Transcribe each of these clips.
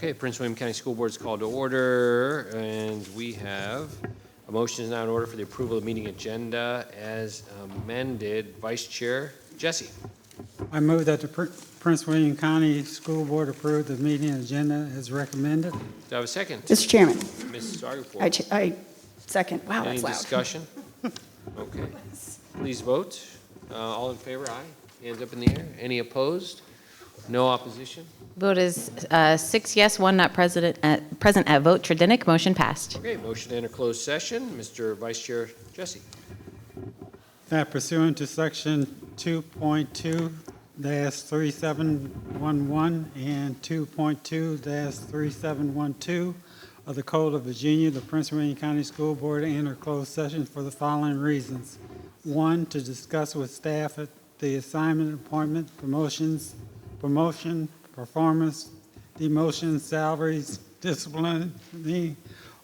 Okay, Prince William County School Board is called to order, and we have a motion is now in order for the approval of the meeting agenda as amended. Vice Chair Jesse. I move that the Prince William County School Board approve the meeting agenda as recommended. Do I have a second? Mr. Chairman, Mrs. Zargarpur. I second. Wow, Any that's loud. discussion? Okay. Please vote. All in favor, aye. Hands up in the air. Any opposed? No opposition? Vote is 6 yes, 1 not present at vote. Tredinick, motion passed. Okay, motion to enter closed session. Mr. Vice Chair Jesse. That pursuant to section 2.2-3711 and 2.2-3712 of the Code of Virginia, the Prince William County School Board enter closed session for the following reasons. 1, to discuss with staff the assignment, appointment, promotion, performance, demotion, salaries, disciplinary,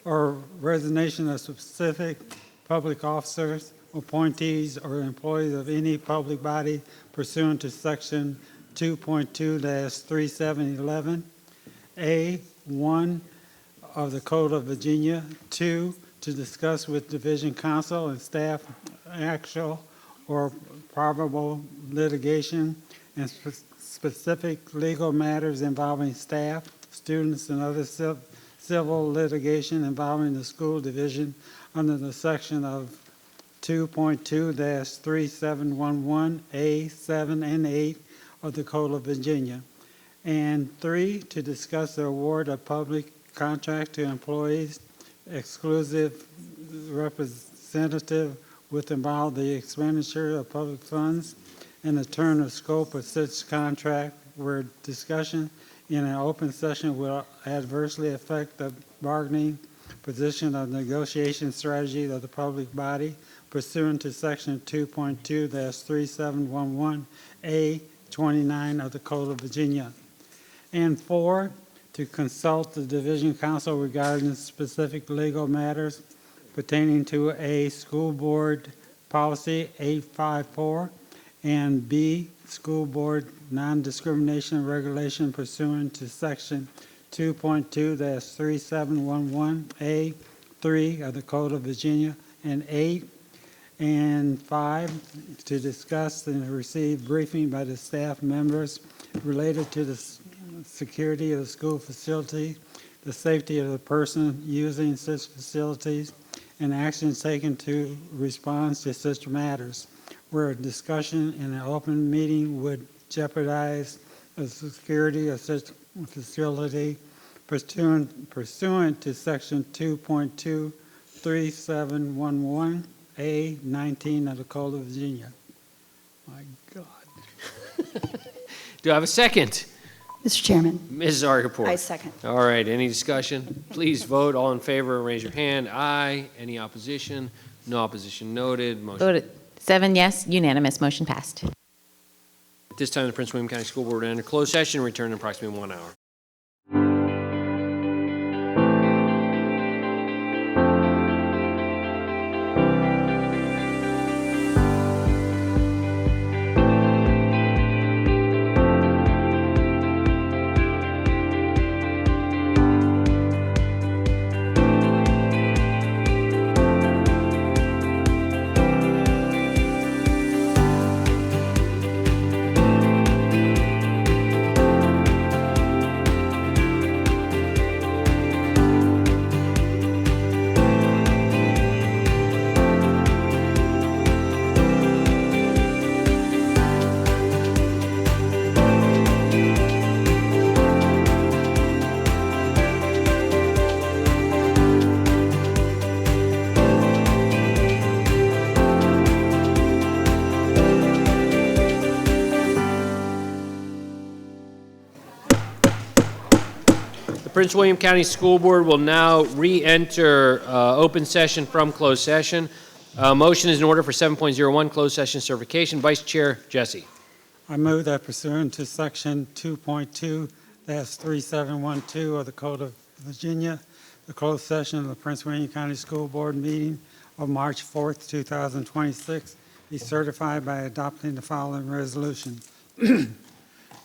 or resignation of specific public officers, appointees, or employees of any public body pursuant to section 2.2-3711, A1 of the Code of Virginia. 2, to discuss with division counsel and staff actual or probable litigation and specific legal matters involving staff, students, and other civil litigation involving the school division under the section of 2.2-3711, A7 and 8 of the Code of Virginia. And 3, to discuss the award of public contract to employees, exclusive representative with involve the expenditure of public funds and the term of scope of such contract where discussion in an open session will adversely affect the bargaining position of negotiation strategy of the public body pursuant to section 2.2-3711, A29 of the Code of Virginia. And 4, to consult the division counsel regarding specific legal matters pertaining to a school board policy 854 and B, school board non-discrimination regulation pursuant to section 2.2-3711, A3 of the Code of Virginia, and 8 and 5, to discuss and receive briefing by the staff members related to the security of the school facility, the safety of the person using such facilities, and actions taken to respond to such matters, where a discussion in an open meeting would jeopardize the security of such facility pursuant to section 2.2-3711, A19 of the Code of Virginia. My God. Do I have a second? Mr. Chairman, Mrs. Zargarpur. I second. All right, any discussion? Please vote. All in favor, raise your hand. Aye. Any opposition? No opposition noted. Motion. Vote 7 yes, unanimous, motion passed. At this time, the Prince William County School Board will enter closed session and return in approximately 1 hour. Prince William County School Board will now re-enter open session from closed session. Motion is in order for 7.01, closed session certification. Vice Chair Jesse. I move that pursuant to section 2.2-3712 of the Code of Virginia, the closed session of the Prince William County School Board meeting of March 4th, 2026 be certified by adopting the following resolution.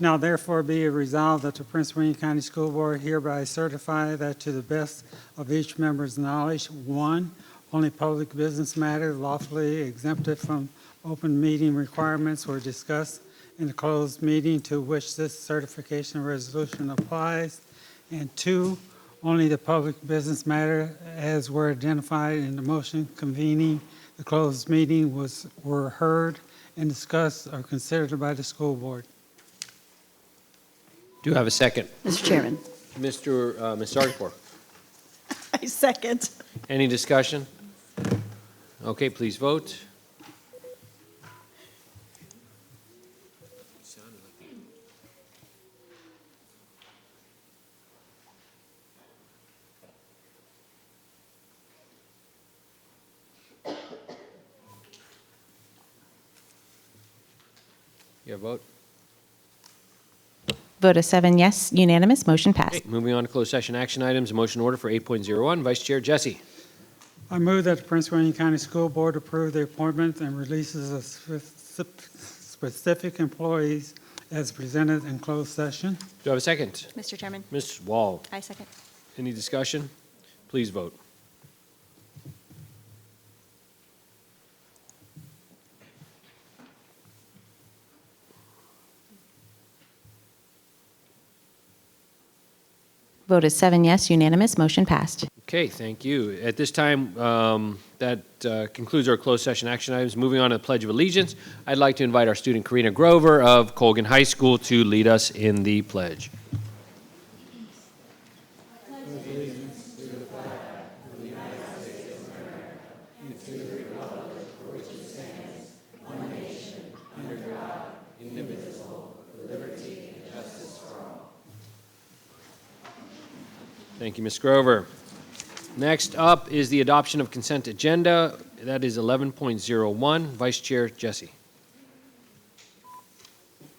Now therefore be it resolved that the Prince William County School Board hereby certify that to the best of each member's knowledge, 1, only public business matters lawfully exempted from open meeting requirements were discussed in the closed meeting to which this certification resolution applies, and 2, only the public business matter as were identified in the motion convening the closed meeting were heard and discussed or considered by the school board. Do you have a second? Mr. Chairman. Ms. Zargarpur, I second. any discussion? Okay, please vote. You have a vote? Vote of 7 yes, unanimous, motion passed. Okay, moving on to closed session action items, a motion order for 8.01. Vice Chair Jesse. I move that the Prince William County School Board approve the appointment and releases of specific employees as presented in closed session. Do I have a second? Mr. Chairman, Ms. Wall, I second. any discussion? Please vote. Vote is 7 yes, unanimous, motion passed. Okay, thank you. At this time, that concludes our closed session action items. Moving on to the Pledge of Allegiance, I'd like to invite our student Karina Grover of Colgan High School to lead us in the pledge. Thank you, Ms. Grover. Next up is the adoption of consent agenda. That is 11.01. Vice Chair Jesse.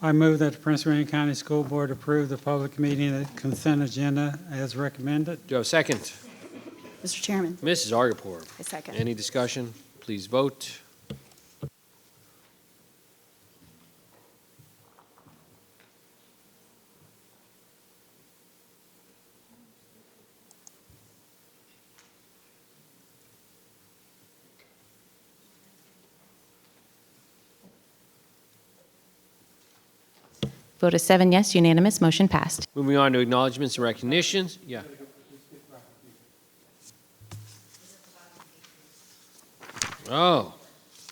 I move that the Prince William County School Board approve the public meeting consent agenda as recommended. Do I have a second? Mr. Chairman. Mrs. Zargarpur. I second. Any discussion? Please vote. Vote is 7 yes, unanimous, motion passed. Moving on to acknowledgements and recognitions. Yeah. Oh,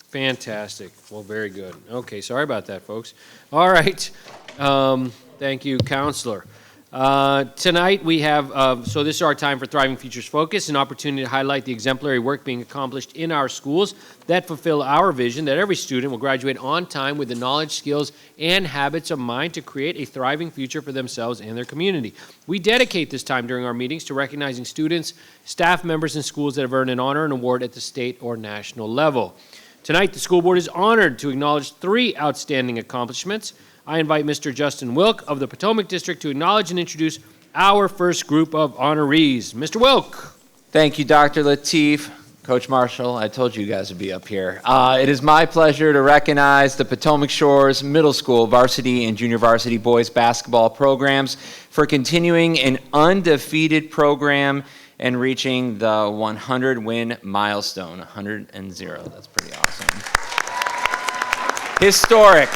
fantastic. Well, very good. Okay, sorry about that, folks. All right. Thank you, Counselor. Tonight we have, so this is our time for Thriving Futures Focus, an opportunity to highlight the exemplary work being accomplished in our schools that fulfill our vision that every student will graduate on time with the knowledge, skills, and habits of mind to create a thriving future for themselves and their community. We dedicate this time during our meetings to recognizing students, staff members, and schools that have earned an honor and award at the state or national level. Tonight, the school board is honored to acknowledge 3 outstanding accomplishments. I invite Mr. Justin Wilk of the Potomac District to acknowledge and introduce our first group of honorees. Mr. Wilk. Thank you, Dr. Lateef. Coach Marshall, I told you guys would be up here. It is my pleasure to recognize the Potomac Shores Middle School varsity and junior varsity boys basketball programs for continuing an undefeated program and reaching the 100-win milestone, 100-0. That's pretty awesome. Historic.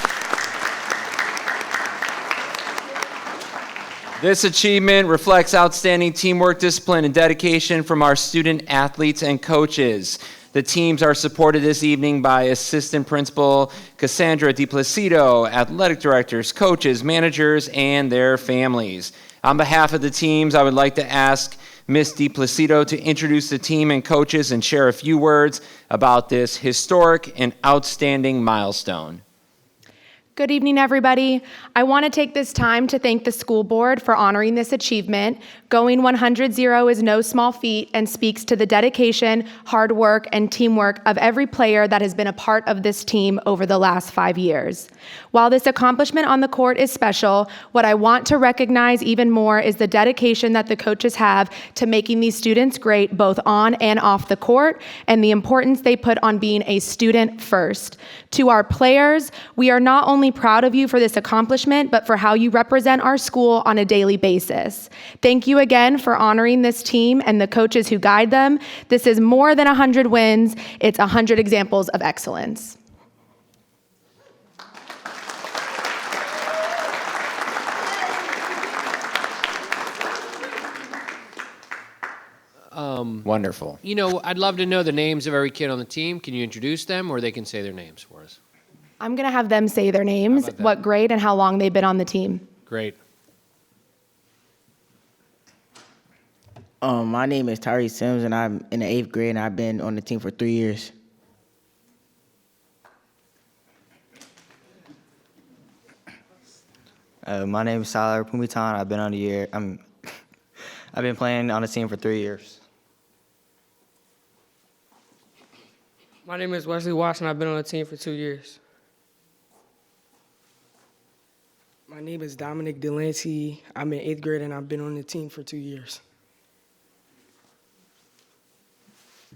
This achievement reflects outstanding teamwork, discipline, and dedication from our student athletes and coaches. The teams are supported this evening by Assistant Principal Cassandra DiPlacido, athletic directors, coaches, managers, and their families. On behalf of the teams, I would like to ask Ms. DiPlacido to introduce the team and coaches and share a few words about this historic and outstanding milestone. Good evening, everybody. I want to take this time to thank the school board for honoring this achievement. Going 100-0 is no small feat and speaks to the dedication, hard work, and teamwork of every player that has been a part of this team over the last 5 years. While this accomplishment on the court is special, what I want to recognize even more is the dedication that the coaches have to making these students great both on and off the court, and the importance they put on being a student first. To our players, we are not only only proud of you for this accomplishment, but for how you represent our school on a daily basis. Thank you again for honoring this team and the coaches who guide them. This is more than 100 wins. It's 100 examples of excellence. Wonderful. You know, I'd love to know the names of every kid on the team. Can you introduce them, or they can say their names for us? I'm going to have them say their names, How about that? what grade, and how long they've been on the team. Great. My name is Tyree Sims, and I'm in the 8th grade, and I've been on the team for 3 years. My name is Salar Pumitan. I've been on the year. I've been playing on the team for 3 years. My name is Wesley Watson. I've been on the team for 2 years. My name is Dominic Delancey. I'm in 8th grade, and I've been on the team for 2 years.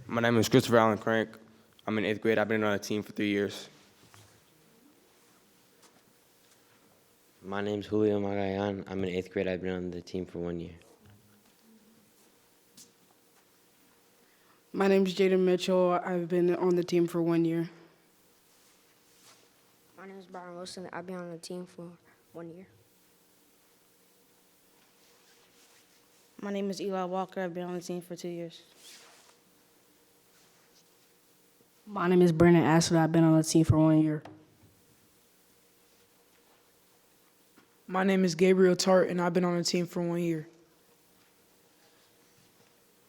My name is Christopher Allen Crank. I'm in 8th grade. I've been on the team for 3 years. My name's Julio Magayan. I'm in 8th grade. I've been on the team for 1 year. My name is Jaden Mitchell. I've been on the team for 1 year. My name is Byron Wilson. I've been on the team for 1 year. My name is Eli Walker. I've been on the team for 2 years. My name is Brandon Astor. I've been on the team for 1 year. My name is Gabriel Tart, and I've been on the team for 1 year.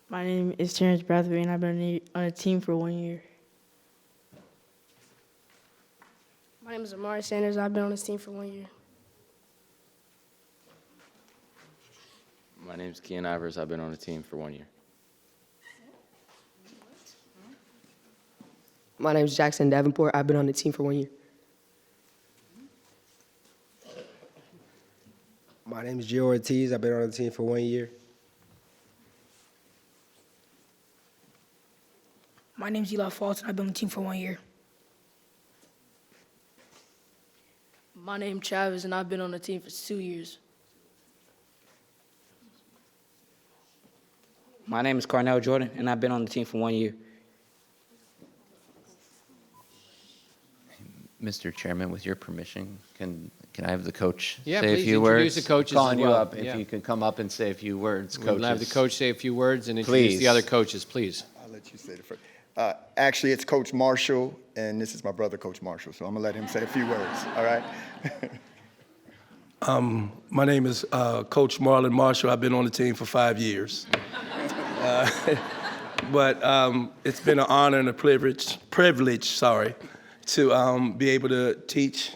My name is Terrence Brathwaite, and I've been on the team for 1 year. My name is Amari Sanders. I've been on this team for 1 year. My name is Kian Ivers. I've been on the team for 1 year. My name is Jackson Davenport. I've been on the team for 1 year. My name is Gio Ortiz. I've been on the team for 1 year. My name is Eli Fulton. I've been on the team for 1 year. My name's Travis, and I've been on the team for 2 years. My name is Carnell Jordan, and I've been on the team for 1 year. Mr. Chairman, with your permission, can I have the coach Yeah, say a please few words? introduce the coaches Calling as well. you up, Yeah. if you can come up and say a few words, We'll coaches. have the coach say a few words and introduce Please. the other coaches, please. I'll let you say the first. Actually, it's Coach Marshall, and this is my brother, Coach Marshall, so I'm going to let him say a few words, all right? My name is Coach Marlon Marshall. I've been on the team for 5 years. But it's been an honor and a privilege, to be able to teach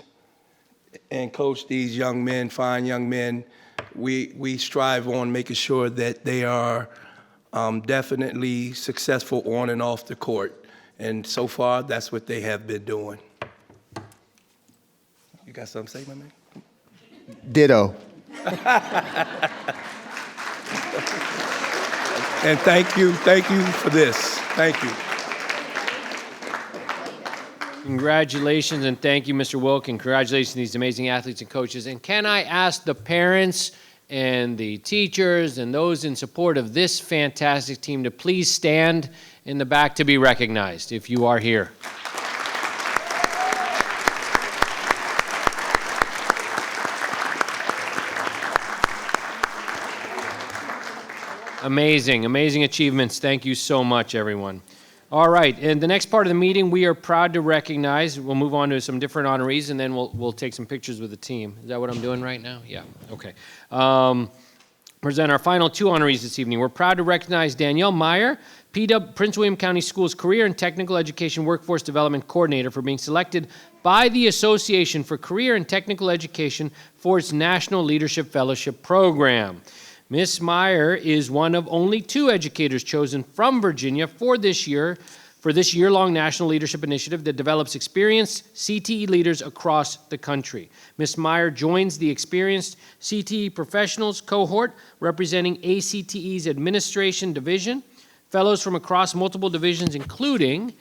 and coach these young men, fine young men. We strive on making sure that they are definitely successful on and off the court. And so far, that's what they have been doing. You got something to say, my man? Ditto. And thank you for this. Thank you. Congratulations and thank you, Mr. Wilk, and congratulations to these amazing athletes and coaches. And can I ask the parents and the teachers and those in support of this fantastic team to please stand in the back to be recognized if you are here. Amazing, amazing achievements. Thank you so much, everyone. All right, in the next part of the meeting, we are proud to recognize, we'll move on to some different honorees, and then we'll take some pictures with the team. Is that what I'm doing right now? Yeah, okay. Present our final two honorees this evening. We're proud to recognize Danielle Meyer, Prince William County Schools Career and Technical Education Workforce Development Coordinator, for being selected by the Association for Career and Technical Education for its National Leadership Fellowship Program. Ms. Meyer is one of only 2 educators chosen from Virginia for this year-long National Leadership Initiative that develops experienced CTE leaders across the country. Ms. Meyer joins the experienced CTE professionals cohort representing ACTE's Administration Division, fellows from across multiple divisions, including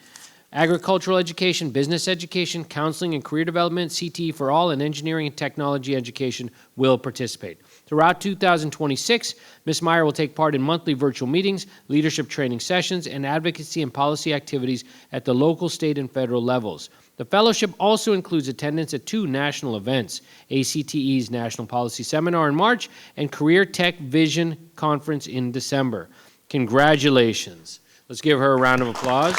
agricultural education, business education, counseling and career development, CTE for all, and engineering and technology education will participate. Throughout 2026, Ms. Meyer will take part in monthly virtual meetings, leadership training sessions, and advocacy and policy activities at the local, state, and federal levels. The fellowship also includes attendance at 2 national events, ACTE's National Policy Seminar in March and Career Tech Vision Conference in December. Congratulations. Let's give her a round of applause.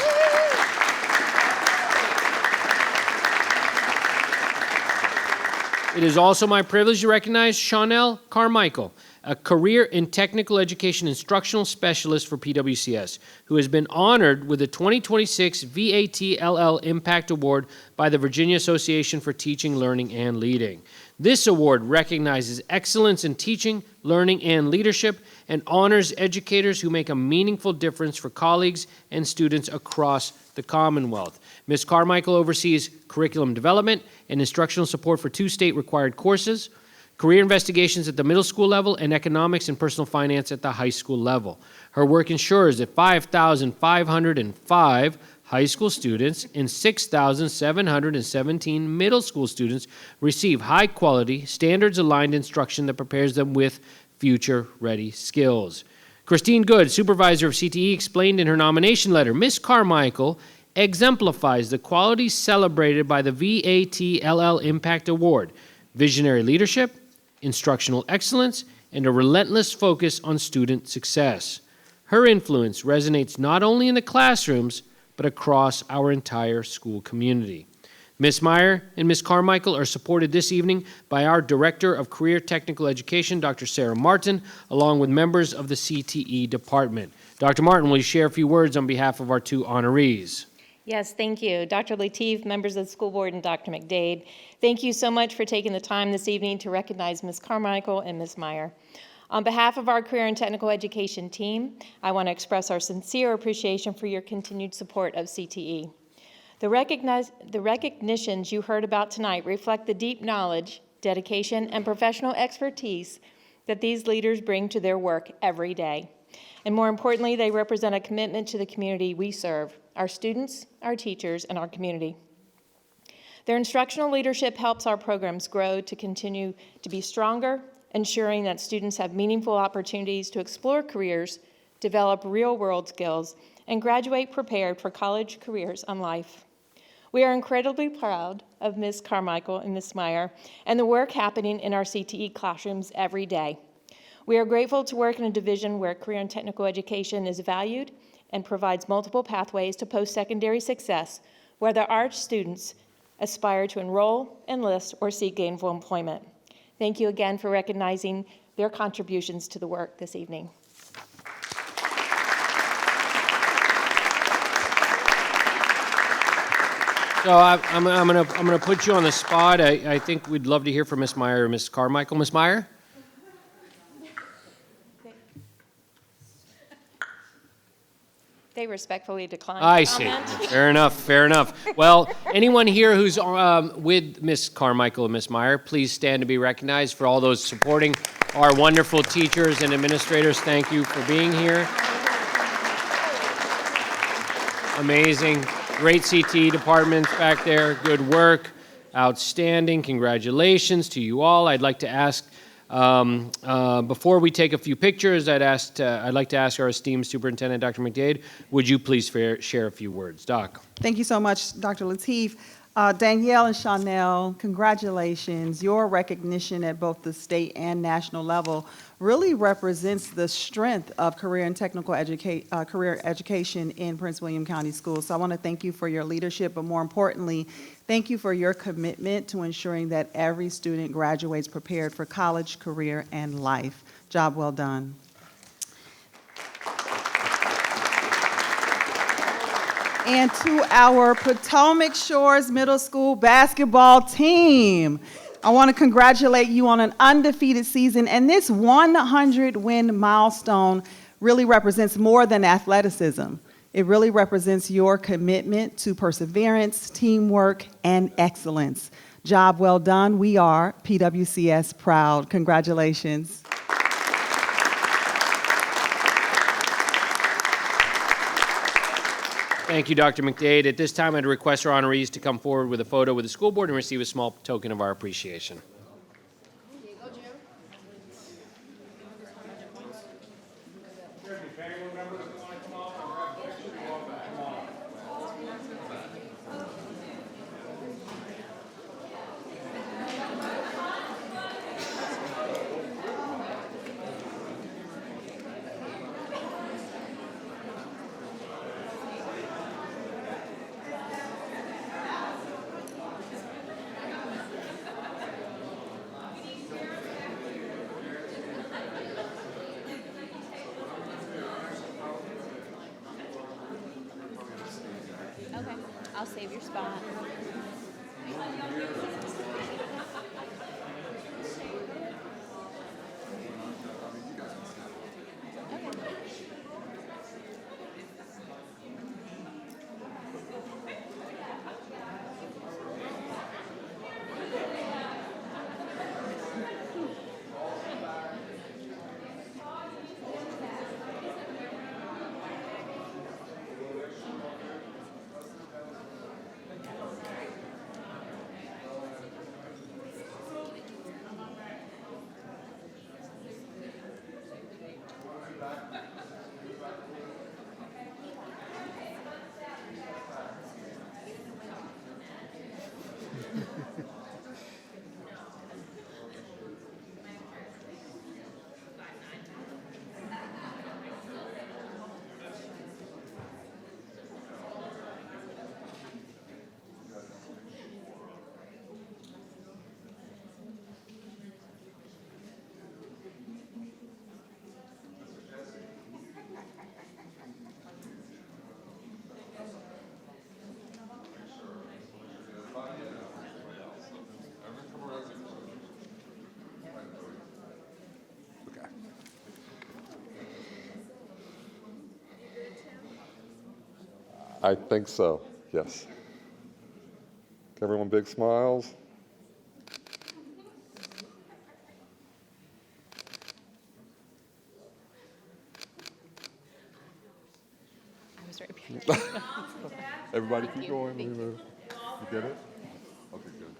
It is also my privilege to recognize Chanel Carmichael, a career in technical education instructional specialist for PWCS, who has been honored with the 2026 VATLL Impact Award by the Virginia Association for Teaching, Learning, and Leading. This award recognizes excellence in teaching, learning, and leadership, and honors educators who make a meaningful difference for colleagues and students across the Commonwealth. Ms. Carmichael oversees curriculum development and instructional support for 2 state-required courses, career investigations at the middle school level, and economics and personal finance at the high school level. Her work ensures that 5,505 high school students and 6,717 middle school students receive high-quality, standards-aligned instruction that prepares them with future-ready skills. Christine Good, supervisor of CTE, explained in her nomination letter, Ms. Carmichael exemplifies the qualities celebrated by the VATLL Impact Award: visionary leadership, instructional excellence, and a relentless focus on student success. Her influence resonates not only in the classrooms, but across our entire school community. Ms. Meyer and Ms. Carmichael are supported this evening by our Director of Career Technical Education, Dr. Sarah Martin, along with members of the CTE department. Dr. Martin, will you share a few words on behalf of our 2 honorees? Yes, thank you. Dr. Lateef, members of the school board, and Dr. McDade, thank you so much for taking the time this evening to recognize Ms. Carmichael and Ms. Meyer. On behalf of our Career and Technical Education team, I want to express our sincere appreciation for your continued support of CTE. The recognitions you heard about tonight reflect the deep knowledge, dedication, and professional expertise that these leaders bring to their work every day. And more importantly, they represent a commitment to the community we serve, our students, our teachers, and our community. Their instructional leadership helps our programs grow to continue to be stronger, ensuring that students have meaningful opportunities to explore careers, develop real-world skills, and graduate prepared for college careers and life. We are incredibly proud of Ms. Carmichael and Ms. Meyer and the work happening in our CTE classrooms every day. We are grateful to work in a division where career and technical education is valued and provides multiple pathways to post-secondary success, whether our students aspire to enroll, enlist, or seek gainful employment. Thank you again for recognizing their contributions to the work this evening. So I'm gonna put you on the spot. I think we'd love to hear from Ms. Meyer or Ms. Carmichael. Ms. Meyer? They respectfully decline. I see. Fair enough. Fair enough. Well, anyone here who's with Ms. Carmichael and Ms. Meyer, please stand to be recognized. For all those supporting our wonderful teachers and administrators, thank you for being here. Amazing. Great CT department back there. Good work. Outstanding. Congratulations to you all. I'd like to ask, before we take a few pictures, I'd like to ask our esteemed Superintendent, Dr. McDade, would you please share a few words? Doc. Thank you so much, Dr. Lateef. Danielle and Chanel, congratulations. Your recognition at both the state and national level really represents the strength of career and technical career education in Prince William County Schools. So I want to thank you for your leadership, but more importantly, thank you for your commitment to ensuring that every student graduates prepared for college, career, and life. Job well done. And to our Potomac Shores Middle School basketball team, I want to congratulate you on an undefeated season, and this 100-win milestone really represents more than athleticism. It really represents your commitment to perseverance, teamwork, and excellence. Job well done. We are PWCS proud. Congratulations. Thank you, Dr. McDade. At this time, I'd request our honorees to come forward with a photo with the school board and receive a small token of our appreciation. Okay, I'll save your spot. I think so, yes. Everyone big smiles. I was right behind you. Everybody keep going. You get it? Okay, good.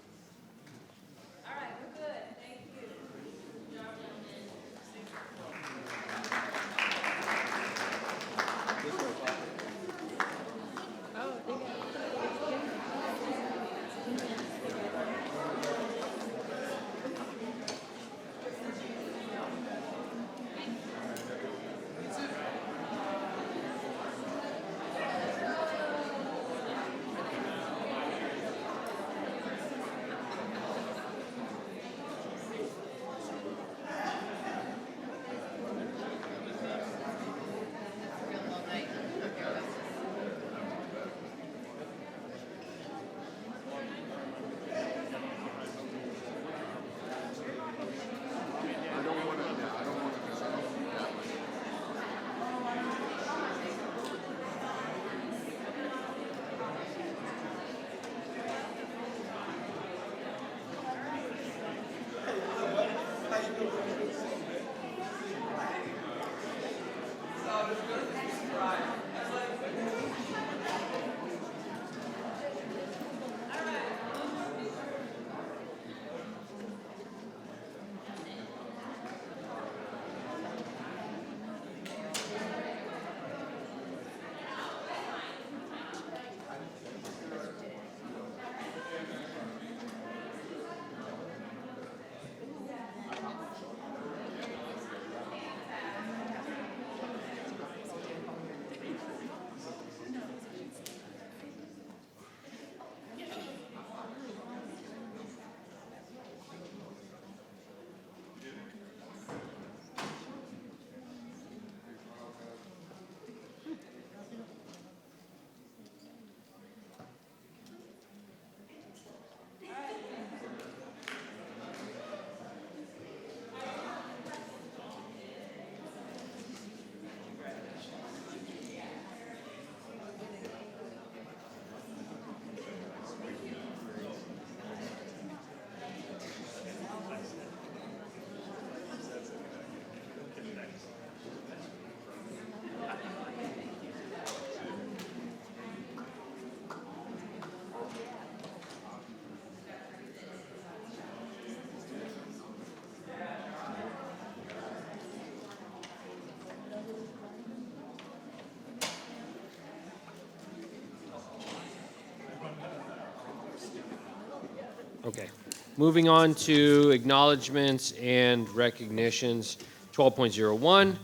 Okay. Moving on to acknowledgements and recognitions. 12.01.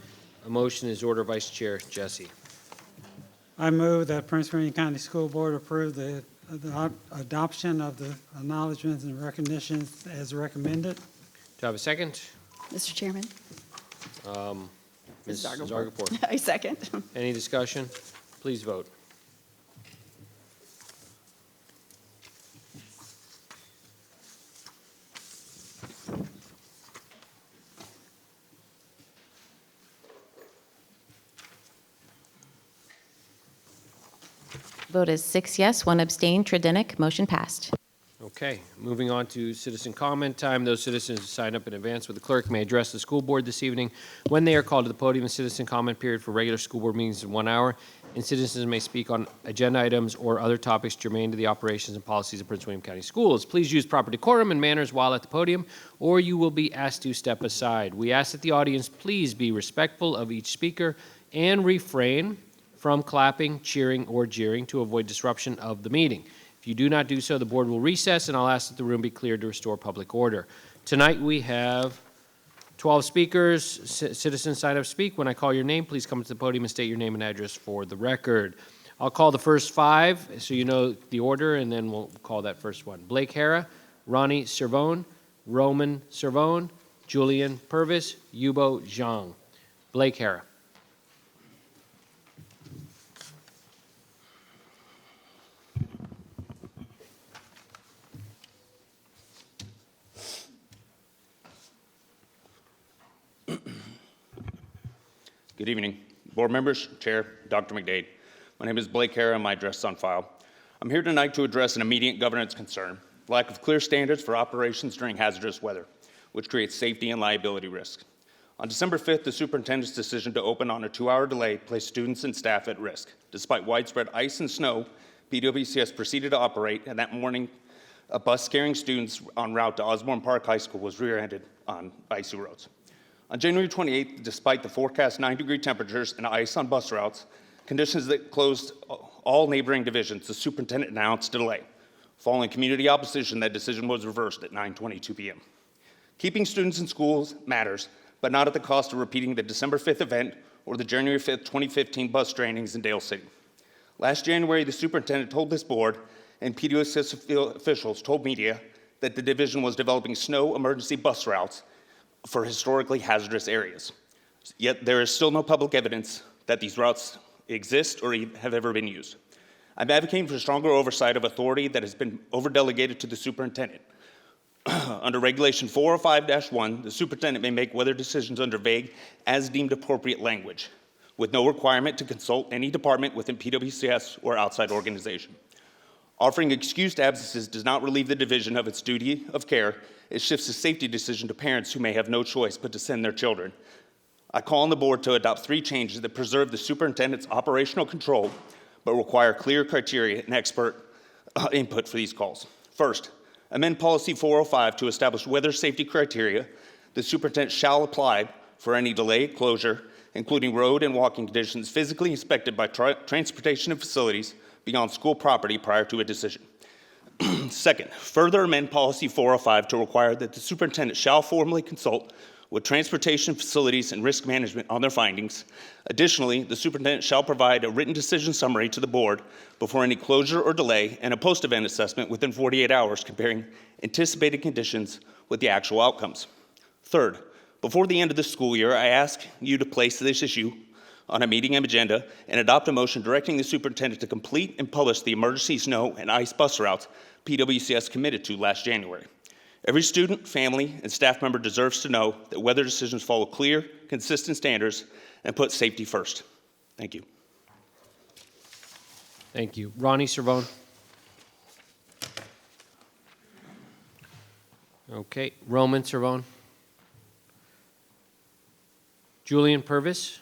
A motion is order, Vice Chair Jesse. I move that Prince William County School Board approve the adoption of the acknowledgements and recognitions as recommended. Do I have a second? Mr. Chairman. Ms. Zargarpur. Zargarpur. I second. Any discussion? Please vote. Vote is 6 yes, 1 abstain. Tredinick, motion passed. Okay, moving on to citizen comment time. Those citizens who sign up in advance with the clerk may address the school board this evening. When they are called to the podium, the citizen comment period for regular school board meetings is 1 hour, and citizens may speak on agenda items or other topics germane to the operations and policies of Prince William County Schools. Please use proper decorum and manners while at the podium, or you will be asked to step aside. We ask that the audience please be respectful of each speaker and refrain from clapping, cheering, or jeering to avoid disruption of the meeting. If you do not do so, the board will recess, and I'll ask that the room be cleared to restore public order. Tonight, we have 12 speakers. Citizens sign up to speak. When I call your name, please come to the podium and state your name and address for the record. I'll call the first 5, so you know the order, and then we'll call that first one. Blake Hara, Ronnie Servone, Roman Servone, Julian Purvis, Yubo Zhang. Blake Hara. Good evening, board members, chair, Dr. McDade. My name is Blake Hara and my address is on file. I'm here tonight to address an immediate governance concern, lack of clear standards for operations during hazardous weather, which creates safety and liability risks. On December 5th, the superintendent's decision to open on a 2-hour delay placed students and staff at risk. Despite widespread ice and snow, PWCS proceeded to operate, and that morning, a bus carrying students en route to Osborne Park High School was rear-ended on icy roads. On January 28th, despite the forecast 9-degree temperatures and ice on bus routes, conditions that closed all neighboring divisions, the superintendent announced a delay. Following community opposition, that decision was reversed at 9:22 p.m. Keeping students in schools matters, but not at the cost of repeating the December 5th event or the January 5th, 2015 bus trainings in Dale City. Last January, the superintendent told this board and PWCS officials told media that the division was developing snow emergency bus routes for historically hazardous areas. Yet there is still no public evidence that these routes exist or have ever been used. I'm advocating for stronger oversight of authority that has been overdelegated to the superintendent. Under Regulation 405-1, the superintendent may make weather decisions under vague, as deemed appropriate language, with no requirement to consult any department within PWCS or outside organization. Offering excused absences does not relieve the division of its duty of care. It shifts the safety decision to parents who may have no choice but to send their children. I call on the board to adopt 3 changes that preserve the superintendent's operational control, but require clear criteria and expert input for these calls. First, amend Policy 405 to establish weather safety criteria the superintendent shall apply for any delay, closure, including road and walking conditions physically inspected by transportation and facilities beyond school property prior to a decision. Second, further amend Policy 405 to require that the superintendent shall formally consult with transportation facilities and risk management on their findings. Additionally, the superintendent shall provide a written decision summary to the board before any closure or delay and a post-event assessment within 48 hours comparing anticipated conditions with the actual outcomes. Third, before the end of the school year, I ask you to place this issue on a meeting agenda and adopt a motion directing the superintendent to complete and publish the emergency snow and ice bus routes PWCS committed to last January. Every student, family, and staff member deserves to know that weather decisions follow clear, consistent standards and put safety first. Thank you. Thank you. Ronnie Servone. Okay. Roman Servone. Julian Purvis.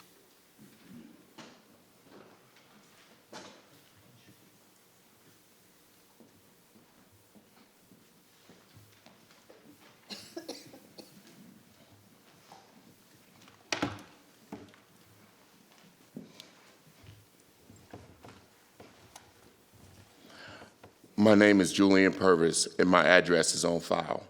My name is Julian Purvis, and my address is on file.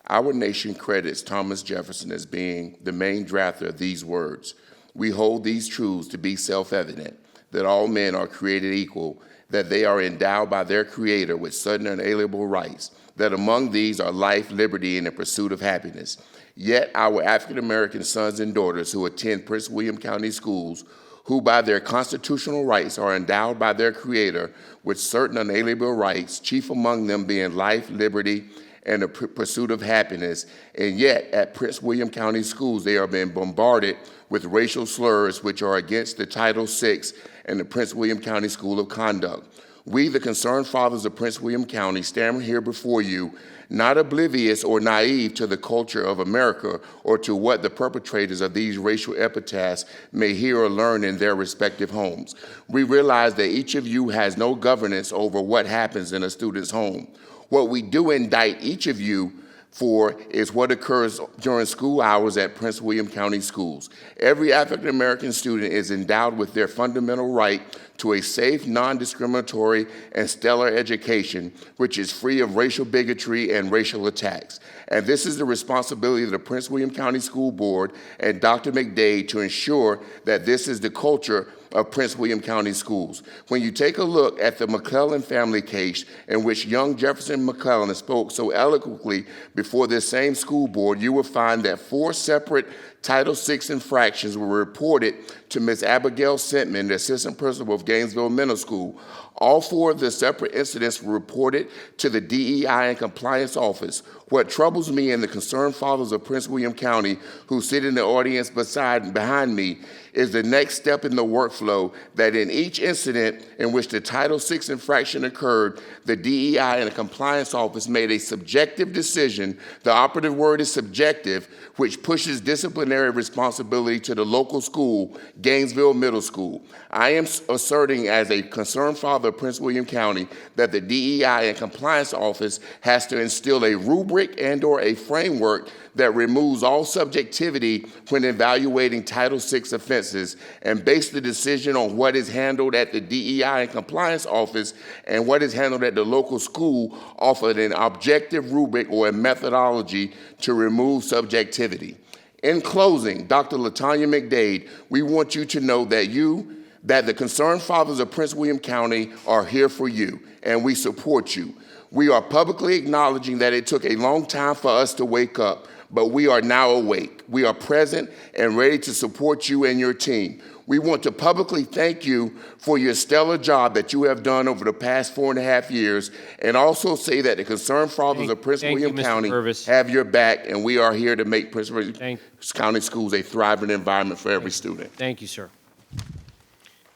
Our nation credits Thomas Jefferson as being the main drafter of these words. We hold these truths to be self-evident, that all men are created equal, that they are endowed by their Creator with certain unalienable rights, that among these are life, liberty, and the pursuit of happiness. Yet our African-American sons and daughters who attend Prince William County schools, who by their constitutional rights are endowed by their Creator with certain unalienable rights, chief among them being life, liberty, and the pursuit of happiness, and yet at Prince William County schools they are being bombarded with racial slurs which are against the Title VI and the Prince William County School of Conduct. We, the concerned fathers of Prince William County, stand here before you, not oblivious or naive to the culture of America or to what the perpetrators of these racial epithets may hear or learn in their respective homes. We realize that each of you has no governance over what happens in a student's home. What we do indict each of you for is what occurs during school hours at Prince William County schools. Every African American student is endowed with their fundamental right to a safe, non-discriminatory, and stellar education, which is free of racial bigotry and racial attacks. And this is the responsibility of the Prince William County School Board and Dr. McDade to ensure that this is the culture of Prince William County schools. When you take a look at the McClellan family case in which young Jefferson McClellan spoke so eloquently before this same school board, you will find that 4 separate Title VI infractions were reported to Ms. Abigail Sentman, the assistant principal of Gainesville Middle School. All 4 of the separate incidents were reported to the DEI and Compliance Office. What troubles me and the concerned fathers of Prince William County who sit in the audience behind me is the next step in the workflow that in each incident in which the Title VI infraction occurred, the DEI and the Compliance Office made a subjective decision, the operative word is subjective, which pushes disciplinary responsibility to the local school, Gainesville Middle School. I am asserting as a concerned father of Prince William County that the DEI and Compliance Office has to instill a rubric and/or a framework that removes all subjectivity when evaluating Title VI offenses and base the decision on what is handled at the DEI and Compliance Office and what is handled at the local school off of an objective rubric or a methodology to remove subjectivity. In closing, Dr. LaTanya McDade, we want you to know that the concerned fathers of Prince William County are here for you, and we support you. We are publicly acknowledging that it took a long time for us to wake up, but we are now awake. We are present and ready to support you and your team. We want to publicly thank you for your stellar job that you have done over the past 4.5 years, and also say that the concerned fathers of Prince William County have your back, and we are here to make Prince William County schools a thriving environment for every student. Thank you, sir.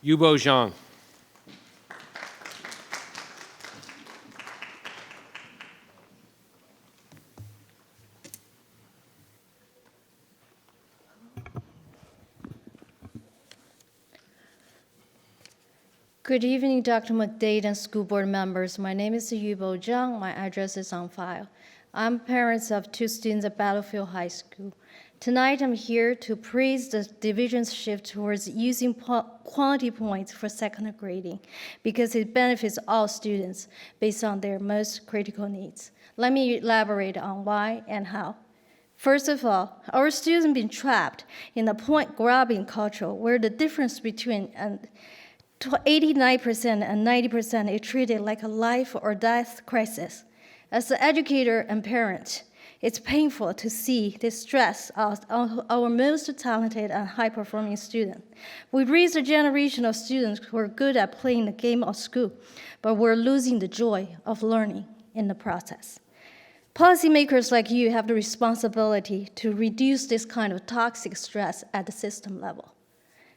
Yubo Zhang. Good evening, Dr. McDade and school board members. My name is Yubo Zhang. My address is on file. I'm parents of 2 students at Battlefield High School. Tonight, I'm here to praise the division's shift towards using quality points for secondary grading because it benefits all students based on their most critical needs. Let me elaborate on why and how. First of all, our students have been trapped in a point-grabbing culture where the difference between 89% and 90% is treated like a life or death crisis. As an educator and parent, it's painful to see the stress of our most talented and high-performing students. We raised a generation of students who are good at playing the game of school, but we're losing the joy of learning in the process. Policymakers like you have the responsibility to reduce this kind of toxic stress at the system level.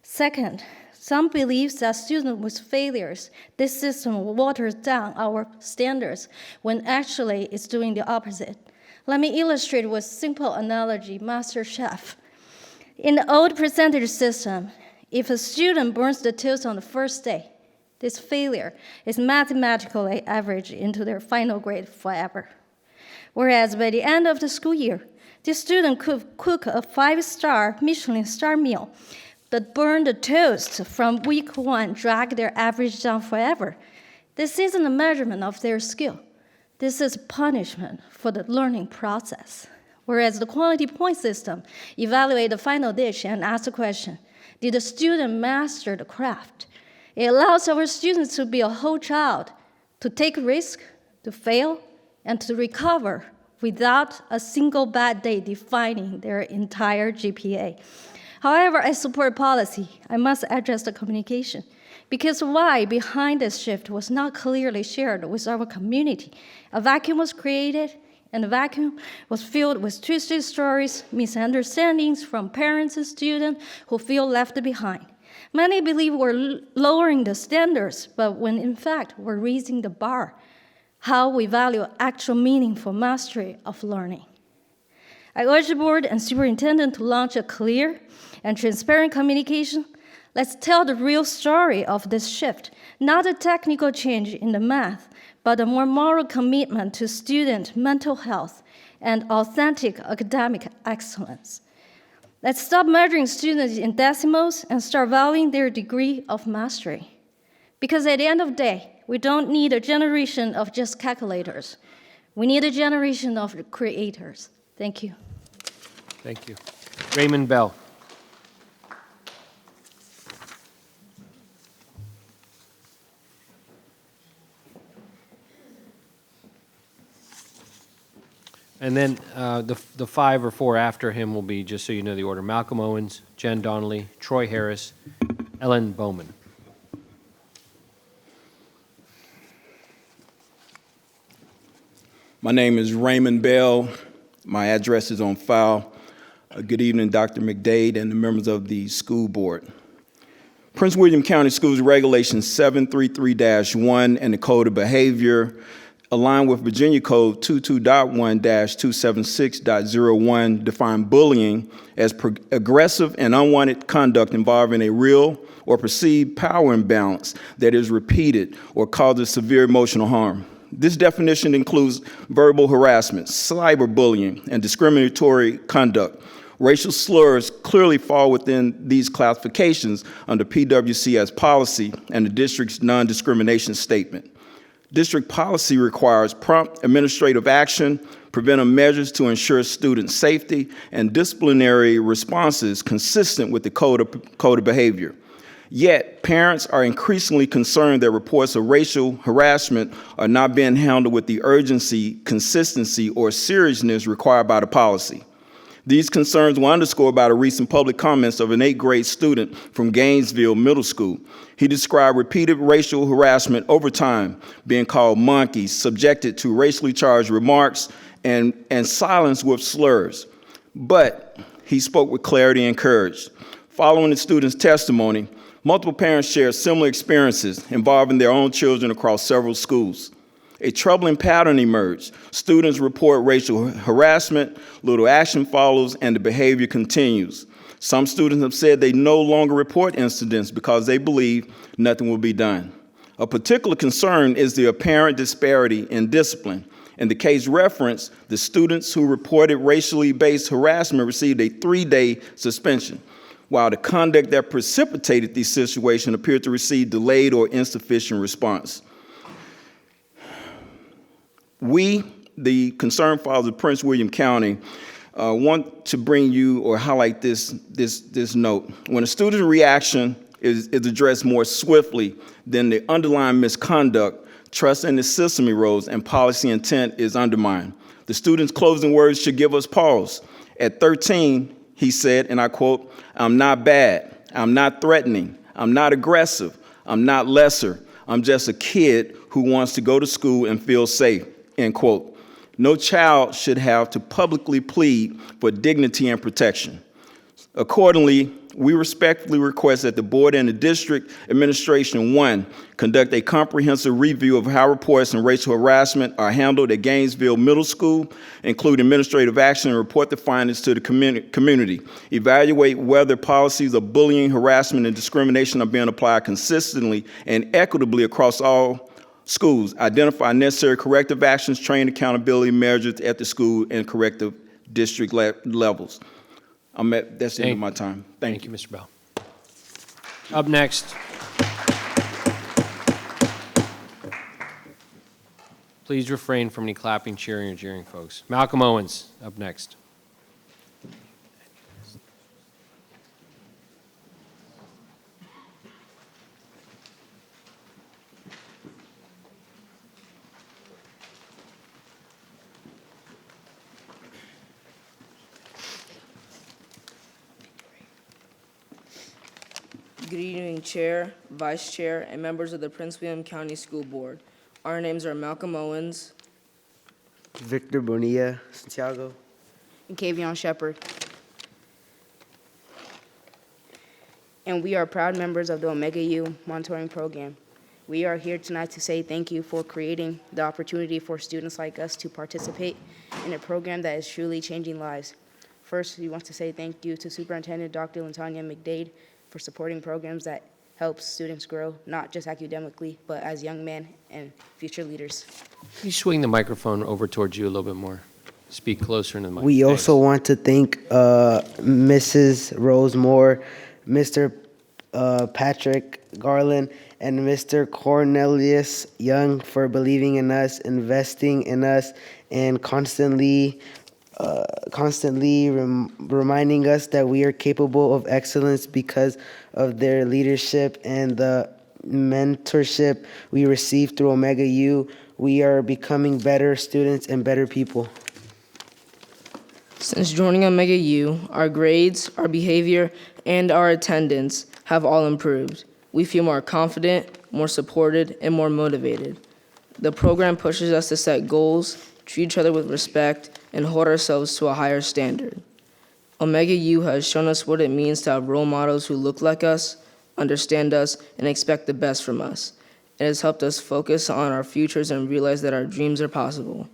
Second, some believe that students with failures, this system waters down our standards when actually it's doing the opposite. Let me illustrate with a simple analogy, Master Chef. In the old percentage system, if a student burns the toast on the first day, this failure is mathematically averaged into their final grade forever. Whereas by the end of the school year, this student could cook a 5-star Michelin star meal, but burn the toast from week 1, drag their average down forever. This isn't a measurement of their skill. This is punishment for the learning process. Whereas the quality point system evaluates the final dish and asks the question, did the student master the craft? It allows our students to be a whole child, to take risk, to fail, and to recover without a single bad day defining their entire GPA. However, I support policy. I must address the communication, because why behind this shift was not clearly shared with our community. A vacuum was created, and the vacuum was filled with twisted stories, misunderstandings from parents and students who feel left behind. Many believe we're lowering the standards, but when in fact we're raising the bar, how we value actual meaningful mastery of learning. I urge the board and superintendent to launch a clear and transparent communication. Let's tell the real story of this shift, not a technical change in the math, but a more moral commitment to student mental health and authentic academic excellence. Let's stop measuring students in decimals and start valuing their degree of mastery. Because at the end of the day, we don't need a generation of just calculators. We need a generation of creators. Thank you. Thank you. Raymond Bell. And then the 5 or 4 after him will be, just so you know the order, Malcolm Owens, Jen Donnelly, Troy Harris, Ellen Bowman. My name is Raymond Bell. My address is on file. Good evening, Dr. McDade and the members of the school board. Prince William County Schools Regulation 733-1 and the Code of Behavior align with Virginia Code 22.1-276.01 define bullying as aggressive and unwanted conduct involving a real or perceived power imbalance that is repeated or causes severe emotional harm. This definition includes verbal harassment, cyberbullying, and discriminatory conduct. Racial slurs clearly fall within these classifications under PWCS policy and the district's non-discrimination statement. District policy requires prompt administrative action, preventive measures to ensure student safety, and disciplinary responses consistent with the Code of Behavior. Yet, parents are increasingly concerned that reports of racial harassment are not being handled with the urgency, consistency, or seriousness required by the policy. These concerns were underscored by the recent public comments of an 8th grade student from Gainesville Middle School. He described repeated racial harassment over time, being called monkeys, subjected to racially charged remarks, and silenced with slurs. But he spoke with clarity and courage. Following the student's testimony, multiple parents shared similar experiences involving their own children across several schools. A troubling pattern emerged. Students report racial harassment, little action follows, and the behavior continues. Some students have said they no longer report incidents because they believe nothing will be done. A particular concern is the apparent disparity in discipline. In the case referenced, the students who reported racially based harassment received a 3-day suspension, while the conduct that precipitated the situation appeared to receive delayed or insufficient response. We, the concerned fathers of Prince William County, want to bring you or highlight this note. When a student's reaction is addressed more swiftly than the underlying misconduct, trust in the system erodes and policy intent is undermined. The student's closing words should give us pause. At 13, he said, and I quote, "I'm not bad, I'm not threatening, I'm not aggressive, I'm not lesser, I'm just a kid who wants to go to school and feel safe," end quote. No child should have to publicly plead for dignity and protection. Accordingly, we respectfully request that the board and the district administration, 1, conduct a comprehensive review of how reports and racial harassment are handled at Gainesville Middle School, include administrative action and report the findings to the community. Evaluate whether policies of bullying, harassment, and discrimination are being applied consistently and equitably across all schools. Identify necessary corrective actions, train accountability measures at the school and corrective district levels. That's the end of my time. Thank you. Mr. Bell. Up next, please refrain from any clapping, cheering, or jeering, folks. Malcolm Owens, up next. Good evening, Chair, Vice Chair, and members of the Prince William County School Board. Our names are Malcolm Owens Victor Bonilla, Santiago. and Kavion Shepard. And we are proud members of the Omega U monitoring program. We are here tonight to say thank you for creating the opportunity for students like us to participate in a program that is truly changing lives. First, we want to say thank you to Superintendent Dr. Latonya McDade for supporting programs that help students grow, not just academically, but as young men and future leaders. Can you swing the microphone over towards you a little bit more? Speak closer into the mic. We also want to thank Mrs. Rose Moore, Mr. Patrick Garland, and Mr. Cornelius Young for believing in us, investing in us, and constantly reminding us that we are capable of excellence because of their leadership and the mentorship we receive through Omega U. We are becoming better students and better people. Since joining Omega U, our grades, our behavior, and our attendance have all improved. We feel more confident, more supported, and more motivated. The program pushes us to set goals, treat each other with respect, and hold ourselves to a higher standard. Omega U has shown us what it means to have role models who look like us, understand us, and expect the best from us. It has helped us focus on our futures and realize that our dreams are possible.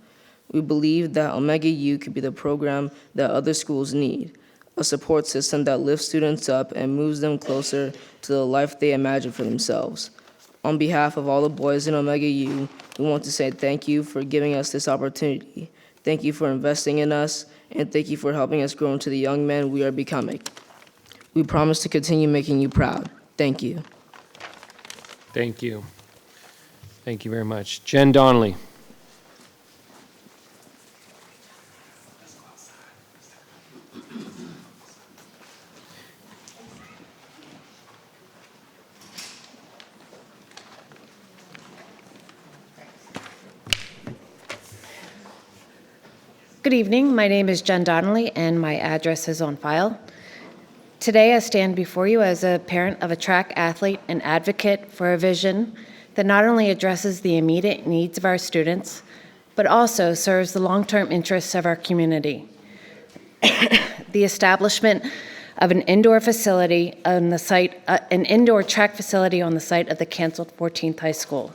We believe that Omega U could be the program that other schools need, a support system that lifts students up and moves them closer to the life they imagine for themselves. On behalf of all the boys in Omega U, we want to say thank you for giving us this opportunity. Thank you for investing in us, and thank you for helping us grow into the young men we are becoming. We promise to continue making you proud. Thank you. Thank you. Thank you very much. Jen Donnelly. Good evening. My name is Jen Donnelly, and my address is on file. Today, I stand before you as a parent of a track athlete and advocate for a vision that not only addresses the immediate needs of our students, but also serves the long-term interests of our community. The establishment of an indoor facility on the site, an indoor track facility on the site of the canceled 14th High School.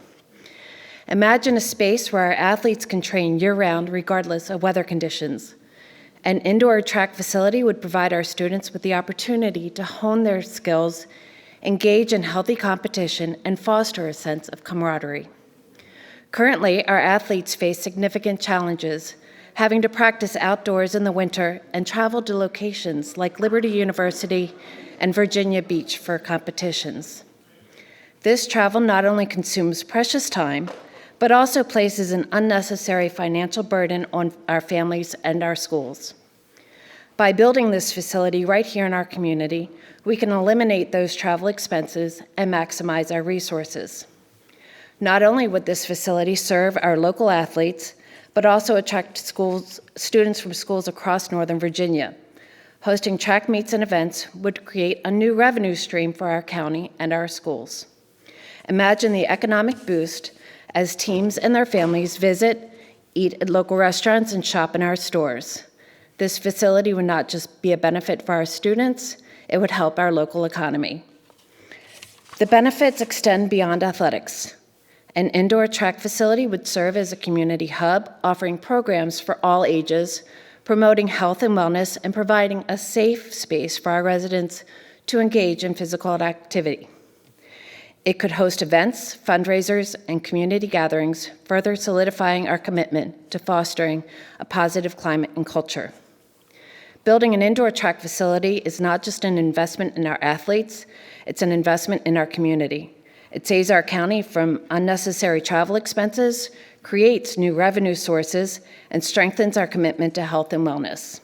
Imagine a space where our athletes can train year-round regardless of weather conditions. An indoor track facility would provide our students with the opportunity to hone their skills, engage in healthy competition, and foster a sense of camaraderie. Currently, our athletes face significant challenges, having to practice outdoors in the winter and travel to locations like Liberty University and Virginia Beach for competitions. This travel not only consumes precious time, but also places an unnecessary financial burden on our families and our schools. By building this facility right here in our community, we can eliminate those travel expenses and maximize our resources. Not only would this facility serve our local athletes, but also attract students from schools across Northern Virginia. Hosting track meets and events would create a new revenue stream for our county and our schools. Imagine the economic boost as teams and their families visit, eat at local restaurants, and shop in our stores. This facility would not just be a benefit for our students, it would help our local economy. The benefits extend beyond athletics. An indoor track facility would serve as a community hub, offering programs for all ages, promoting health and wellness, and providing a safe space for our residents to engage in physical activity. It could host events, fundraisers, and community gatherings, further solidifying our commitment to fostering a positive climate and culture. Building an indoor track facility is not just an investment in our athletes, it's an investment in our community. It saves our county from unnecessary travel expenses, creates new revenue sources, and strengthens our commitment to health and wellness.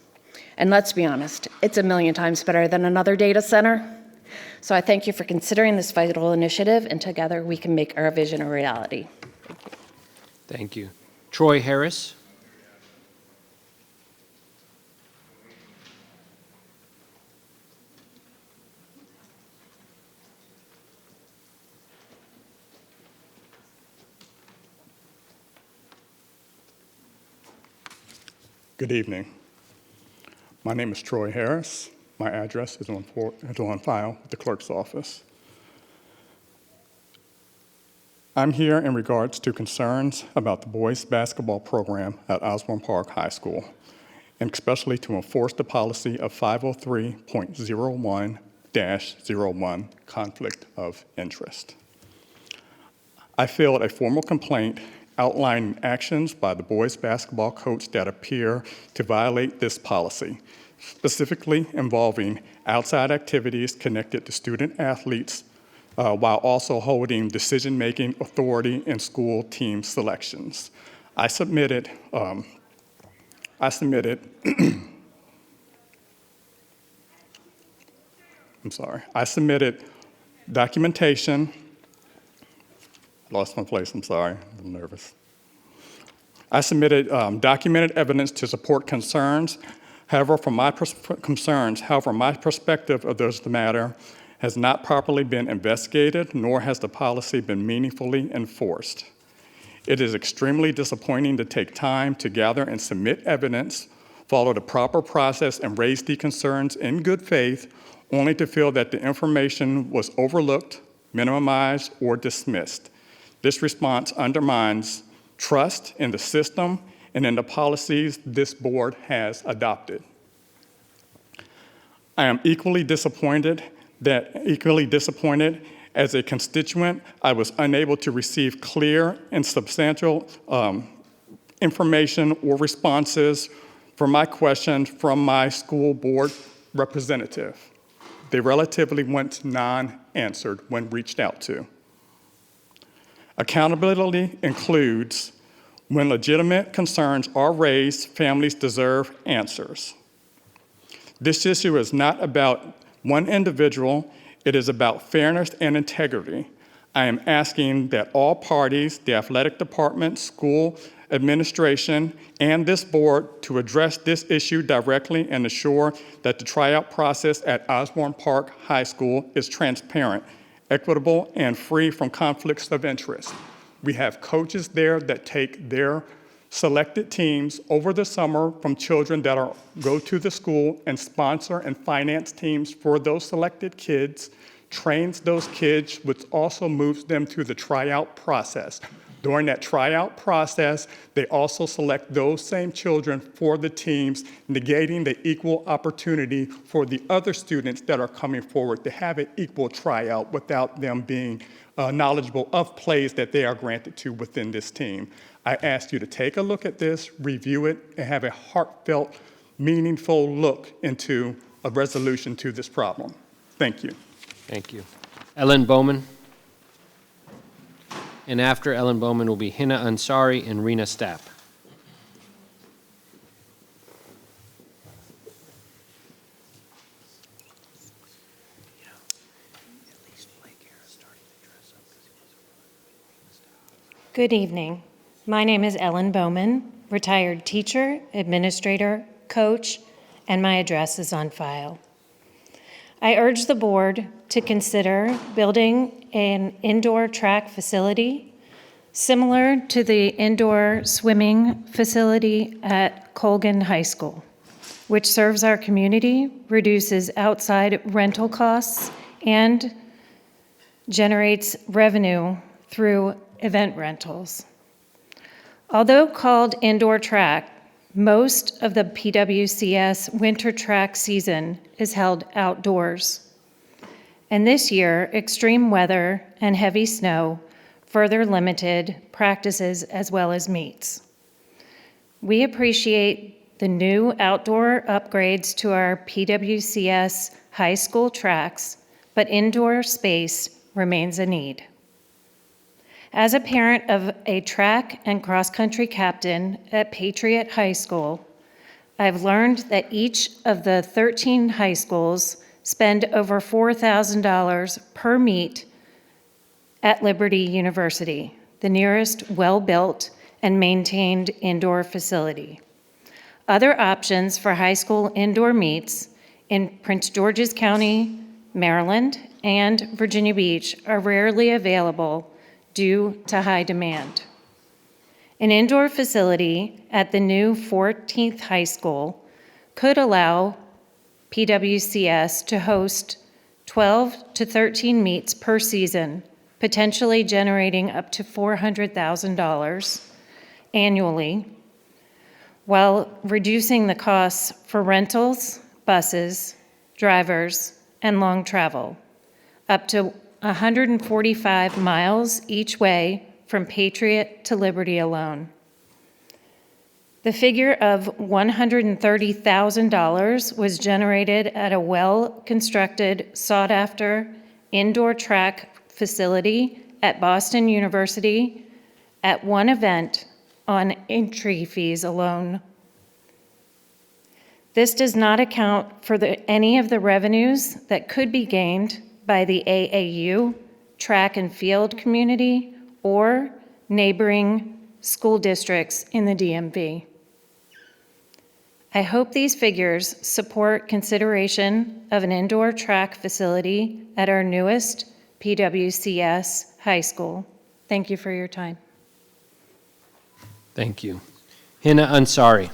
And let's be honest, it's a million times better than another data center. So I thank you for considering this vital initiative, and together we can make our vision a reality. Thank you. Troy Harris. Good evening. My name is Troy Harris. My address is on file with the clerk's office. I'm here in regards to concerns about the boys basketball program at Osborne Park High School, and especially to enforce the policy of 503.01-01, conflict of interest. I filed a formal complaint outlining actions by the boys basketball coach that appear to violate this policy, specifically involving outside activities connected to student athletes while also holding decision-making authority in school team selections. I submitted documentation. Lost my place, I'm sorry, I'm nervous. I submitted documented evidence to support concerns. However, from my perspective of this matter has not properly been investigated, nor has the policy been meaningfully enforced. It is extremely disappointing to take time to gather and submit evidence, follow the proper process, and raise the concerns in good faith, only to feel that the information was overlooked, minimized, or dismissed. This response undermines trust in the system and in the policies this board has adopted. I am equally disappointed as a constituent, I was unable to receive clear and substantial information or responses for my questions from my school board representative. They relatively went non-answered when reached out to. Accountability includes when legitimate concerns are raised, families deserve answers. This issue is not about one individual, it is about fairness and integrity. I am asking that all parties, the athletic department, school administration, and this board to address this issue directly and assure that the tryout process at Osborne Park High School is transparent, equitable, and free from conflicts of interest. We have coaches there that take their selected teams over the summer from children that go to the school and sponsor and finance teams for those selected kids, trains those kids, which also moves them to the tryout process. During that tryout process, they also select those same children for the teams, negating the equal opportunity for the other students that are coming forward to have an equal tryout without them being knowledgeable of plays that they are granted to within this team. I ask you to take a look at this, review it, and have a heartfelt, meaningful look into a resolution to this problem. Thank you. Thank you. Ellen Bowman. And after Ellen Bowman will be Hina Ansari and Rena Stapp. Good evening. My name is Ellen Bowman, retired teacher, administrator, coach, and my address is on file. I urge the board to consider building an indoor track facility similar to the indoor swimming facility at Colgan High School, which serves our community, reduces outside rental costs, and generates revenue through event rentals. Although called indoor track, most of the PWCS winter track season is held outdoors. And this year, extreme weather and heavy snow further limited practices as well as meets. We appreciate the new outdoor upgrades to our PWCS high school tracks, but indoor space remains a need. As a parent of a track and cross-country captain at Patriot High School, I've learned that each of the 13 high schools spend over $4,000 per meet at Liberty University, the nearest well-built and maintained indoor facility. Other options for high school indoor meets in Prince George's County, Maryland, and Virginia Beach are rarely available due to high demand. An indoor facility at the new 14th High School could allow PWCS to host 12 to 13 meets per season, potentially generating up to $400,000 annually, while reducing the costs for rentals, buses, drivers, and long travel, up to 145 miles each way from Patriot to Liberty alone. The figure of $130,000 was generated at a well-constructed, sought-after indoor track facility at Boston University at one event on entry fees alone. This does not account for any of the revenues that could be gained by the AAU, track and field community, or neighboring school districts in the DMV. I hope these figures support consideration of an indoor track facility at our newest PWCS high school. Thank you for your time. Thank you. Hina Ansari.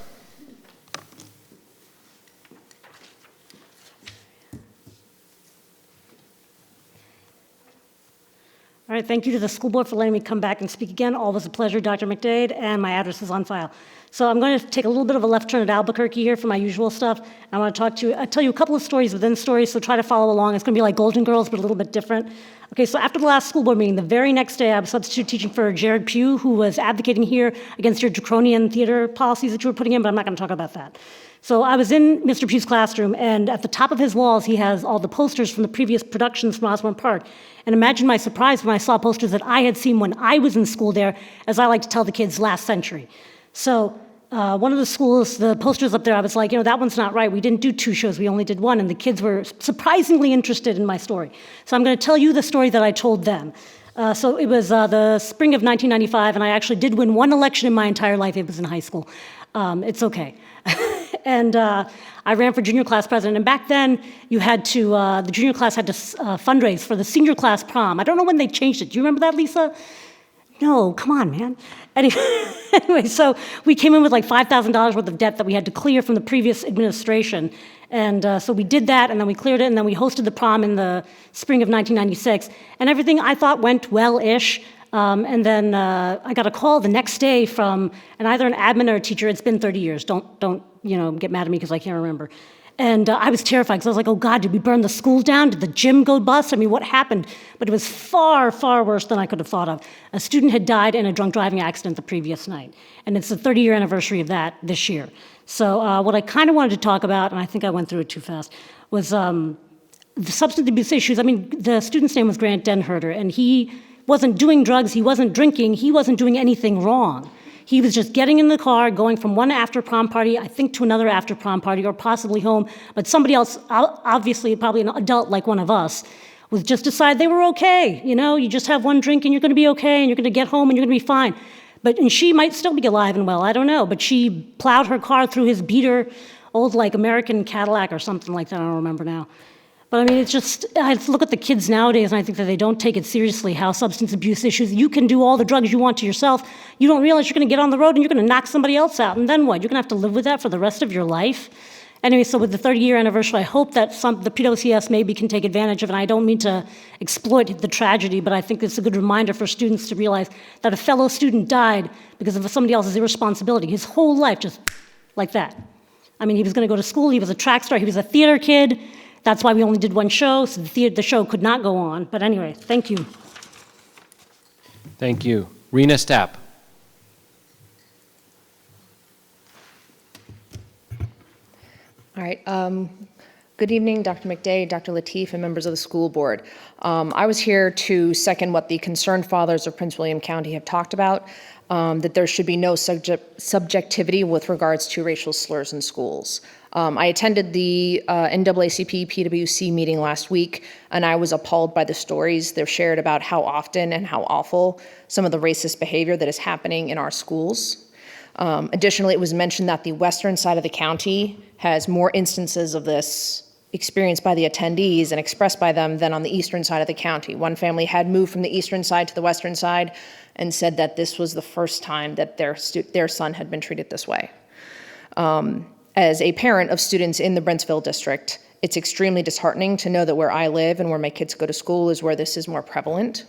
All right, thank you to the school board for letting me come back and speak again. Always a pleasure, Dr. McDade, and my address is on file. So I'm going to take a little bit of a left turn at Albuquerque here for my usual stuff. I want to tell you a couple of stories within stories, so try to follow along. It's going to be like Golden Girls, but a little bit different. Okay, so after the last school board meeting, the very next day, I was substitute teaching for Jared Pugh, who was advocating here against your draconian theater policies that you were putting in, but I'm not going to talk about that. So I was in Mr. Pugh's classroom, and at the top of his walls, he has all the posters from the previous productions from Osborne Park. And imagine my surprise when I saw posters that I had seen when I was in school there, as I like to tell the kids, last century. So one of the schools, the posters up there, I was like, that one's not right. We didn't do 2 shows, we only did 1, and the kids were surprisingly interested in my story. So I'm going to tell you the story that I told them. So it was the spring of 1995, and I actually did win 1 election in my entire life. It was in high school. It's okay. And I ran for junior class president. And back then, you had to, the junior class had to fundraise for the senior class prom. I don't know when they changed it. Do you remember that, Lisa? No, come on, man. Anyway, so we came in with like $5,000 worth of debt that we had to clear from the previous administration. And so we did that, and then we cleared it, and then we hosted the prom in the spring of 1996. And everything I thought went well-ish. And then I got a call the next day from either an admin or a teacher. It's been 30 years. Don't get mad at me because I can't remember. And I was terrified because I was like, oh God, did we burn the school down? Did the gym go bust? I mean, what happened? But it was far, far worse than I could have thought of. A student had died in a drunk driving accident the previous night. And it's the 30-year anniversary of that this year. So what I kind of wanted to talk about, and I think I went through it too fast, was the substance abuse issues. I mean, the student's name was Grant Denherter, and he wasn't doing drugs, he wasn't drinking, he wasn't doing anything wrong. He was just getting in the car, going from one after prom party, I think, to another after prom party, or possibly home. But somebody else, obviously probably an adult like one of us, was just decide they were okay. You just have 1 drink and you're going to be okay, and you're going to get home and you're going to be fine. And she might still be alive and well, I don't know. But she plowed her car through his beater, old like American Cadillac or something like that, I don't remember now. But I mean, it's just, I look at the kids nowadays and I think that they don't take it seriously, how substance abuse issues, you can do all the drugs you want to yourself. You don't realize you're going to get on the road and you're going to knock somebody else out. And then what? You're going to have to live with that for the rest of your life? Anyway, so with the 30-year anniversary, I hope that the PWCS maybe can take advantage of it. And I don't mean to exploit the tragedy, but I think it's a good reminder for students to realize that a fellow student died because of somebody else's irresponsibility. His whole life just like that. I mean, he was going to go to school, he was a track star, he was a theater kid. That's why we only did 1 show, so the show could not go on. But anyway, thank you. Thank you. Rena Stapp. All right. Good evening, Dr. McDade, Dr. Lateef, and members of the school board. I was here to second what the concerned fathers of Prince William County have talked about, that there should be no subjectivity with regards to racial slurs in schools. I attended the NAACP PWC meeting last week, and I was appalled by the stories they've shared about how often and how awful some of the racist behavior that is happening in our schools. Additionally, it was mentioned that the western side of the county has more instances of this experienced by the attendees and expressed by them than on the eastern side of the county. One family had moved from the eastern side to the western side and said that this was the first time that their son had been treated this way. As a parent of students in the Brentsville district, it's extremely disheartening to know that where I live and where my kids go to school is where this is more prevalent.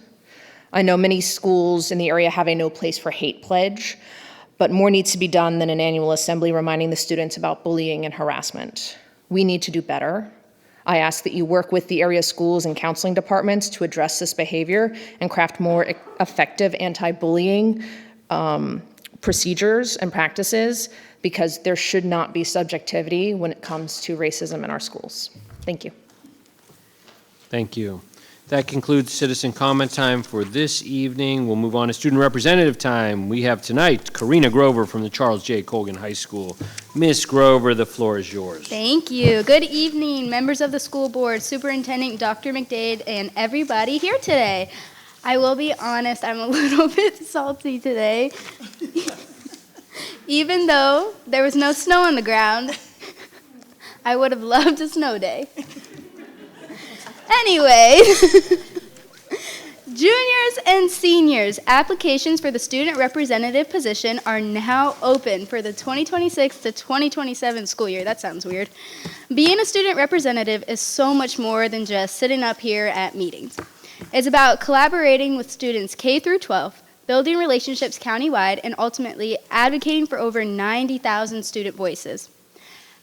I know many schools in the area have a no place for hate pledge, but more needs to be done than an annual assembly reminding the students about bullying and harassment. We need to do better. I ask that you work with the area schools and counseling departments to address this behavior and craft more effective anti-bullying procedures and practices, because there should not be subjectivity when it comes to racism in our schools. Thank you. Thank you. That concludes citizen comment time for this evening. We'll move on to student representative time. We have tonight Karina Grover from the Charles J. Colgan High School. Miss Grover, the floor is yours. Thank you. Good evening, members of the school board, Superintendent Dr. McDade, and everybody here today. I will be honest, I'm a little bit salty today. Even though there was no snow on the ground, I would have loved a snow day. Anyway, juniors and seniors, applications for the student representative position are now open for the 2026 to 2027 school year. That sounds weird. Being a student representative is so much more than just sitting up here at meetings. It's about collaborating with students K through 12, building relationships countywide, and ultimately advocating for over 90,000 student voices.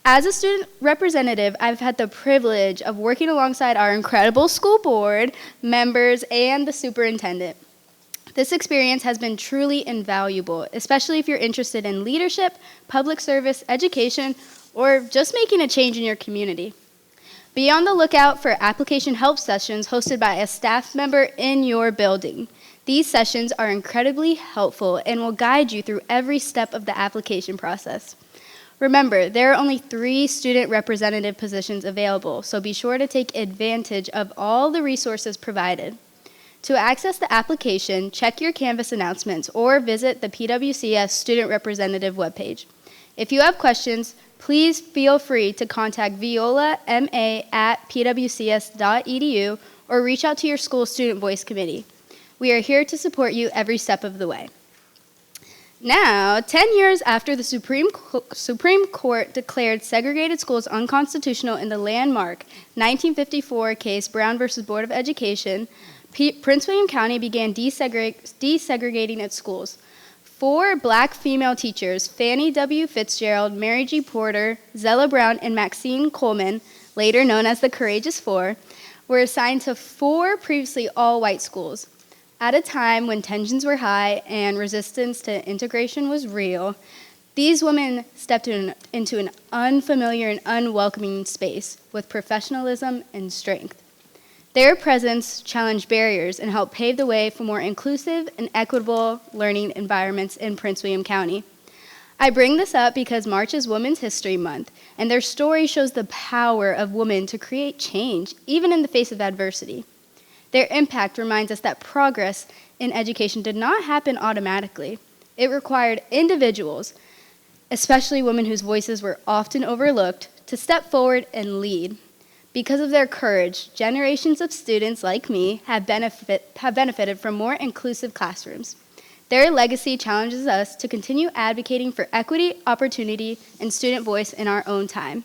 As a student representative, I've had the privilege of working alongside our incredible school board members and the superintendent. This experience has been truly invaluable, especially if you're interested in leadership, public service, education, or just making a change in your community. Be on the lookout for application help sessions hosted by a staff member in your building. These sessions are incredibly helpful and will guide you through every step of the application process. Remember, there are only 3 student representative positions available, so be sure to take advantage of all the resources provided. To access the application, check your Canvas announcements or visit the PWCS Student Representative webpage. If you have questions, please feel free to contact violama@pwcs.edu or reach out to your school Student Voice Committee. We are here to support you every step of the way. Now, 10 years after the Supreme Court declared segregated schools unconstitutional in the landmark 1954 case Brown v. Board of Education, Prince William County began desegregating its schools. 4 black female teachers, Fannie W. Fitzgerald, Mary G. Porter, Zella Brown, and Maxine Coleman, later known as the Courageous Four, were assigned to 4 previously all-white schools. At a time when tensions were high and resistance to integration was real, these women stepped into an unfamiliar and unwelcoming space with professionalism and strength. Their presence challenged barriers and helped pave the way for more inclusive and equitable learning environments in Prince William County. I bring this up because March is Women's History Month, and their story shows the power of women to create change, even in the face of adversity. Their impact reminds us that progress in education did not happen automatically. It required individuals, especially women whose voices were often overlooked, to step forward and lead. Because of their courage, generations of students like me have benefited from more inclusive classrooms. Their legacy challenges us to continue advocating for equity, opportunity, and student voice in our own time.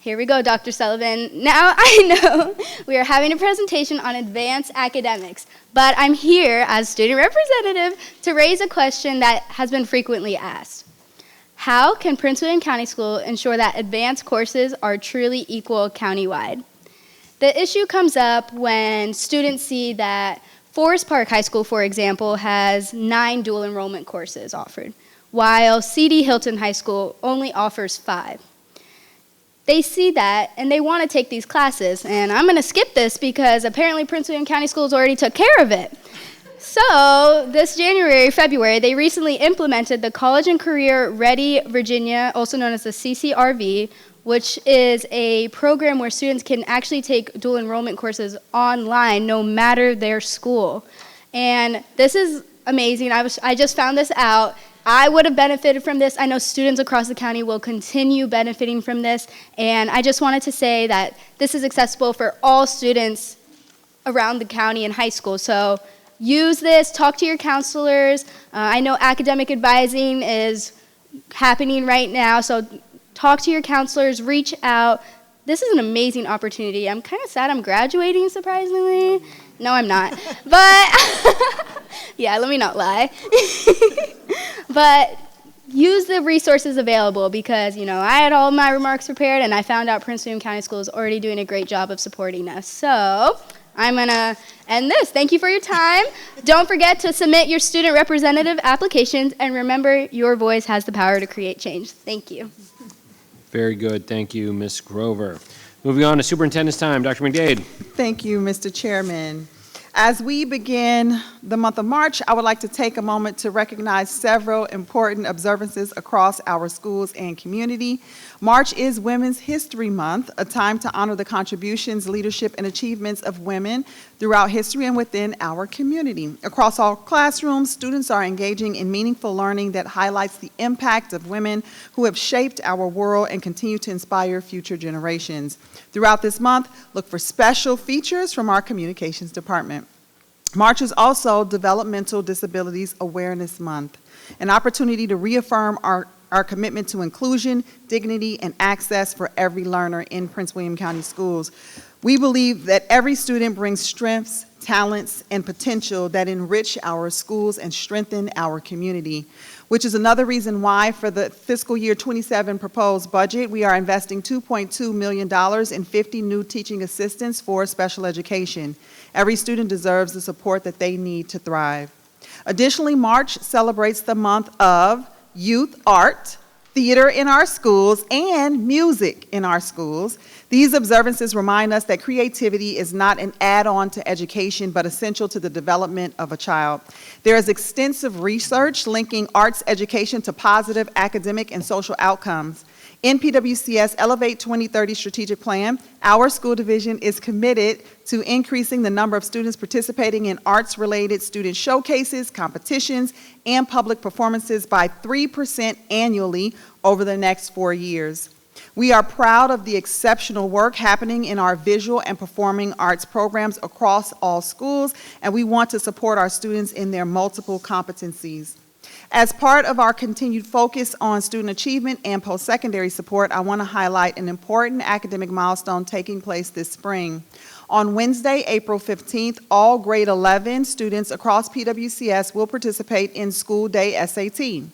Here we go, Dr. Sullivan. Now I know we are having a presentation on advanced academics, but I'm here as student representative to raise a question that has been frequently asked. How can Prince William County School ensure that advanced courses are truly equal countywide? The issue comes up when students see that Forest Park High School, for example, has 9 dual enrollment courses offered, while C.D. Hilton High School only offers 5. they see that and they want to take these classes. And I'm going to skip this because apparently Prince William County Schools already took care of it. So this February, they recently implemented the College and Career Ready Virginia, also known as the CCRV, which is a program where students can actually take dual enrollment courses online no matter their school. And this is amazing. I just found this out. I would have benefited from this. I know students across the county will continue benefiting from this. And I just wanted to say that this is accessible for all students around the county and high school. So use this, talk to your counselors. I know academic advising is happening right now, so talk to your counselors, reach out. This is an amazing opportunity. I'm kind of sad I'm graduating, surprisingly. No, I'm not. But, yeah, let me not lie. But use the resources available because, I had all my remarks prepared and I found out Prince William County Schools is already doing a great job of supporting us. So I'm going to end this. Thank you for your time. Don't forget to submit your student representative applications, and remember, your voice has the power to create change. Thank you. Very good. Thank you, Ms. Grover. Moving on to superintendent's time. Dr. McDade. Thank you, Mr. Chairman. As we begin the month of March, I would like to take a moment to recognize several important observances across our schools and community. March is Women's History Month, a time to honor the contributions, leadership, and achievements of women throughout history and within our community. Across all classrooms, students are engaging in meaningful learning that highlights the impact of women who have shaped our world and continue to inspire future generations. Throughout this month, look for special features from our communications department. March is also Developmental Disabilities Awareness Month, an opportunity to reaffirm our commitment to inclusion, dignity, and access for every learner in Prince William County Schools. We believe that every student brings strengths, talents, and potential that enrich our schools and strengthen our community, which is another reason why for the fiscal year 27 proposed budget, we are investing $2.2 million in 50 new teaching assistants for special education. Every student deserves the support that they need to thrive. Additionally, March celebrates the month of youth art, theater in our schools, and music in our schools. These observances remind us that creativity is not an add-on to education, but essential to the development of a child. There is extensive research linking arts education to positive academic and social outcomes. In PWCS Elevate 2030 strategic plan, our school division is committed to increasing the number of students participating in arts-related student showcases, competitions, and public performances by 3% annually over the next 4 years. We are proud of the exceptional work happening in our visual and performing arts programs across all schools, and we want to support our students in their multiple competencies. As part of our continued focus on student achievement and post-secondary support, I want to highlight an important academic milestone taking place this spring. On Wednesday, April 15th, all grade 11 students across PWCS will participate in School Day SAT.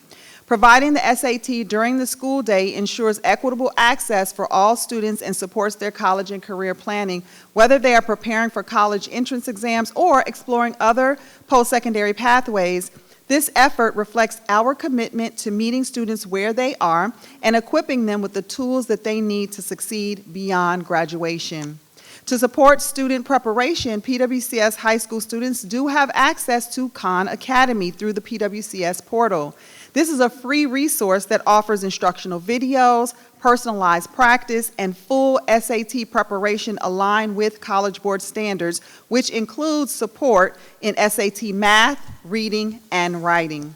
Providing the SAT during the school day ensures equitable access for all students and supports their college and career planning, whether they are preparing for college entrance exams or exploring other post-secondary pathways. This effort reflects our commitment to meeting students where they are and equipping them with the tools that they need to succeed beyond graduation. To support student preparation, PWCS high school students do have access to Khan Academy through the PWCS portal. This is a free resource that offers instructional videos, personalized practice, and full SAT preparation aligned with College Board standards, which includes support in SAT math, reading, and writing.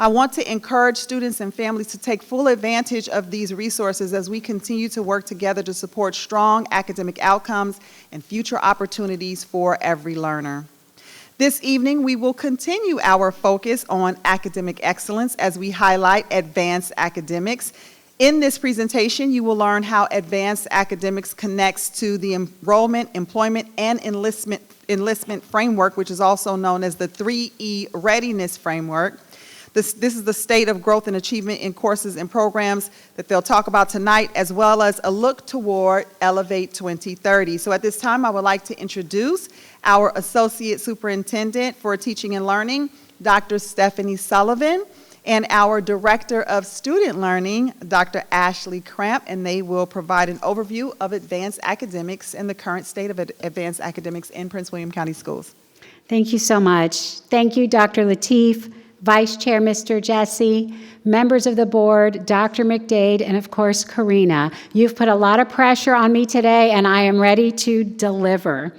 I want to encourage students and families to take full advantage of these resources as we continue to work together to support strong academic outcomes and future opportunities for every learner. This evening, we will continue our focus on academic excellence as we highlight advanced academics. In this presentation, you will learn how advanced academics connects to the enrollment, employment, and enlistment framework, which is also known as the 3E readiness framework. This is the state of growth and achievement in courses and programs that they'll talk about tonight, as well as a look toward Elevate 2030. So at this time, I would like to introduce our Associate Superintendent for Teaching and Learning, Dr. Stephanie Sullivan. and our Director of Student Learning, Dr. Ashley Cramp, and they will provide an overview of advanced academics and the current state of advanced academics in Prince William County Schools. Thank you so much. Thank you, Dr. Lateef, Vice Chair Mr. Jesse, members of the board, Dr. McDade, and of course, Karina. You've put a lot of pressure on me today, and I am ready to deliver.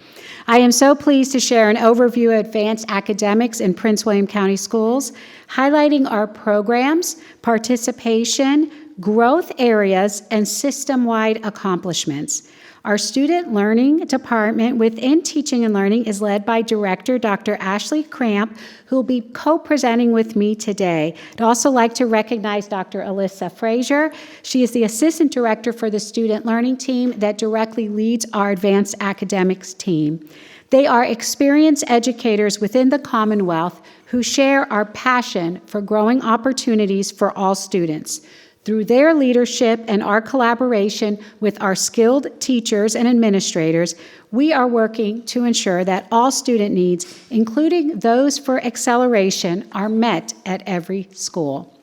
I am so pleased to share an overview of advanced academics in Prince William County Schools, highlighting our programs, participation, growth areas, and system-wide accomplishments. Our student learning department within teaching and learning is led by Director Dr. Ashley Cramp, who will be co-presenting with me today. I'd also like to recognize Dr. Alyssa Frazier. She is the Assistant Director for the Student Learning Team that directly leads our Advanced Academics team. They are experienced educators within the Commonwealth who share our passion for growing opportunities for all students. Through their leadership and our collaboration with our skilled teachers and administrators, we are working to ensure that all student needs, including those for acceleration, are met at every school.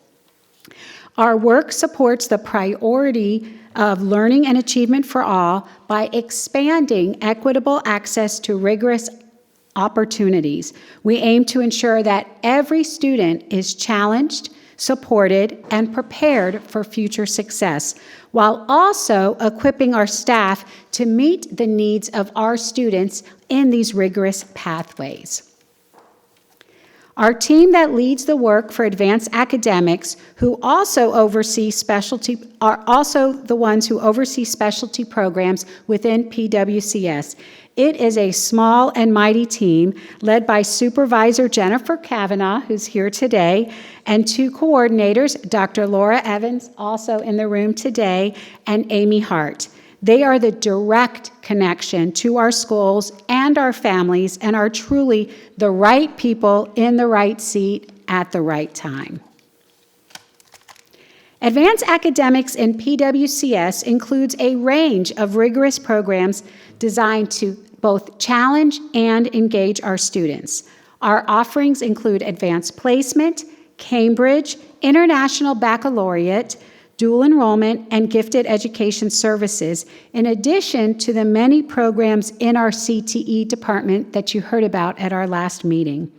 Our work supports the priority of learning and achievement for all by expanding equitable access to rigorous opportunities. We aim to ensure that every student is challenged, supported, and prepared for future success, while also equipping our staff to meet the needs of our students in these rigorous pathways. Our team that leads the work for advanced academics, who also oversee specialty, are also the ones who oversee specialty programs within PWCS. It is a small and mighty team led by Supervisor Jennifer Kavanaugh, who's here today, and two coordinators, Dr. Laura Evans, also in the room today, and Amy Hart. They are the direct connection to our schools and our families and are truly the right people in the right seat at the right time. Advanced academics in PWCS includes a range of rigorous programs designed to both challenge and engage our students. Our offerings include advanced placement, Cambridge, International Baccalaureate, dual enrollment, and gifted education services, in addition to the many programs in our CTE department that you heard about at our last meeting.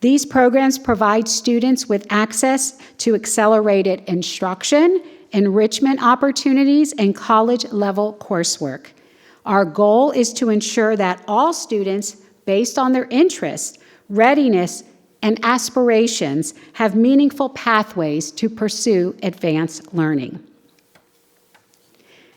These programs provide students with access to accelerated instruction, enrichment opportunities, and college-level coursework. Our goal is to ensure that all students, based on their interests, readiness, and aspirations, have meaningful pathways to pursue advanced learning.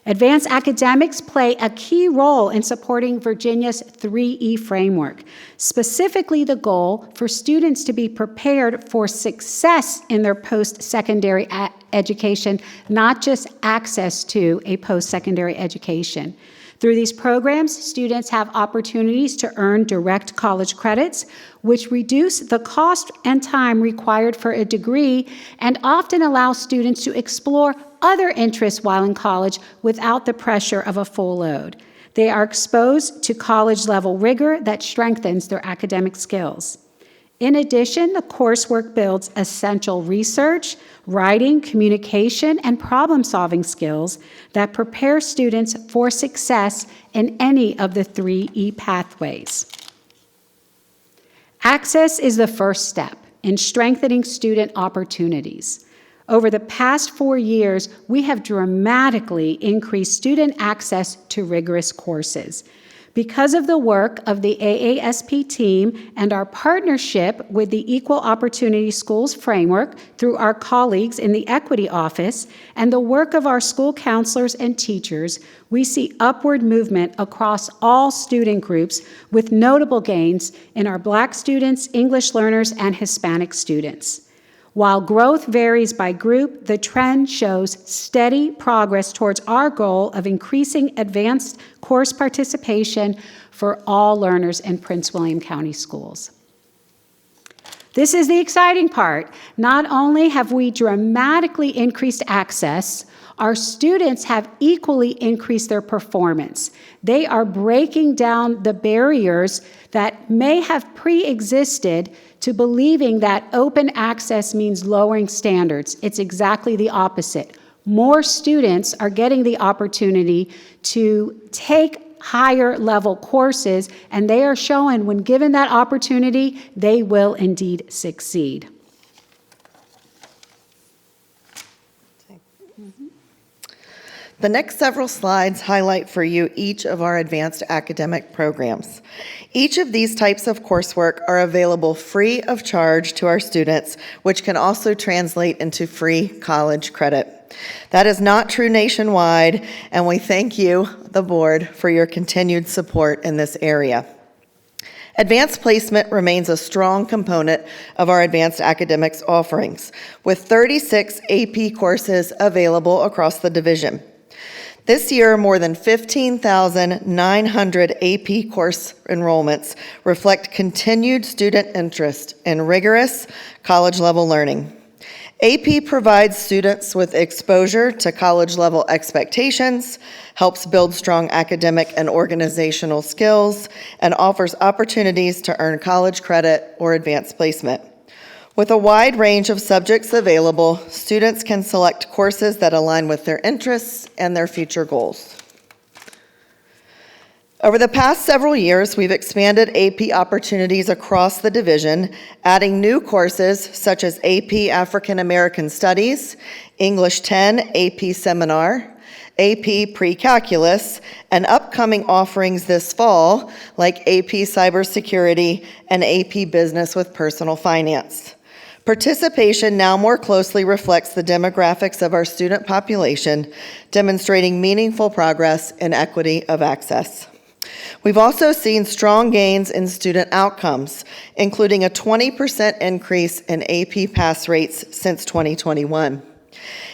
Advanced academics play a key role in supporting Virginia's 3E framework, specifically the goal for students to be prepared for success in their post-secondary education, not just access to a post-secondary education. Through these programs, students have opportunities to earn direct college credits, which reduce the cost and time required for a degree and often allow students to explore other interests while in college without the pressure of a full load. They are exposed to college-level rigor that strengthens their academic skills. In addition, the coursework builds essential research, writing, communication, and problem-solving skills that prepare students for success in any of the 3E pathways. Access is the first step in strengthening student opportunities. Over the past 4 years, we have dramatically increased student access to rigorous courses. Because of the work of the AASP team and our partnership with the Equal Opportunity Schools Framework through our colleagues in the Equity Office and the work of our school counselors and teachers, we see upward movement across all student groups with notable gains in our Black students, English learners, and Hispanic students. While growth varies by group, the trend shows steady progress towards our goal of increasing advanced course participation for all learners in Prince William County schools. This is the exciting part. Not only have we dramatically increased access, Our students have equally increased their performance. They are breaking down the barriers that may have pre-existed to believing that open access means lowering standards. It's exactly the opposite. More students are getting the opportunity to take higher level courses, and they are showing when given that opportunity, they will indeed succeed. The next several slides highlight for you each of our advanced academic programs. Each of these types of coursework are available free of charge to our students, which can also translate into free college credit. That is not true nationwide, and we thank you, the board, for your continued support in this area. Advanced placement remains a strong component of our advanced academics offerings, with 36 AP courses available across the division. This year, more than 15,900 AP course enrollments reflect continued student interest in rigorous college-level learning. AP provides students with exposure to college-level expectations, helps build strong academic and organizational skills, and offers opportunities to earn college credit or advanced placement. With a wide range of subjects available, students can select courses that align with their interests and their future goals. Over the past several years, we've expanded AP opportunities across the division, adding new courses such as AP African American Studies, English 10 AP Seminar, AP Pre-Calculus, and upcoming offerings this fall like AP Cybersecurity and AP Business with Personal Finance. Participation now more closely reflects the demographics of our student population, demonstrating meaningful progress in equity of access. We've also seen strong gains in student outcomes, including a 20% increase in AP pass rates since 2021.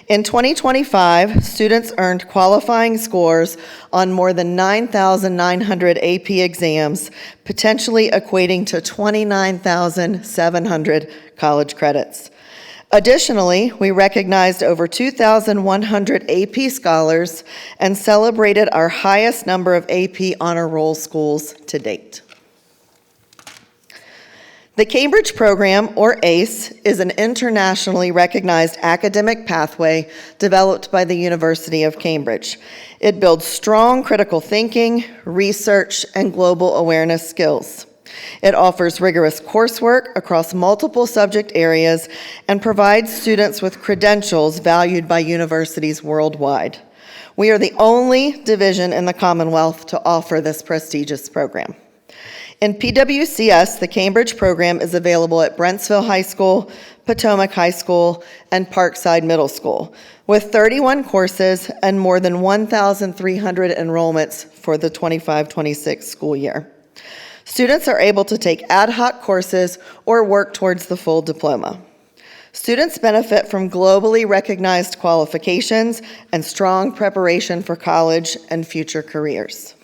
In 2025, students earned qualifying scores on more than 9,900 AP exams, potentially equating to 29,700 college credits. Additionally, we recognized over 2,100 AP scholars and celebrated our highest number of AP honor roll schools to date. The Cambridge Program, or ACE, is an internationally recognized academic pathway developed by the University of Cambridge. It builds strong critical thinking, research, and global awareness skills. It offers rigorous coursework across multiple subject areas and provides students with credentials valued by universities worldwide. We are the only division in the Commonwealth to offer this prestigious program. In PWCS, the Cambridge program is available at Brentsville High School, Potomac High School, and Parkside Middle School, with 31 courses and more than 1,300 enrollments for the 25-26 school year. Students are able to take ad hoc courses or work towards the full diploma. Students benefit from globally recognized qualifications and strong preparation for college and future careers.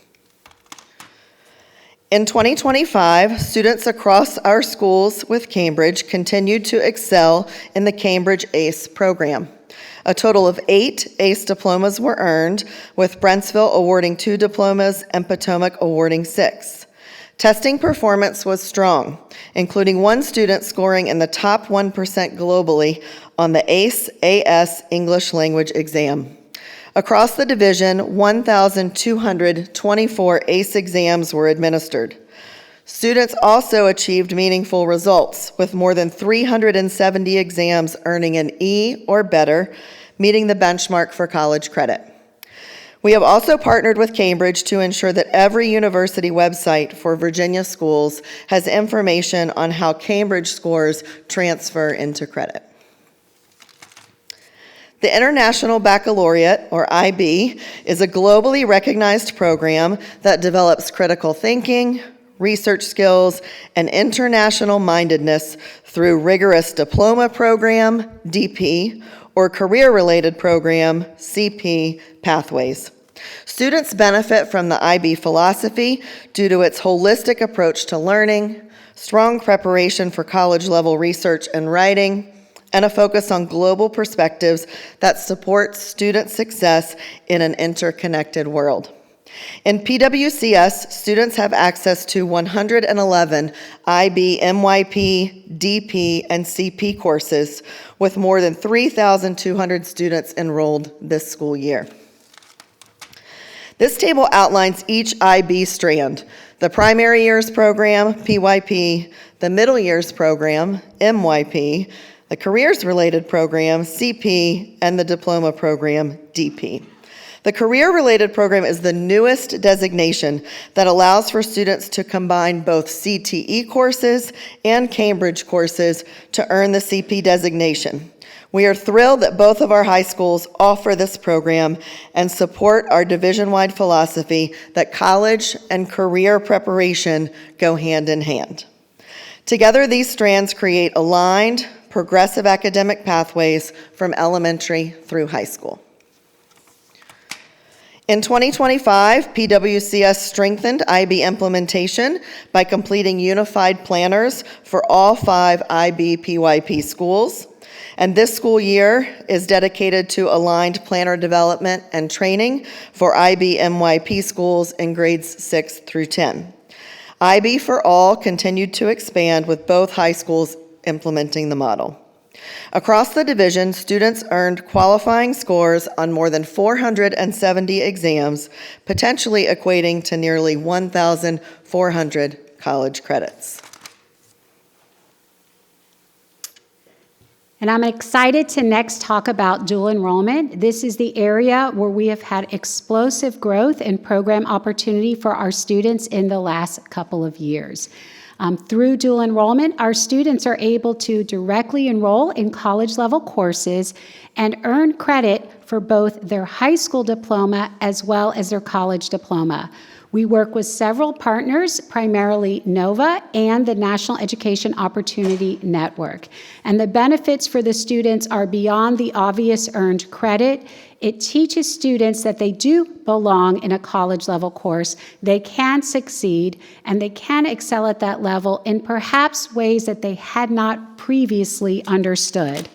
In 2025, students across our schools with Cambridge continued to excel in the Cambridge ACE program. A total of 8 ACE diplomas were earned, with Brentsville awarding 2 diplomas and Potomac awarding 6. Testing performance was strong, including one student scoring in the top 1% globally on the ACE-AS English language exam. Across the division, 1,224 ACE exams were administered. Students also achieved meaningful results, with more than 370 exams earning an E or better, meeting the benchmark for college credit. We have also partnered with Cambridge to ensure that every university website for Virginia schools has information on how Cambridge scores transfer into credit. The International Baccalaureate, or IB, is a globally recognized program that develops critical thinking, research skills, and international mindedness through rigorous diploma program, DP, or career-related program, CP, pathways. Students benefit from the IB philosophy due to its holistic approach to learning, strong preparation for college-level research and writing, and a focus on global perspectives that support student success in an interconnected world. In PWCS, students have access to 111 IB, MYP, DP, and CP courses, with more than 3,200 students enrolled this school year. This table outlines each IB strand: the primary years program, PYP, the middle years program, MYP, the careers-related program, CP, and the diploma program, DP. The career-related program is the newest designation that allows for students to combine both CTE courses and Cambridge courses to earn the CP designation. We are thrilled that both of our high schools offer this program and support our division-wide philosophy that college and career preparation go hand in hand. Together, these strands create aligned, progressive academic pathways from elementary through high school. In 2025, PWCS strengthened IB implementation by completing unified planners for all 5 IB PYP schools. And this school year is dedicated to aligned planner development and training for IB MYP schools in grades 6 through 10. IB for All continued to expand with both high schools implementing the model. Across the division, students earned qualifying scores on more than 470 exams, potentially equating to nearly 1,400 college credits. And I'm excited to next talk about dual enrollment. This is the area where we have had explosive growth and program opportunity for our students in the last couple of years. Through dual enrollment, our students are able to directly enroll in college-level courses and earn credit for both their high school diploma as well as their college diploma. We work with several partners, primarily NOVA and the National Education Opportunity Network. And the benefits for the students are beyond the obvious earned credit. It teaches students that they do belong in a college-level course, they can succeed, and they can excel at that level in perhaps ways that they had not previously understood.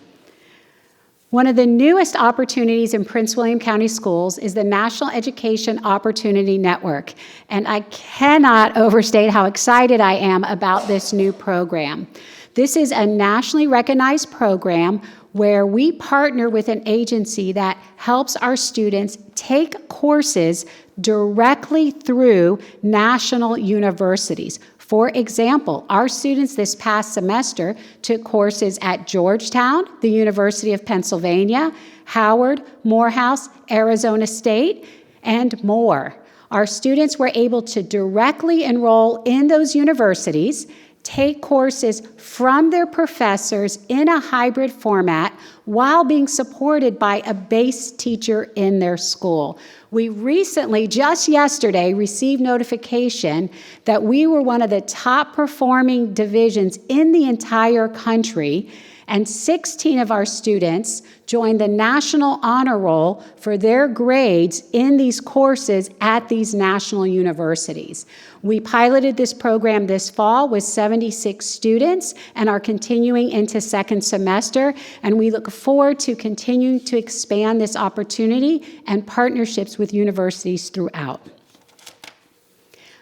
One of the newest opportunities in Prince William County Schools is the National Education Opportunity Network, and I cannot overstate how excited I am about this new program. This is a nationally recognized program where we partner with an agency that helps our students take courses directly through national universities. For example, our students this past semester took courses at Georgetown, the University of Pennsylvania, Howard, Morehouse, Arizona State, and more. Our students were able to directly enroll in those universities, take courses from their professors in a hybrid format while being supported by a base teacher in their school. We recently, just yesterday, received notification that we were one of the top performing divisions in the entire country, and 16 of our students joined the National Honor Roll for their grades in these courses at these national universities. We piloted this program this fall with 76 students and are continuing into second semester, and we look forward to continuing to expand this opportunity and partnerships with universities throughout.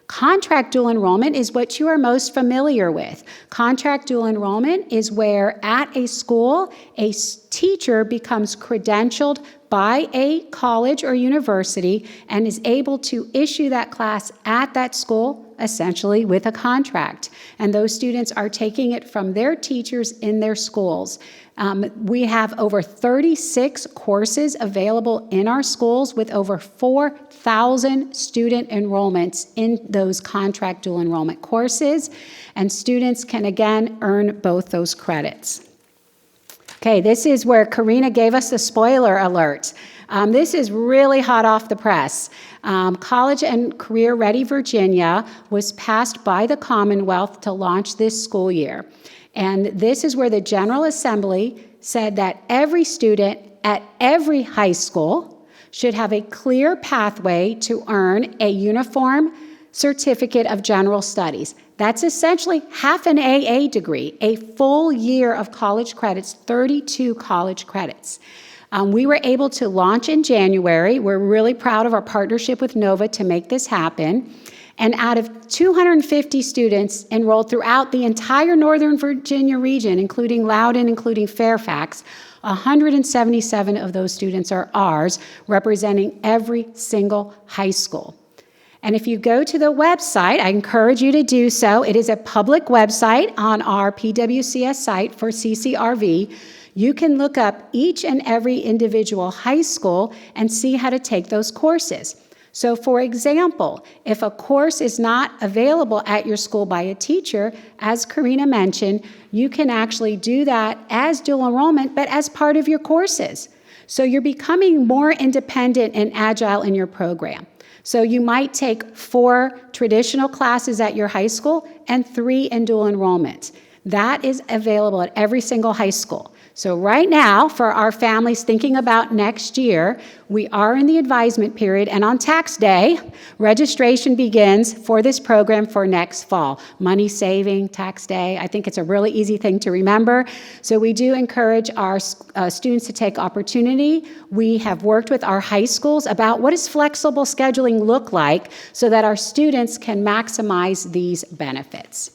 Contract dual enrollment is what you are most familiar with. Contract dual enrollment is where at a school, a teacher becomes credentialed by a college or university and is able to issue that class at that school, essentially with a contract. And those students are taking it from their teachers in their schools. We have over 36 courses available in our schools with over 4,000 student enrollments in those contract dual enrollment courses, and students can again earn both those credits. Okay, this is where Karina gave us the spoiler alert. This is really hot off the press. College and Career Ready Virginia was passed by the Commonwealth to launch this school year. And this is where the General Assembly said that every student at every high school should have a clear pathway to earn a uniform Certificate of General Studies. That's essentially half an AA degree, a full year of college credits, 32 college credits. We were able to launch in January. We're really proud of our partnership with NOVA to make this happen. And out of 250 students enrolled throughout the entire Northern Virginia region, including Loudoun, including Fairfax, 177 of those students are ours, representing every single high school. And if you go to the website, I encourage you to do so. It is a public website on our PWCS site for CCRV. You can look up each and every individual high school and see how to take those courses. So for example, if a course is not available at your school by a teacher, as Karina mentioned, you can actually do that as dual enrollment, but as part of your courses. So you're becoming more independent and agile in your program. So you might take 4 traditional classes at your high school and 3 in dual enrollment. That is available at every single high school. So right now, for our families thinking about next year, we are in the advisement period, and on tax day, registration begins for this program for next fall. Money saving, tax day, I think it's a really easy thing to remember. So we do encourage our students to take opportunity. We have worked with our high schools about what does flexible scheduling look like so that our students can maximize these benefits.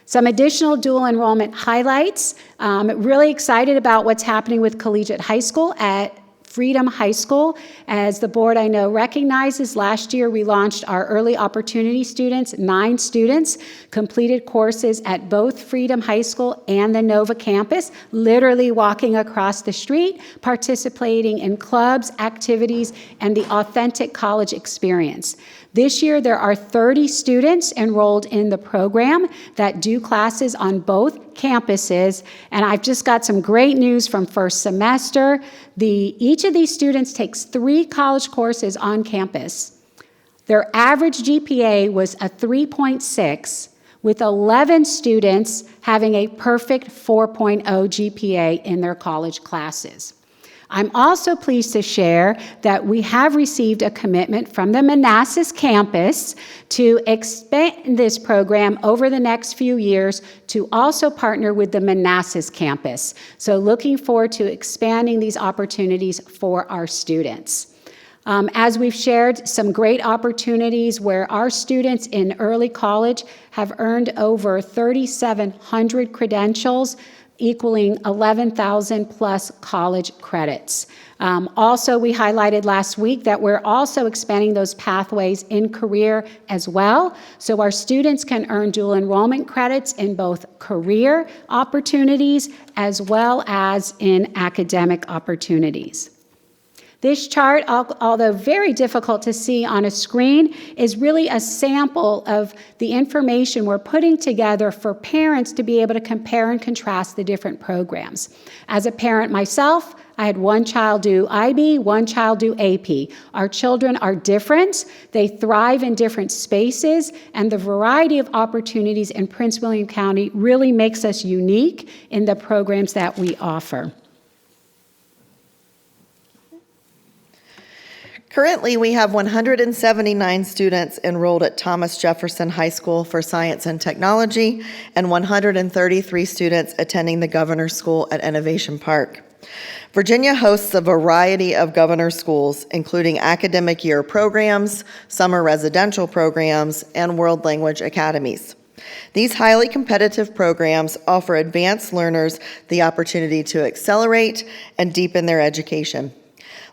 Some additional dual enrollment highlights. Really excited about what's happening with Collegiate High School at Freedom High School. As the board I know recognizes, last year we launched our early opportunity students. 9 students completed courses at both Freedom High School and the Nova campus, literally walking across the street, participating in clubs, activities, and the authentic college experience. This year, there are 30 students enrolled in the program that do classes on both campuses, and I've just got some great news from first semester. Each of these students takes 3 college courses on campus. Their average GPA was a 3.6, with 11 students having a perfect 4.0 GPA in their college classes. I'm also pleased to share that we have received a commitment from the Manassas campus to expand this program over the next few years to also partner with the Manassas campus. So looking forward to expanding these opportunities for our students. As we've shared, some great opportunities where our students in early college have earned over 3,700 credentials, equaling 11,000 plus college credits. Also, we highlighted last week that we're also expanding those pathways in career as well. So our students can earn dual enrollment credits in both career opportunities as well as in academic opportunities. This chart, although very difficult to see on a screen, is really a sample of the information we're putting together for parents to be able to compare and contrast the different programs. As a parent myself, I had 1 child do IB, 1 child do AP. Our children are different. They thrive in different spaces, and the variety of opportunities in Prince William County really makes us unique in the programs that we offer. Currently, we have 179 students enrolled at Thomas Jefferson High School for Science and Technology and 133 students attending the Governor's School at Innovation Park. Virginia hosts a variety of Governor schools, including academic year programs, summer residential programs, and world language academies. These highly competitive programs offer advanced learners the opportunity to accelerate and deepen their education.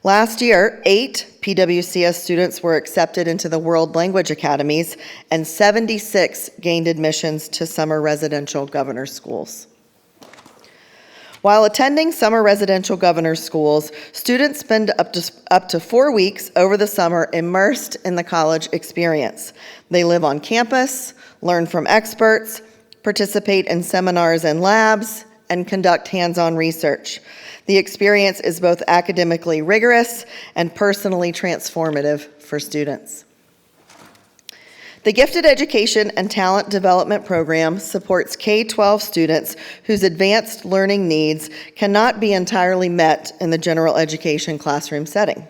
Last year, 8 PWCS students were accepted into the World Language Academies, and 76 gained admissions to summer residential Governor schools. While attending summer residential Governor schools, students spend up to 4 weeks over the summer immersed in the college experience. They live on campus, learn from experts, participate in seminars and labs, and conduct hands-on research. The experience is both academically rigorous and personally transformative for students. The Gifted Education and Talent Development Program supports K-12 students whose advanced learning needs cannot be entirely met in the general education classroom setting.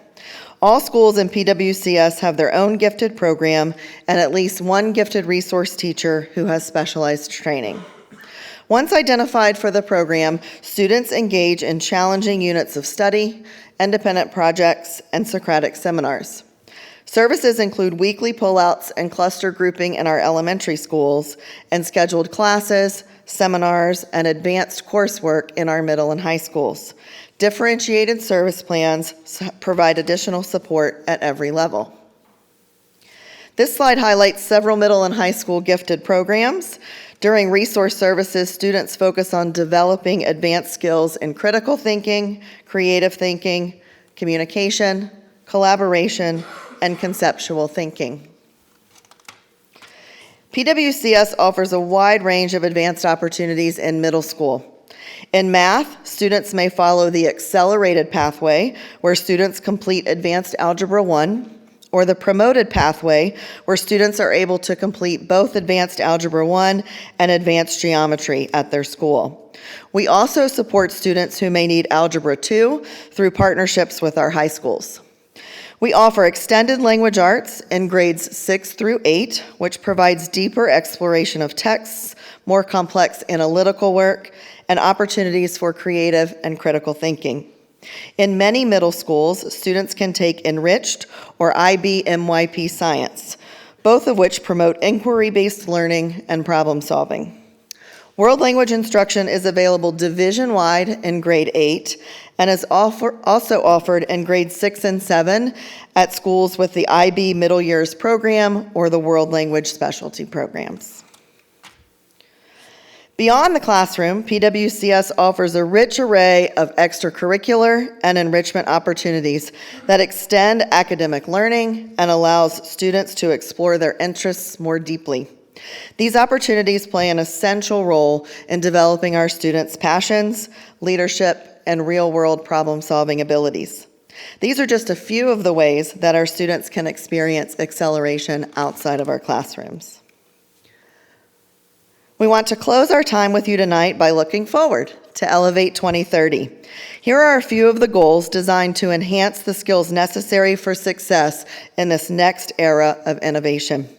All schools in PWCS have their own gifted program and at least one gifted resource teacher who has specialized training. Once identified for the program, students engage in challenging units of study, independent projects, and Socratic seminars. Services include weekly pullouts and cluster grouping in our elementary schools, and scheduled classes, seminars, and advanced coursework in our middle and high schools. Differentiated service plans provide additional support at every level. This slide highlights several middle and high school gifted programs. During resource services, students focus on developing advanced skills in critical thinking, creative thinking, communication, collaboration, and conceptual thinking. PWCS offers a wide range of advanced opportunities in middle school. In math, students may follow the accelerated pathway, where students complete Advanced Algebra 1, or the promoted pathway, where students are able to complete both Advanced Algebra 1 and Advanced Geometry at their school. We also support students who may need Algebra 2 through partnerships with our high schools. We offer extended language arts in grades 6 through 8, which provides deeper exploration of texts, more complex analytical work, and opportunities for creative and critical thinking. In many middle schools, students can take enriched or IB/MYP science, both of which promote inquiry-based learning and problem solving. World language instruction is available division-wide in grade 8 and is also offered in grades 6 and 7 at schools with the IB Middle Years program or the World Language Specialty programs. Beyond the classroom, PWCS offers a rich array of extracurricular and enrichment opportunities that extend academic learning and allows students to explore their interests more deeply. These opportunities play an essential role in developing our students' passions, leadership, and real-world problem-solving abilities. These are just a few of the ways that our students can experience acceleration outside of our classrooms. We want to close our time with you tonight by looking forward to Elevate 2030. Here are a few of the goals designed to enhance the skills necessary for success in this next era of innovation.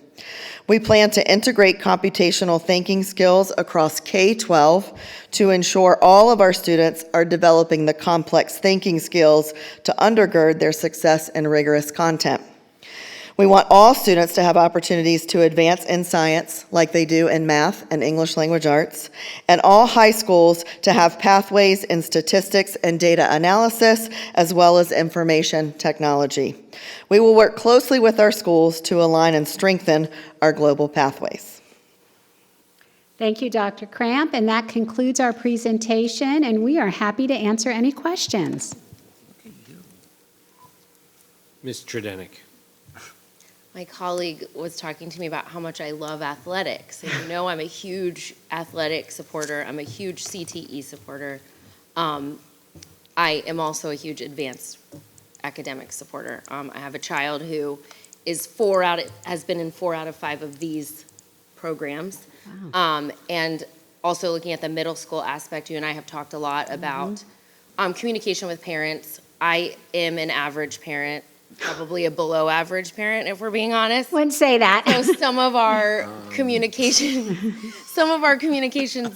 We plan to integrate computational thinking skills across K-12 to ensure all of our students are developing the complex thinking skills to undergird their success in rigorous content. We want all students to have opportunities to advance in science like they do in math and English language arts, and all high schools to have pathways in statistics and data analysis, as well as information technology. We will work closely with our schools to align and strengthen our global pathways. Thank you, Dr. Cramp, and that concludes our presentation, and we are happy to answer any questions. Ms. Tredenik. My colleague was talking to me about how much I love athletics. And you know I'm a huge athletic supporter. I'm a huge CTE supporter. I am also a huge advanced academic supporter. I have a child who is has been in 4 out of 5 of these programs. Wow. And also looking at the middle school aspect, you and I have talked a lot about communication with parents. I am an average parent. Probably a below average parent, if we're being honest. Wouldn't say that. So some of our communications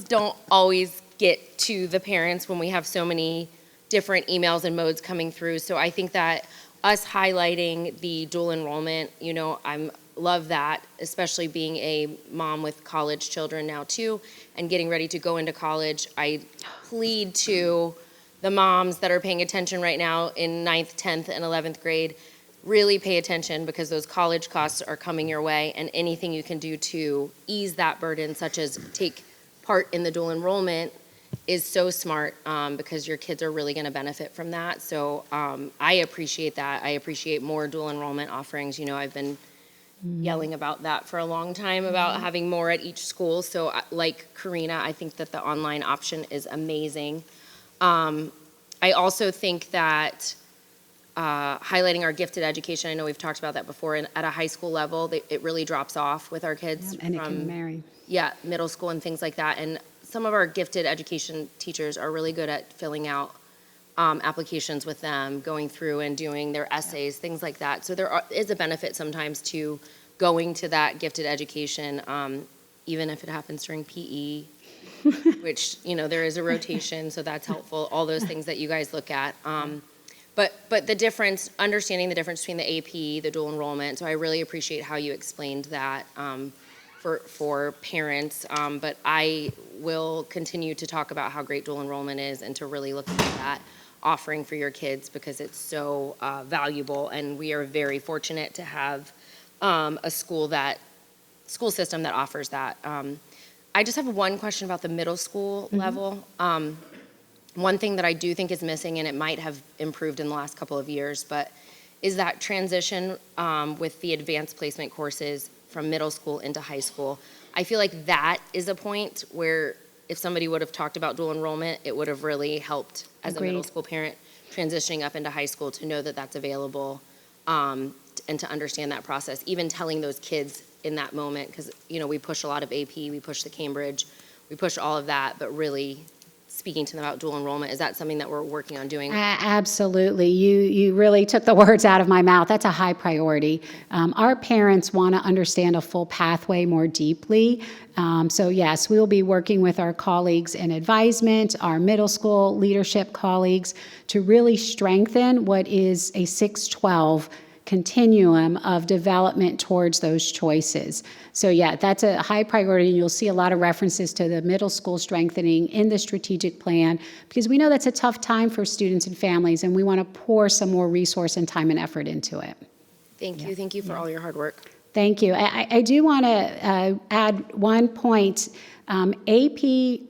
don't always get to the parents when we have so many different emails and modes coming through. So I think that us highlighting the dual enrollment, you know, I love that, especially being a mom with college children now too, and getting ready to go into college. I plead to the moms that are paying attention right now in 9th, 10th, and 11th grade, really pay attention because those college costs are coming your way, and anything you can do to ease that burden, such as take part in the dual enrollment, is so smart because your kids are really going to benefit from that. So I appreciate that. I appreciate more dual enrollment offerings. You know, I've been yelling about that for a long time, about having more at each school. So like Karina, I think that the online option is amazing. I also think that highlighting our gifted education, I know we've talked about that before, and at a high school level, it really drops off with our kids. And it can vary. Yeah, middle school and things like that. And some of our gifted education teachers are really good at filling out applications with them, going through and doing their essays, things like that. So there is a benefit sometimes to going to that gifted education, even if it happens during PE, which, there is a rotation, so that's helpful, all those things that you guys look at. But the difference, understanding the difference between the AP, the dual enrollment, so I really appreciate how you explained that for parents. But I will continue to talk about how great dual enrollment is and to really look at that offering for your kids because it's so valuable. And we are very fortunate to have a school system that offers that. I just have one question about the middle school level. One thing that I do think is missing, and it might have improved in the last couple of years, but is that transition with the advanced placement courses from middle school into high school. I feel like that is a point where if somebody would have talked about dual enrollment, it would have really helped as a middle school parent transitioning up into high school to know that that's available and to understand that process. Even telling those kids in that moment, because we push a lot of AP, we push the Cambridge, we push all of that, but really speaking to them about dual enrollment, is that something that we're working on doing? Absolutely. You really took the words out of my mouth. That's a high priority. Our parents want to understand a full pathway more deeply. So yes, we will be working with our colleagues in advisement, our middle school leadership colleagues to really strengthen what is a 612 continuum of development towards those choices. So yeah, that's a high priority. You'll see a lot of references to the middle school strengthening in the strategic plan because we know that's a tough time for students and families, and we want to pour some more resource and time and effort into it. Thank you. Thank you for all your hard work. Thank you. I do want to add one point. AP,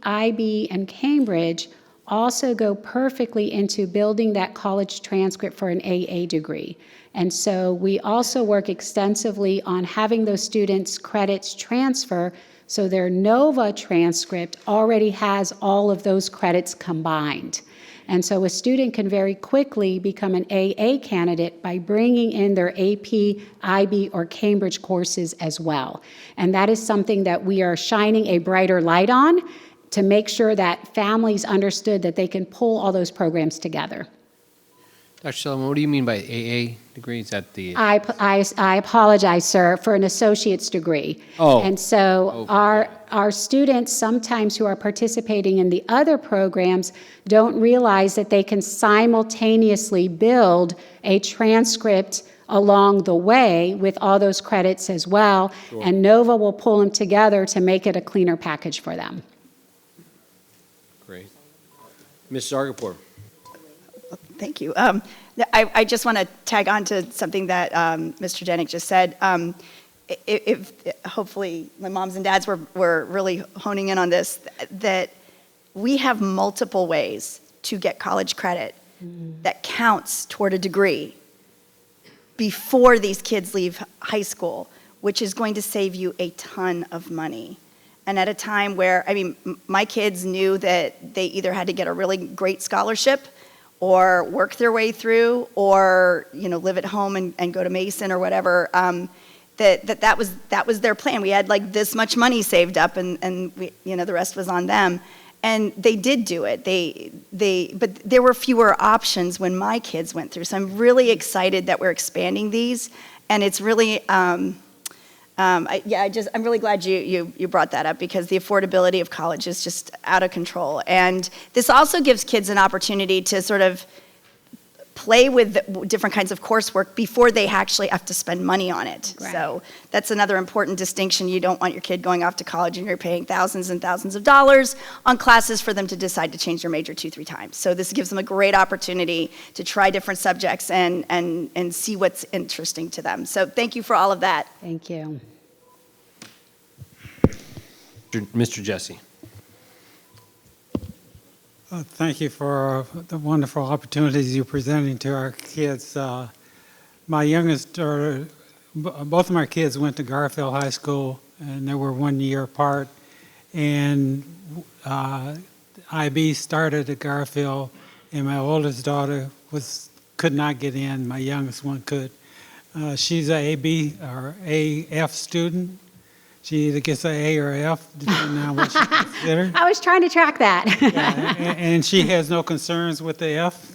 IB, and Cambridge also go perfectly into building that college transcript for an AA degree. And so we also work extensively on having those students' credits transfer so their NOVA transcript already has all of those credits combined. And so a student can very quickly become an AA candidate by bringing in their AP, IB, or Cambridge courses as well. And that is something that we are shining a brighter light on to make sure that families understood that they can pull all those programs together. Dr. Sullivan, what do you mean by AA degree? Is that the... I apologize, sir, for an associate's degree. Oh. And so our students sometimes who are participating in the other programs don't realize that they can simultaneously build a transcript along the way with all those credits as well. Sure. And NOVA will pull them together to make it a cleaner package for them. Great. Ms. Zargapur. Thank you. I just want to tag on to something that Mr. Janik just said. If hopefully my moms and dads were really honing in on this, that we have multiple ways to get college credit that counts toward a degree before these kids leave high school, which is going to save you a ton of money. And at a time where, my kids knew that they either had to get a really great scholarship or work their way through, or live at home and go to Mason or whatever. That was their plan. We had like this much money saved up, and we, the rest was on them. And they did do it. But there were fewer options when my kids went through. So I'm really excited that we're expanding these, and it's really. I'm really glad you brought that up because the affordability of college is just out of control. And this also gives kids an opportunity to sort of play with different kinds of coursework before they actually have to spend money on it. Right. So that's another important distinction. You don't want your kid going off to college and you're paying thousands and thousands of dollars on classes for them to decide to change their major 2-3 times. So this gives them a great opportunity to try different subjects and see what's interesting to them. So thank you for all of that. Thank you. Mr. Jesse. Thank you for the wonderful opportunities you're presenting to our kids. My youngest daughter, both of my kids went to Garfield High School, and they were 1 year apart. And IB started at Garfield, and my oldest daughter could not get in. My youngest one could. She's a AB or AF student. She either gets an A or F, depending on what she considers. I was trying to track that. And she has no concerns with the F.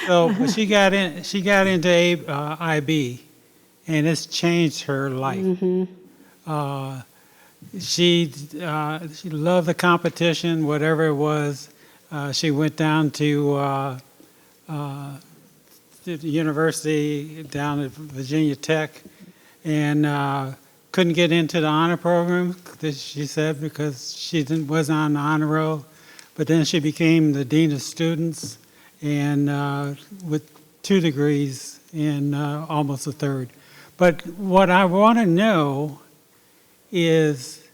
So but she got into IB, and it's changed her life. She loved the competition, whatever it was. She went down to the university down at Virginia Tech, and couldn't get into the honor program, she said, because she wasn't on the honor roll. But then she became the dean of students, and with 2 degrees and almost a third. But what I want to know is,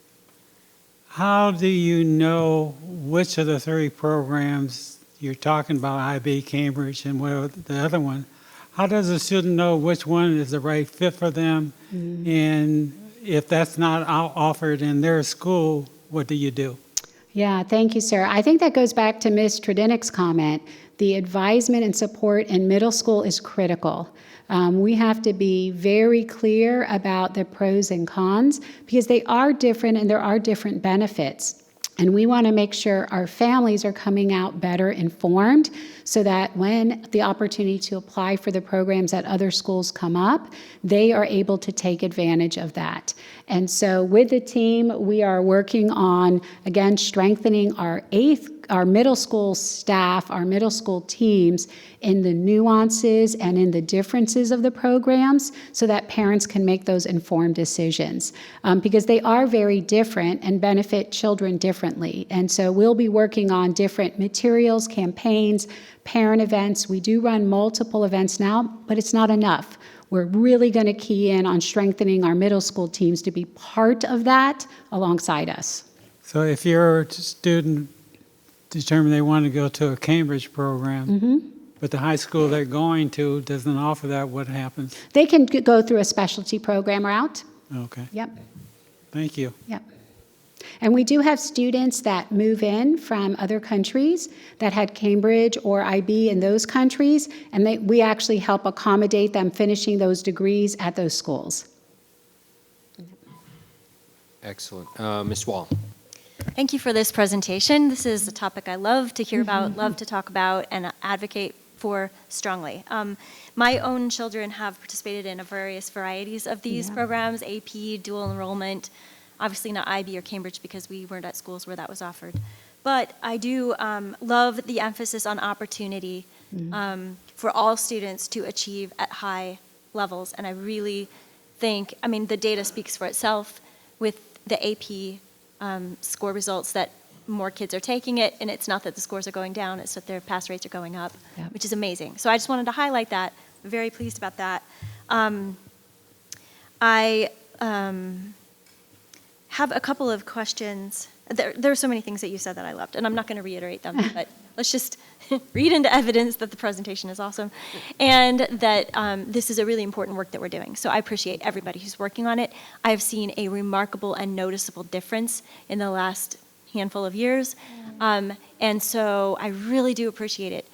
how do you know which of the 3 programs you're talking about, IB, Cambridge, and what the other one? How does a student know which one is the right fit for them? And if that's not offered in their school, what do you do? Yeah, thank you, sir. I think that goes back to Ms. Tredenik's comment. The advisement and support in middle school is critical. We have to be very clear about the pros and cons, because they are different and there are different benefits. And we want to make sure our families are coming out better informed, so that when the opportunity to apply for the programs at other schools come up, they are able to take advantage of that. And so with the team, we are working on, again, strengthening our middle school staff, our middle school teams in the nuances and in the differences of the programs, so that parents can make those informed decisions, because they are very different and benefit children differently. And so we'll be working on different materials, campaigns, parent events. We do run multiple events now, but it's not enough. We're really going to key in on strengthening our middle school teams to be part of that alongside us. So if your student determined they want to go to a Cambridge program, but the high school they're going to doesn't offer that, what happens? They can go through a specialty program route. Okay. Yep. Thank you. Yep. And we do have students that move in from other countries that had Cambridge or IB in those countries, and we actually help accommodate them finishing those degrees at those schools. Excellent. Ms. Wall. Thank you for this presentation. This is a topic I love to hear about, love to talk about, and advocate for strongly. My own children have participated in various varieties of these programs, AP, dual enrollment, obviously not IB or Cambridge because we weren't at schools where that was offered. But I do love the emphasis on opportunity for all students to achieve at high levels. And I really think, I mean, the data speaks for itself with the AP score results, that more kids are taking it, and it's not that the scores are going down, it's that their pass rates are going up, which is amazing. So I just wanted to highlight that. I'm very pleased about that. I have a couple of questions. There are so many things that you said that I loved, and I'm not going to reiterate them, but let's just read into evidence that the presentation is awesome, and that this is a really important work that we're doing. So I appreciate everybody who's working on it. I've seen a remarkable and noticeable difference in the last handful of years, and so I really do appreciate it.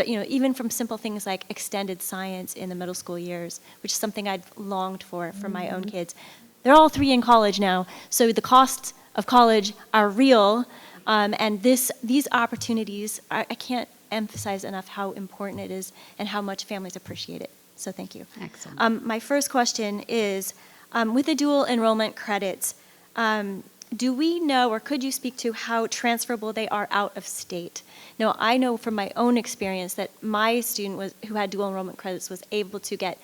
Even from simple things like extended science in the middle school years, which is something I'd longed for my own kids. They're all 3 in college now, so the costs of college are real, and these opportunities, I can't emphasize enough how important it is and how much families appreciate it. So thank you. Excellent. My first question is, with the dual enrollment credits, do we know, or could you speak to how transferable they are out of state? Now, I know from my own experience that my student who had dual enrollment credits was able to get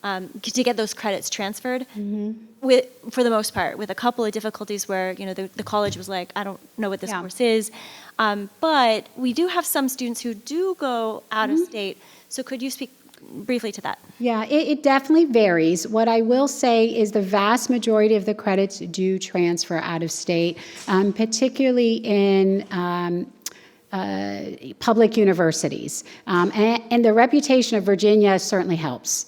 those credits transferred, for the most part, with a couple of difficulties where the college was like, I don't know what this course is, but we do have some students who do go out of state. So could you speak briefly to that? Yeah, it definitely varies. What I will say is the vast majority of the credits do transfer out of state, particularly in public universities. And the reputation of Virginia certainly helps.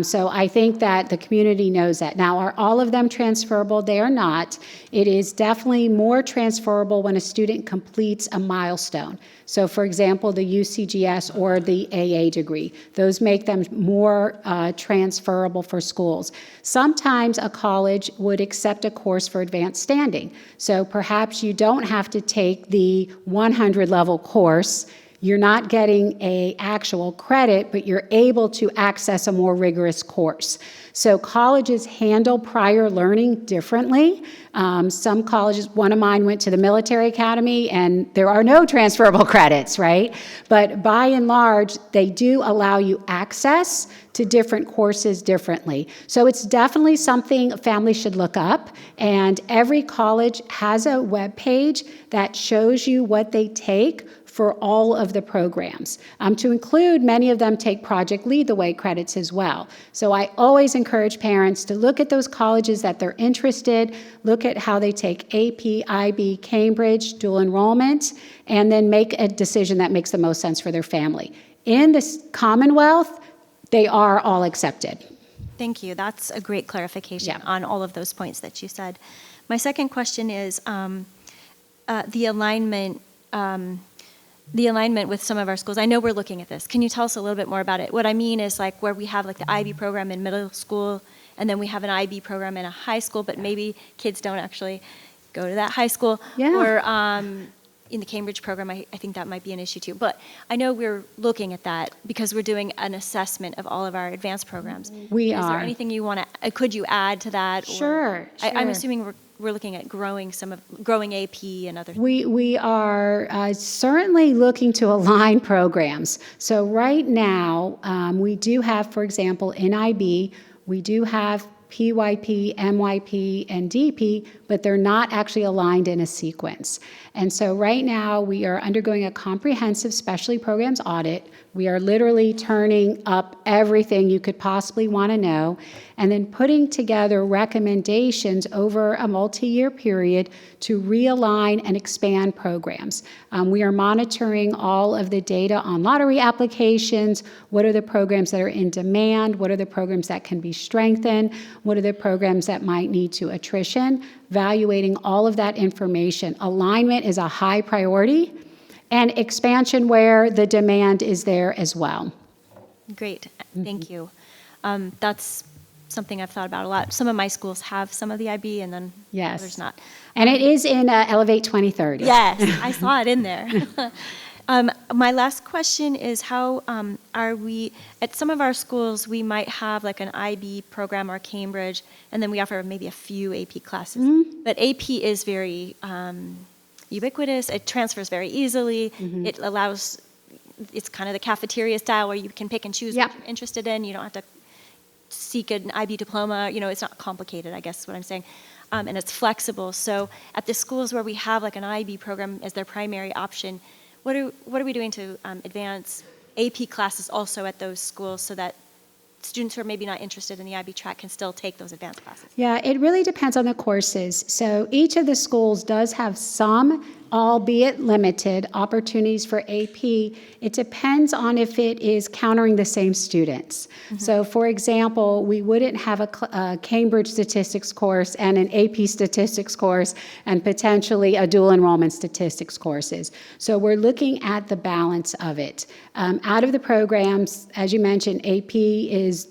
So I think that the community knows that. Now, are all of them transferable? They are not. It is definitely more transferable when a student completes a milestone. So for example, the UCGS or the AA degree, those make them more transferable for schools. Sometimes a college would accept a course for advanced standing. So perhaps you don't have to take the 100 level course. You're not getting an actual credit, but you're able to access a more rigorous course. So colleges handle prior learning differently. Some colleges, one of mine went to the military academy, and there are no transferable credits, right? But by and large, they do allow you access to different courses differently. So it's definitely something families should look up, and every college has a web page that shows you what they take for all of the programs. To include, many of them take Project Lead the Way credits as well. So I always encourage parents to look at those colleges that they're interested, look at how they take AP, IB, Cambridge, dual enrollment, and then make a decision that makes the most sense for their family. In the Commonwealth, they are all accepted. Thank you. That's a great clarification on all of those points that you said. My second question is the alignment with some of our schools. I know we're looking at this. Can you tell us a little bit more about it? What I mean is like where we have like the IB program in middle school, and then we have an IB program in a high school, but maybe kids don't actually go to that high school. Yeah. Or in the Cambridge program, I think that might be an issue too. But I know we're looking at that because we're doing an assessment of all of our advanced programs. We Is there are. anything you want to, could you add to that? Or- Sure. I'm assuming we're looking at growing AP and other things. We are certainly looking to align programs. So right now, we do have, for example, in IB, we do have PYP, MYP, and DP, but they're not actually aligned in a sequence. And so right now, we are undergoing a comprehensive specialty programs audit. We are literally turning up everything you could possibly want to know, and then putting together recommendations over a multi-year period to realign and expand programs. We are monitoring all of the data on lottery applications. What are the programs that are in demand? What are the programs that can be strengthened? What are the programs that might need to attrition? Evaluating all of that information. Alignment is a high priority, and expansion where the demand is there as well. Great, thank you. That's something I've thought about a lot. Some of my schools have some of the IB, and then others not. And it is in Elevate 2030. Yes, I saw it in there. My last question is how are we, at some of our schools, we might have like an IB program or Cambridge, and then we offer maybe a few AP classes. But AP is very ubiquitous. It transfers very easily. It allows, it's kind of the cafeteria style where you can pick and choose what you're interested in. You don't have to seek an IB diploma. You know, it's not complicated, I guess is what I'm saying. And it's flexible. So at the schools where we have like an IB program as their primary option, what are we doing to advance AP classes also at those schools so that students who are maybe not interested in the IB track can still take those advanced classes? Yeah, it really depends on the courses. So each of the schools does have some, albeit limited, opportunities for AP. It depends on if it is countering the same students. So for example, we wouldn't have a Cambridge statistics course and an AP statistics course and potentially a dual enrollment statistics courses. So we're looking at the balance of it. Out of the programs, as you mentioned, AP is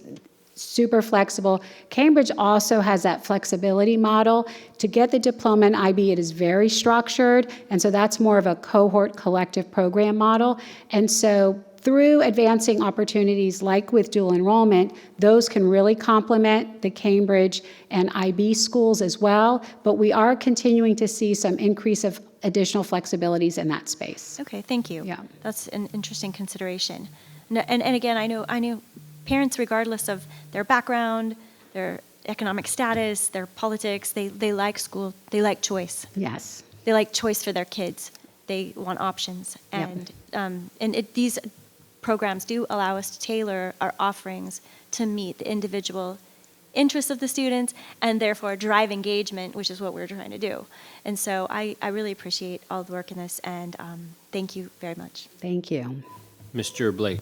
super flexible. Cambridge also has that flexibility model. To get the diploma in IB, it is very structured, and so that's more of a cohort collective program model. And so through advancing opportunities like with dual enrollment, those can really complement the Cambridge and IB schools as well, but we are continuing to see some increase of additional flexibilities in that space. Okay, thank you. Yeah. That's an interesting consideration. And again, I know parents, regardless of their background, their economic status, their politics, they like school, they like choice. Yes. They like choice for their kids. They want options. And these programs do allow us to tailor our offerings to meet the individual interests of the students and therefore drive engagement, which is what we're trying to do. And so I really appreciate all the work in this, and thank you very much. Thank you. Mr. Blake.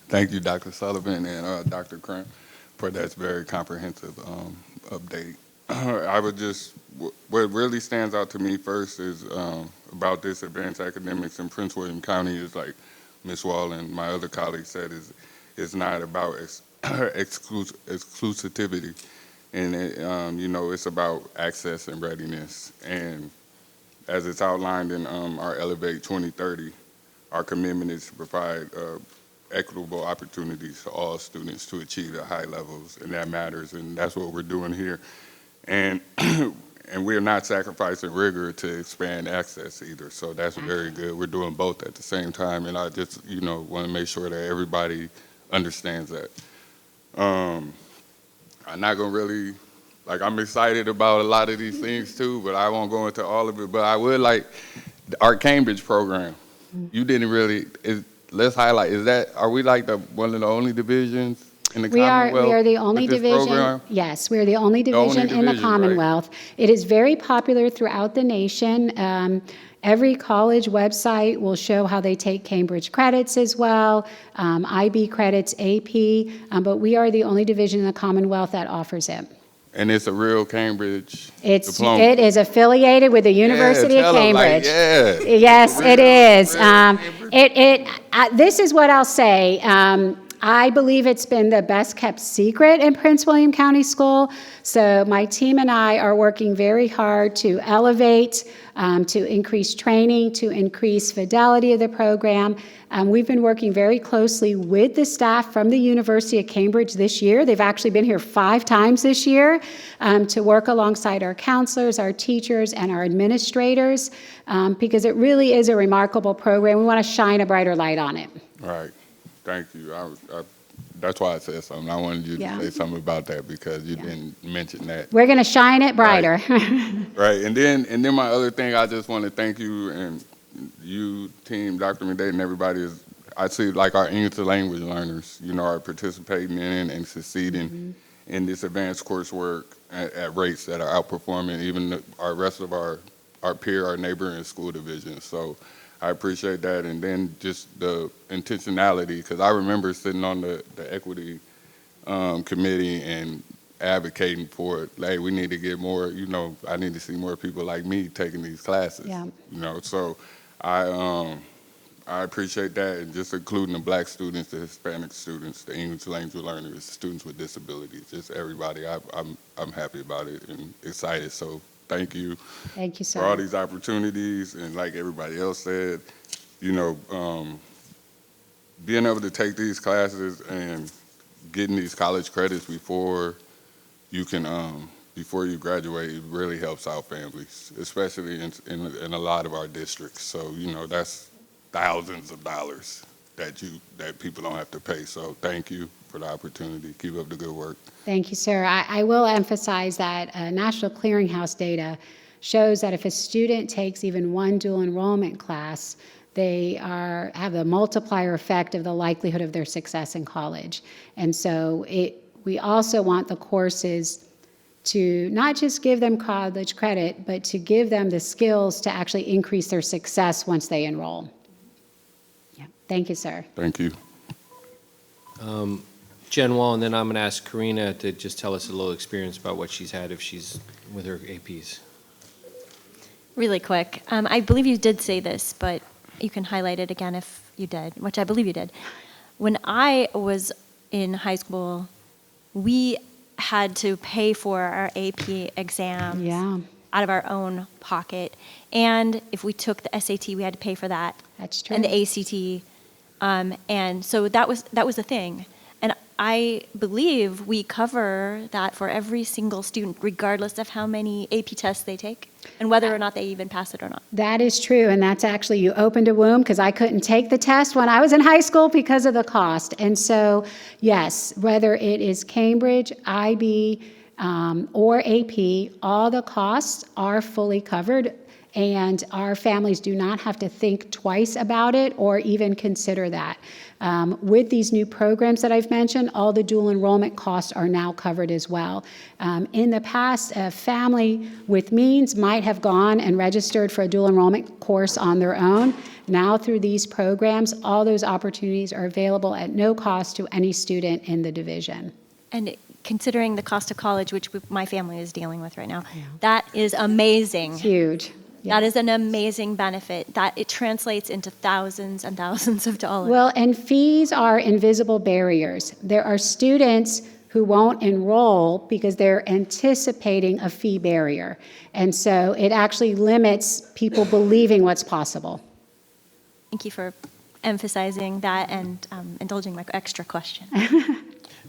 Thank you, Dr. Sullivan and Dr. Krantz, for that very comprehensive update. I would just, what really stands out to me first is about this advanced academics in Prince William County is like Ms. Wall and my other colleagues said, is not about exclusivity. And, it's about access and readiness. And as it's outlined in our Elevate 2030, our commitment is to provide equitable opportunities to all students to achieve at high levels, and that matters, and that's what we're doing here. And and we're not sacrificing rigor to expand access either, so that's very good. We're doing both at the same time, and I just, want to make sure that everybody understands that. I'm not gonna really, I'm excited about a lot of these things too, but I won't go into all of it. But I would like our Cambridge program. You didn't really, let's highlight, are we like one of the only divisions in the Commonwealth? We are the only with this division. program? Yes, we are the only division in the Commonwealth. Right? It is very popular throughout the nation. Every college website will show how they take Cambridge credits as well, IB credits, AP, but we are the only division in the Commonwealth that offers it. And it's a real Cambridge diploma. It is affiliated with the University of Cambridge. Yes, it is. This is what I'll say. I believe it's been the best kept secret in Prince William County School. So my team and I are working very hard to elevate, to increase training, to increase fidelity of the program. We've been working very closely with the staff from the University of Cambridge this year. They've actually been here 5 times this year to work alongside our counselors, our teachers, and our administrators, because it really is a remarkable program. We want to shine a brighter light on it. Right. Thank you. That's why I said something. I wanted you to say something about that because you didn't mention that. We're going to shine it brighter. Right. And then my other thing, I just want to thank you and you, team, Dr. McDade, and everybody is, I see our English language learners, are participating in and succeeding in this advanced coursework at rates that are outperforming even our rest of our neighboring school divisions. So I appreciate that, and then just the intentionality, because I remember sitting on the equity committee and advocating for it. Hey, we need to get more, I need to see more people like me taking these classes. Yeah. So I appreciate that, and just including the Black students, the Hispanic students, the English language learners, students with disabilities, just everybody. I'm happy about it and excited. So thank you. Thank you, sir. For all these opportunities, and like everybody else said, being able to take these classes and getting these college credits before you graduate, it really helps out families, especially in a lot of our districts. So that's thousands of dollars that people don't have to pay. So thank you for the opportunity. Keep up the good work. Thank you, sir. I will emphasize that National Clearinghouse data shows that if a student takes even one dual enrollment class, they have the multiplier effect of the likelihood of their success in college. And so we also want the courses to not just give them college credit, but to give them the skills to actually increase their success once they enroll. Yeah. Thank you, sir. Thank you. Jen Wall, and then I'm going to ask Karina to just tell us a little experience about what she's had if she's with her APs. Really quick. I believe you did say this, but you can highlight it again if you did, which I believe you did. When I was in high school, we had to pay for our AP exams out of our own pocket. And if we took the SAT, we had to pay for that. That's true. And the ACT. And so that was the thing. And I believe we cover that for every single student, regardless of how many AP tests they take and whether or not they even pass it or not. That is true, and that's actually, you opened a womb because I couldn't take the test when I was in high school because of the cost. And so, yes, whether it is Cambridge, IB, or AP, all the costs are fully covered, and our families do not have to think twice about it or even consider that. With these new programs that I've mentioned, all the dual enrollment costs are now covered as well. In the past, a family with means might have gone and registered for a dual enrollment course on their own. Now, through these programs, all those opportunities are available at no cost to any student in the division. And considering the cost of college, which my family is dealing with right now, that is amazing. It's huge. Yeah. That is an amazing benefit, that it translates into thousands and thousands of dollars. Well, and fees are invisible barriers. There are students who won't enroll because they're anticipating a fee barrier. And so it actually limits people believing what's possible. Thank you for emphasizing that and indulging my extra question.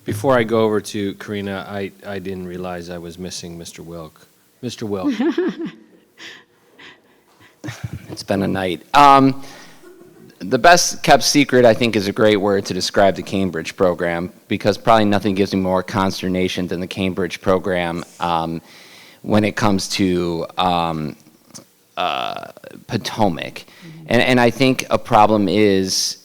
Before I go over to Karina, I didn't realize I was missing Mr. Wilk. Mr. Wilk. It's been a night. The best kept secret, I think, is a great word to describe the Cambridge program, because probably nothing gives me more consternation than the Cambridge program when it comes to Potomac. And I think a problem is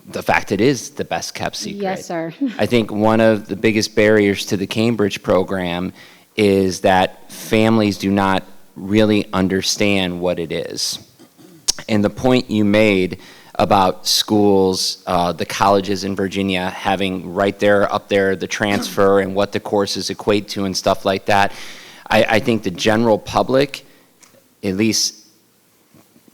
the fact it is the best kept secret. Yes, sir. I think one of the biggest barriers to the Cambridge program is that families do not really understand what it is. And the point you made about schools, the colleges in Virginia having right there, up there, the transfer and what the courses equate to and stuff like that, I think the general public at least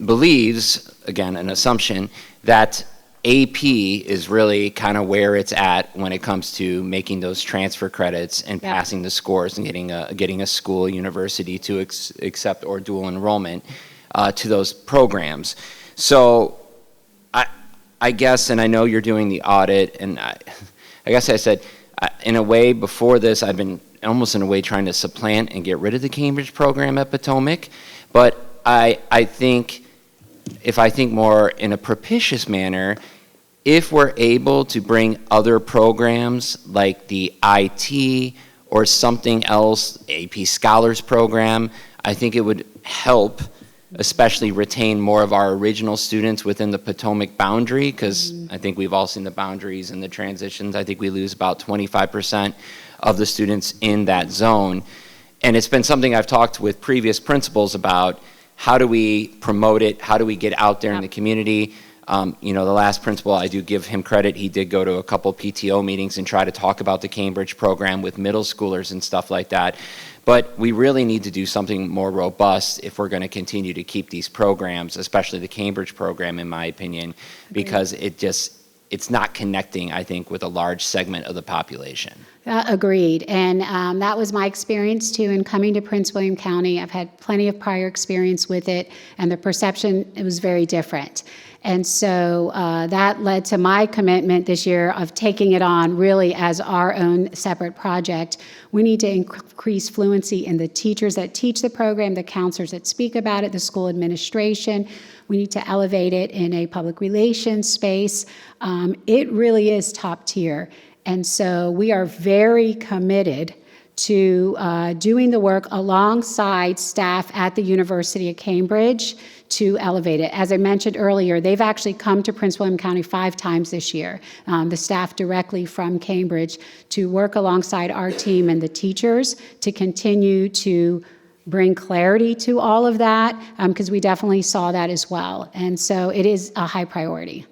believes, again, an assumption, that AP is really kind of where it's at when it comes to making those transfer credits and passing the scores and getting a school, university to accept or dual enrollment to those programs. So I guess, and I know you're doing the audit, and I guess I said, in a way, before this, I've been almost in a way trying to supplant and get rid of the Cambridge program at Potomac. But I think, if I think more in a propitious manner, if we're able to bring other programs like the IT or something else, AP Scholars Program, I think it would help especially retain more of our original students within the Potomac boundary, because I think we've all seen the boundaries and the transitions. I think we lose about 25% of the students in that zone. And it's been something I've talked with previous principals about. How do we promote it? How do we get out there in the community? You know, the last principal, I do give him credit. He did go to a couple PTO meetings and try to talk about the Cambridge program with middle schoolers and stuff like that. But we really need to do something more robust if we're going to continue to keep these programs, especially the Cambridge program, in my opinion, because it's not connecting, I think, with a large segment of the population. Agreed. And that was my experience too in coming to Prince William County. I've had plenty of prior experience with it, and the perception, it was very different. And so that led to my commitment this year of taking it on really as our own separate project. We need to increase fluency in the teachers that teach the program, the counselors that speak about it, the school administration. We need to elevate it in a public relations space. It really is top tier. And so we are very committed to doing the work alongside staff at the University of Cambridge to elevate it. As I mentioned earlier, they've actually come to Prince William County 5 times this year, the staff directly from Cambridge, to work alongside our team and the teachers to continue to bring clarity to all of that, because we definitely saw that as well. And so it is a high priority.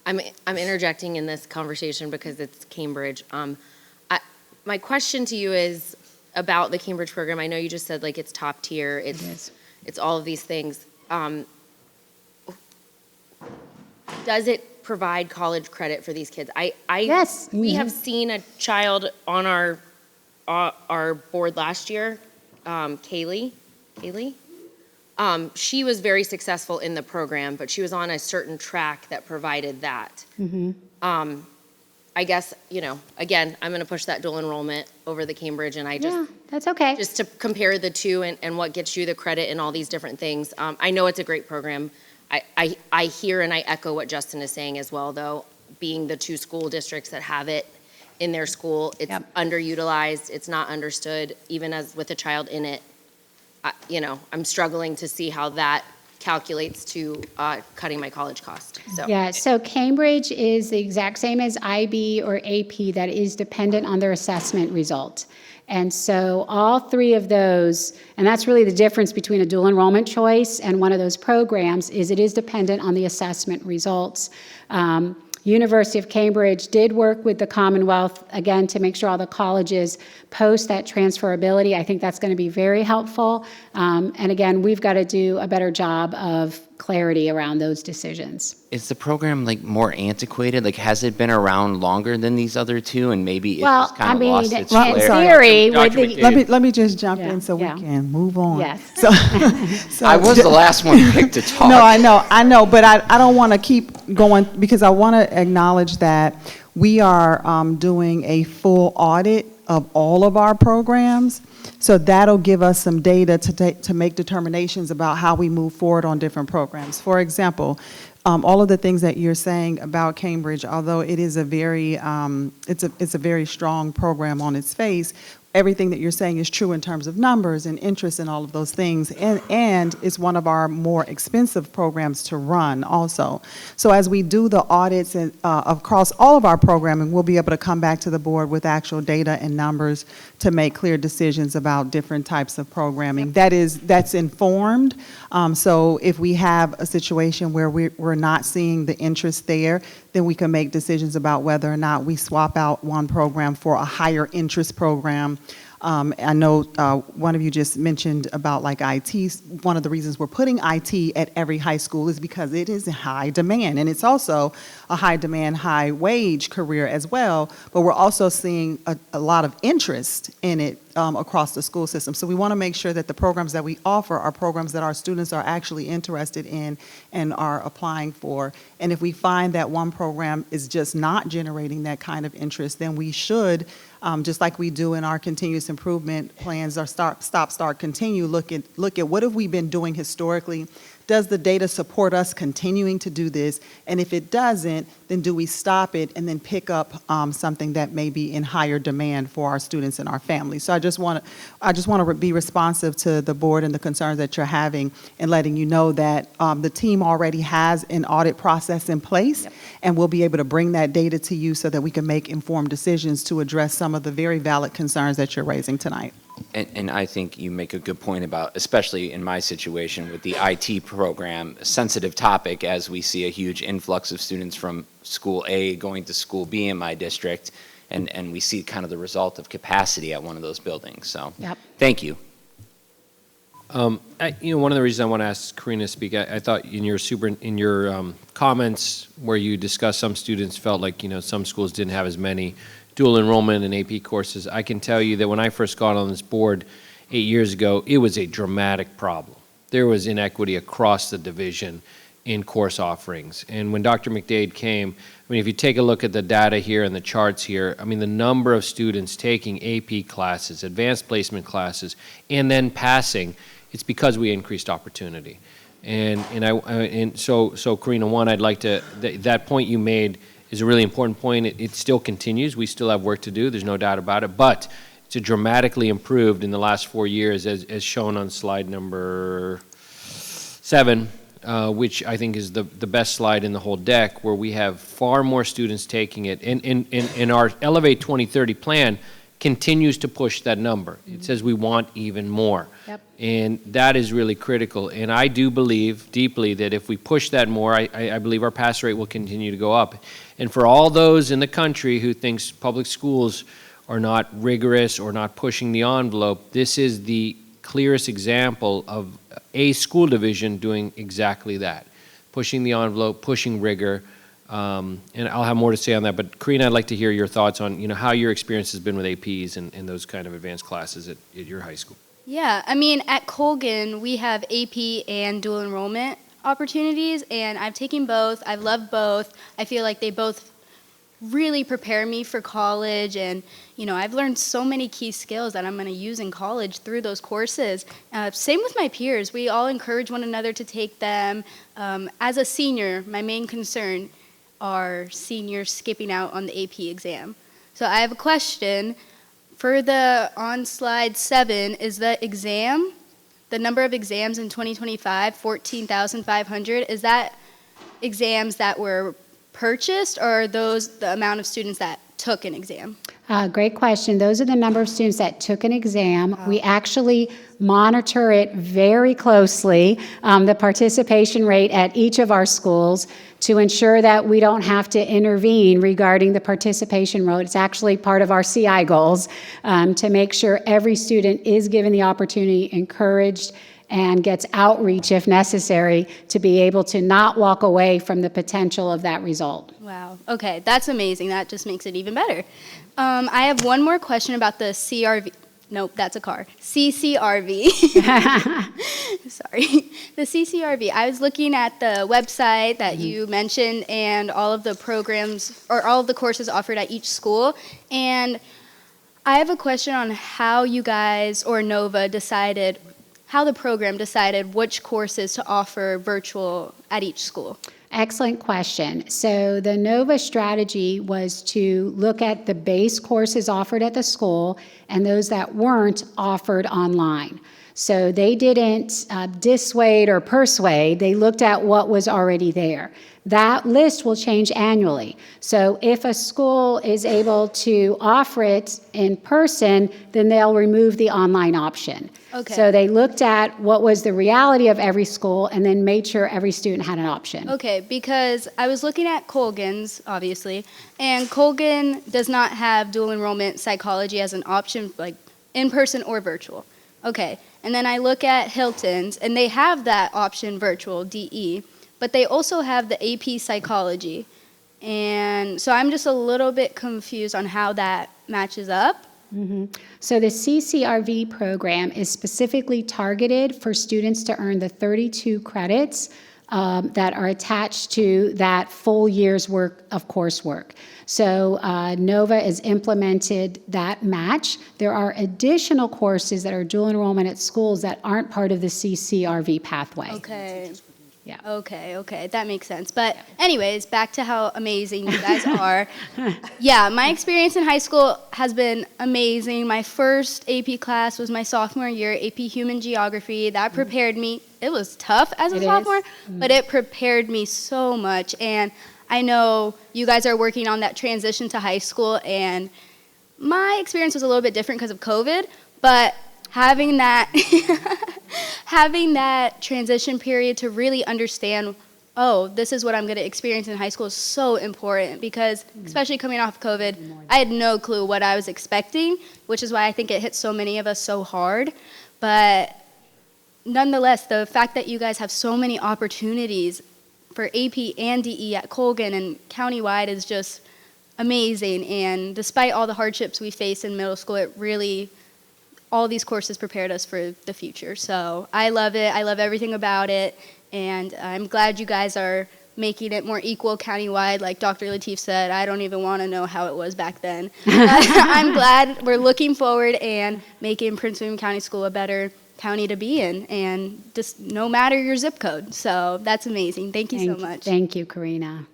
I'm interjecting in this conversation because it's Cambridge. My question to you is about the Cambridge program. I know you just said like it's top tier. It's all of these things. Does it provide college credit for these kids? Yes. We have seen a child on our board last year, Kaylee. She was very successful in the program, but she was on a certain track that provided that. I guess, you know, again, I'm going to push that dual enrollment over the Cambridge, and I just, that's okay. Just to compare the two and what gets you the credit and all these different things. I know it's a great program. I hear and I echo what Justin is saying as well, though, being the 2 school districts that have it in their school, it's underutilized, it's not understood, even as with a child in it. You know, I'm struggling to see how that calculates to cutting my college cost. So Cambridge is the exact same as IB or AP, that is dependent on their assessment result. And so all 3 of those, and that's really the difference between a dual enrollment choice and one of those programs, is it is dependent on the assessment results. University of Cambridge did work with the Commonwealth, again, to make sure all the colleges post that transferability. I think that's going to be very helpful. And again, we've got to do a better job of clarity around those decisions. Is the program like more antiquated? Like, has it been around longer than these other two, and maybe it's Well, just kind I of mean, lost its in flair? theory, with Dr. the, McDade. Let me just jump Yeah, in so yeah. we can move on. Yes. So I was the last one picked to talk. No, I know, but I don't want to keep going because I want to acknowledge that we are doing a full audit of all of our programs. So that'll give us some data to make determinations about how we move forward on different programs. For example, all of the things that you're saying about Cambridge, although it is a very, it's a very strong program on its face, everything that you're saying is true in terms of numbers and interest and all of those things. And it's one of our more expensive programs to run also. So as we do the audits and, across all of our programming, we'll be able to come back to the board with actual data and numbers to make clear decisions about different types of programming. That's informed. So if we have a situation where we're not seeing the interest there, then we can make decisions about whether or not we swap out one program for a higher interest program. I know one of you just mentioned about like IT. One of the reasons we're putting IT at every high school is because it is high demand, and it's also a high demand, high wage career as well, but we're also seeing a lot of interest in it across the school system. So we want to make sure that the programs that we offer are programs that our students are actually interested in and are applying for. And if we find that one program is just not generating that kind of interest, then we should, just like we do in our continuous improvement plans, our stop, continue, look at what have we been doing historically. Does the data support us continuing to do this? And if it doesn't, then do we stop it and then pick up something that may be in higher demand for our students and our families? So I just want to be responsive to the board and the concerns that you're having and letting you know that the team already has an audit process in place. Yep. And we'll be able to bring that data to you so that we can make informed decisions to address some of the very valid concerns that you're raising tonight. And I think you make a good point about, especially in my situation with the IT program, a sensitive topic as we see a huge influx of students from school A going to school B in my district, and we see kind of the result of capacity at one of those buildings. So, yep. Thank you. One of the reasons I want to ask Karina to speak, I thought in your comments where you discussed some students felt like some schools didn't have as many dual enrollment and AP courses. I can tell you that when I first got on this board 8 years ago, it was a dramatic problem. There was inequity across the division in course offerings. And when Dr. McDade came, if you take a look at the data here and the charts here, the number of students taking AP classes, advanced placement classes, and then passing, it's because we increased opportunity. And so Karina, one, I'd like to, that point you made is a really important point. It still continues. We still have work to do. There's no doubt about it. But it's dramatically improved in the last 4 years, as shown on slide number 7, which I think is the best slide in the whole deck, where we have far more students taking it. And our Elevate 2030 plan continues to push that number. It says we want even more. Yep. And that is really critical. And I do believe deeply that if we push that more, I believe our pass rate will continue to go up. And for all those in the country who thinks public schools are not rigorous or not pushing the envelope, this is the clearest example of a school division doing exactly that, pushing the envelope, pushing rigor. And I'll have more to say on that. But Karina, I'd like to hear your thoughts on how your experience has been with APs and those kind of advanced classes at your high school. Yeah, at Colgan, we have AP and dual enrollment opportunities, and I've taken both. I've loved both. I feel like they both really prepare me for college, and I've learned so many key skills that I'm going to use in college through those courses. Same with my peers. We all encourage one another to take them. As a senior, my main concern are seniors skipping out on the AP exam. So I have a question. On slide 7, is the exam, the number of exams in 2025, 14,500, is that exams that were purchased, or are those the amount of students that took an exam? Great question. Those are the number of students that took an exam. We actually monitor it very closely, the participation rate at each of our schools, to ensure that we don't have to intervene regarding the participation rate. It's actually part of our CI goals, to make sure every student is given the opportunity, encouraged, and gets outreach if necessary to be able to not walk away from the potential of that result. Wow. Okay, that's amazing. That just makes it even better. I have one more question about the CRV. Nope, that's a car. CCRV. Sorry. The CCRV. I was looking at the website that you mentioned and all of the programs or all of the courses offered at each school. And I have a question on how you guys or NOVA decided, how the program decided which courses to offer virtual at each school. Excellent question. So the NOVA strategy was to look at the base courses offered at the school and those that weren't offered online. So they didn't dissuade or persuade, they looked at what was already there. That list will change annually. So if a school is able to offer it in person, then they'll remove the online option. Okay. So they looked at what was the reality of every school and then made sure every student had an option. Okay, because I was looking at Colgan's, obviously, and Colgan does not have dual enrollment psychology as an option, like in person or virtual. Okay, and then I look at Hilton's, and they have that option virtual, DE, but they also have the AP psychology. And so I'm just a little bit confused on how that matches up. So the CCRV program is specifically targeted for students to earn the 32 credits that are attached to that full year's work of coursework. So NOVA has implemented that match. There are additional courses that are dual enrollment at schools that aren't part of the CCRV pathway. Okay. Yeah. Okay, that makes sense. But anyways, back to how amazing you guys are. Yeah, my experience in high school has been amazing. My first AP class was my sophomore year, AP Human Geography. That prepared me. It was tough as a sophomore, but it prepared me so much. And I know you guys are working on that transition to high school, and my experience was a little bit different because of COVID, but having that having that transition period to really understand, oh, this is what I'm going to experience in high school is so important because, especially coming off COVID, I had no clue what I was expecting, which is why I think it hit so many of us so hard. But nonetheless, the fact that you guys have so many opportunities for AP and DE at Colgan and countywide is just amazing. And despite all the hardships we face in middle school, it really, all these courses prepared us for the future. So I love it. I love everything about it. And I'm glad you guys are making it more equal countywide. Like Dr. Lateef said, I don't even want to know how it was back then. I'm glad we're looking forward and making Prince William County School a better county to be in, and just no matter your zip code. So that's amazing. Thank you so much. Thank you, Karina.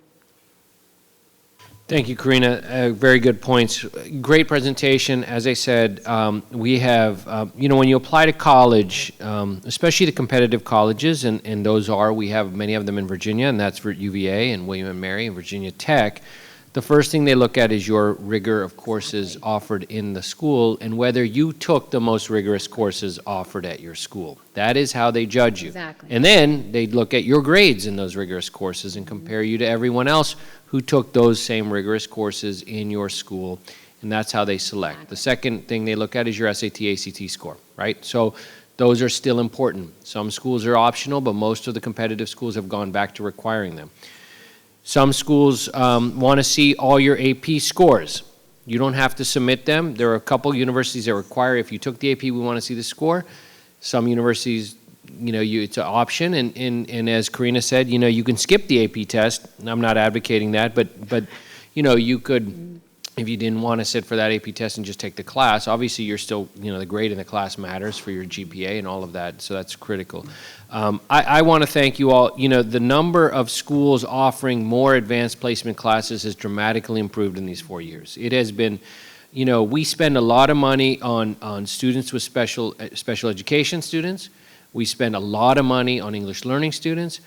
Thank you, Karina. Very good points. Great presentation. As I said, we have, when you apply to college, especially the competitive colleges, and we have many of them in Virginia, and that's for UVA and William & Mary and Virginia Tech. The first thing they look at is your rigor of courses offered in the school and whether you took the most rigorous courses offered at your school. That is how they judge you. Exactly. And then they look at your grades in those rigorous courses and compare you to everyone else who took those same rigorous courses in your school, and that's how they select. Exactly. The second thing they look at is your SAT, ACT score, right? So those are still important. Some schools are optional, but most of the competitive schools have gone back to requiring them. Some schools want to see all your AP scores. You don't have to submit them. There are a couple universities that require, if you took the AP, we want to see the score. Some universities, it's an option, and as Karina said, you can skip the AP test. I'm not advocating that, but you could, if you didn't want to sit for that AP test and just take the class, obviously you're still, the grade in the class matters for your GPA and all of that, so that's critical. I want to thank you all. The number of schools offering more advanced placement classes has dramatically improved in these 4 years. It has been, we spend a lot of money on students with special education students. We spend a lot of money on English learning students.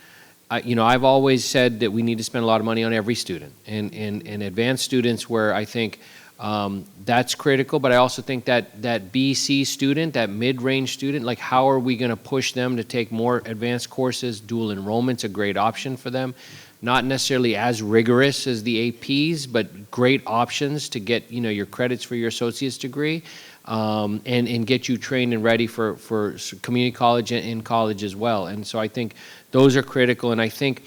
I've always said that we need to spend a lot of money on every student and advanced students where I think that's critical, but I also think that BC student, that mid-range student, like how are we going to push them to take more advanced courses? Dual enrollment's a great option for them. not necessarily as rigorous as the APs, but great options to get, your credits for your associate's degree, and get you trained and ready for community college and in college as well. And so I think those are critical. And I think,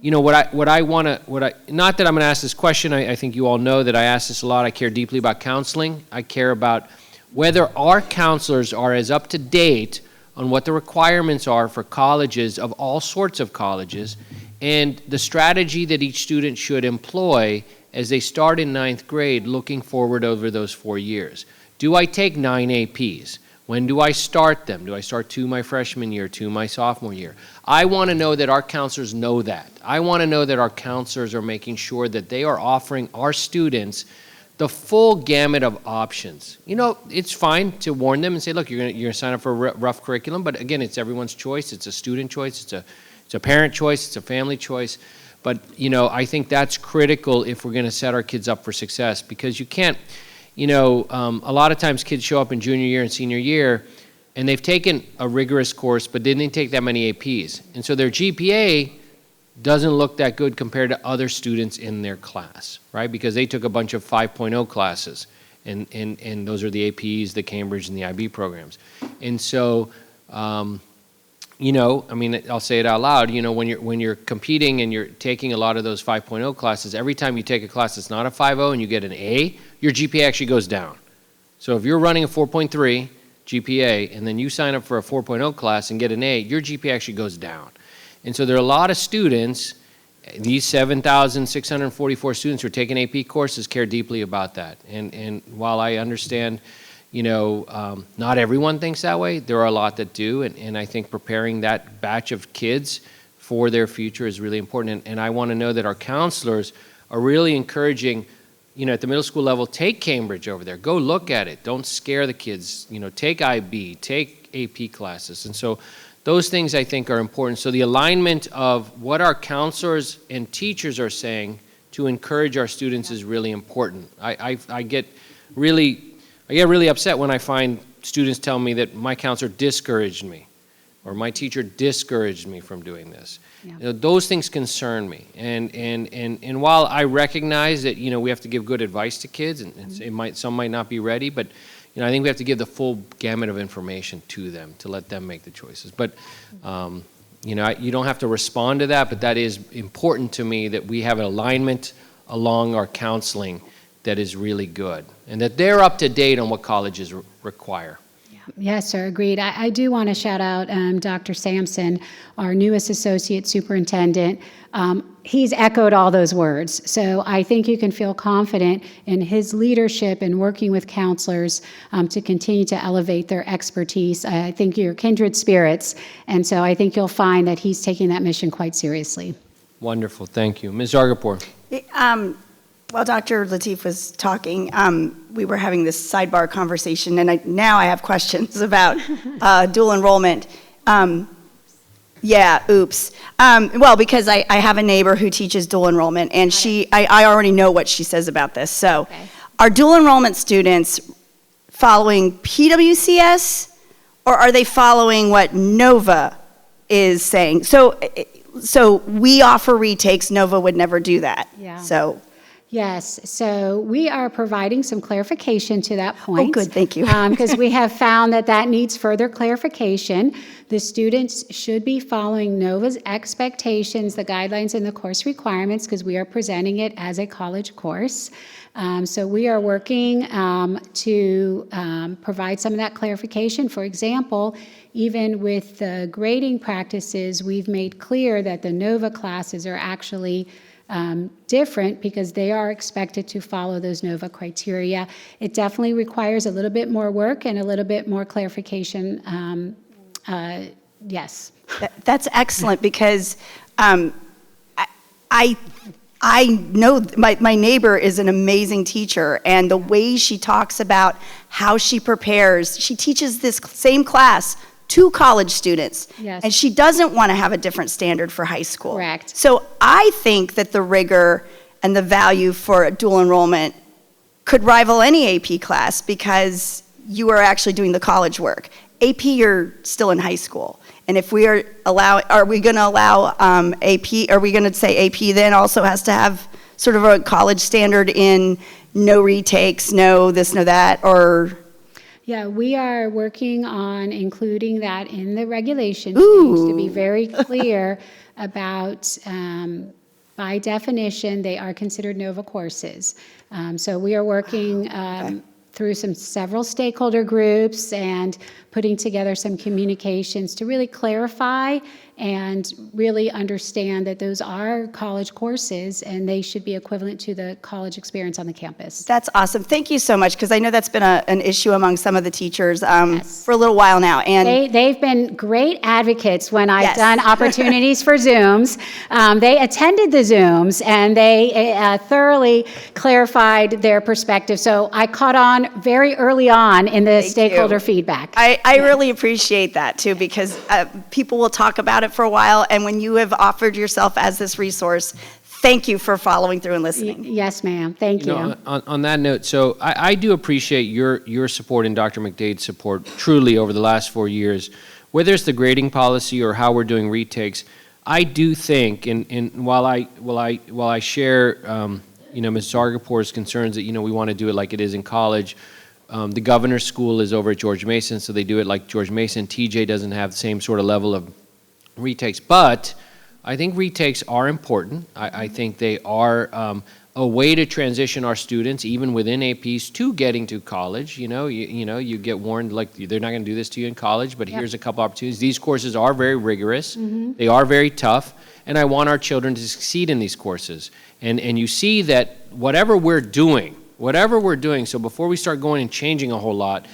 not that I'm going to ask this question, I think you all know that I ask this a lot. I care deeply about counseling. I care about whether our counselors are as up to date on what the requirements are for colleges of all sorts of colleges, and the strategy that each student should employ as they start in 9th grade looking forward over those 4 years. Do I take 9 APs? When do I start them? Do I start 2 my freshman year, 2 my sophomore year? I want to know that our counselors know that. I want to know that our counselors are making sure that they are offering our students the full gamut of options. It's fine to warn them and say, look, you're going to sign up for a rough curriculum, but again, it's everyone's choice. It's a student choice. It's a parent choice. It's a family choice. But, I think that's critical if we're going to set our kids up for success, because you can't, a lot of times kids show up in junior year and senior year, and they've taken a rigorous course, but they didn't take that many APs. And so their GPA doesn't look that good compared to other students in their class, right? Because they took a bunch of 5.0 classes, and those are the APs, the Cambridge, and the IB programs. And so, I'll say it out loud, when you're competing and you're taking a lot of those 5.0 classes, every time you take a class that's not a 5.0 and you get an A, your GPA actually goes down. So if you're running a 4.3 GPA and then you sign up for a 4.0 class and get an A, your GPA actually goes down. And so there are a lot of students, these 7,644 students who are taking AP courses care deeply about that. And while I understand, not everyone thinks that way, there are a lot that do. And I think preparing that batch of kids for their future is really important. And I want to know that our counselors are really encouraging, at the middle school level, take Cambridge over there. Go look at it. Don't scare the kids. Take IB, take AP classes. And so those things I think are important. So the alignment of what our counselors and teachers are saying to encourage our students is really important. I get really upset when I find students tell me that my counselor discouraged me or my teacher discouraged me from doing this. Yeah. Those things concern me. And while I recognize that, we have to give good advice to kids, and some might not be ready, but I think we have to give the full gamut of information to them to let them make the choices. But, you don't have to respond to that, but that is important to me that we have an alignment along our counseling that is really good, and that they're up to date on what colleges require. Yes, sir, agreed. I do want to shout out Dr. Sampson, our newest associate superintendent. He's echoed all those words. So I think you can feel confident in his leadership in working with counselors to continue to elevate their expertise. I think you're kindred spirits, and so I think you'll find that he's taking that mission quite seriously. Wonderful, thank you. Ms. Zargarpur. While Dr. Lateef was talking, we were having this sidebar conversation, and now I have questions about dual enrollment. Because I have a neighbor who teaches dual enrollment, and I already know what she says about this. So, okay. Are dual enrollment students following PWCS, or are they following what NOVA is saying? So we offer retakes. NOVA would never do that. Yeah. So. Yes, so we are providing some clarification to that point. Oh, good, thank you. Because we have found that needs further clarification. The students should be following NOVA's expectations, the guidelines, and the course requirements, because we are presenting it as a college course. So we are working to provide some of that clarification. For example, even with the grading practices, we've made clear that the NOVA classes are actually different because they are expected to follow those NOVA criteria. It definitely requires a little bit more work and a little bit more clarification. Yes. That's excellent because I know my neighbor is an amazing teacher, and the way she talks about how she prepares, she teaches this same class to college students. Yes. And she doesn't want to have a different standard for high school. Correct. So I think that the rigor and the value for dual enrollment could rival any AP class because you are actually doing the college work. AP, you're still in high school. And if we are we going to allow AP, are we going to say AP then also has to have sort of a college standard in no retakes, no this, no that, or? Yeah, we are working on including that in the regulations to be very clear about, by definition, they are considered NOVA courses. So we are working through several stakeholder groups and putting together some communications to really clarify and really understand that those are college courses and they should be equivalent to the college experience on the campus. That's awesome. Thank you so much, because I know that's been an issue among some of the teachers for a little while now. And they've been great advocates when I've done opportunities for Zooms. They attended the Zooms and they thoroughly clarified their perspective. So I caught on very early on in the stakeholder feedback. I really appreciate that too, because people will talk about it for a while, and when you have offered yourself as this resource, thank you for following through and listening. Yes, ma'am. Thank you. On that note, so I do appreciate your support and Dr. McDade's support truly over the last 4 years, whether it's the grading policy or how we're doing retakes. I do think, and while I share Ms. Zargapor's concerns that we want to do it like it is in college. The governor's school is over at George Mason, so they do it like George Mason. TJ doesn't have the same sort of level of retakes, but I think retakes are important. I think they are a way to transition our students, even within APs, to getting to college. You get warned, like, they're not going to do this to you in college, but here's a couple opportunities. These courses are very rigorous. They are very tough, and I want our children to succeed in these courses. And you see that whatever we're doing, so before we start going and changing a whole lot,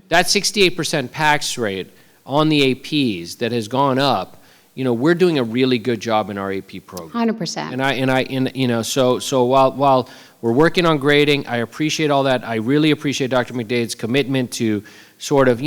that 68% pass rate on the APs that has gone up, we're doing a really good job in our AP program. 100%. So while we're working on grading, I appreciate all that. I really appreciate Dr. McDade's commitment to sort of,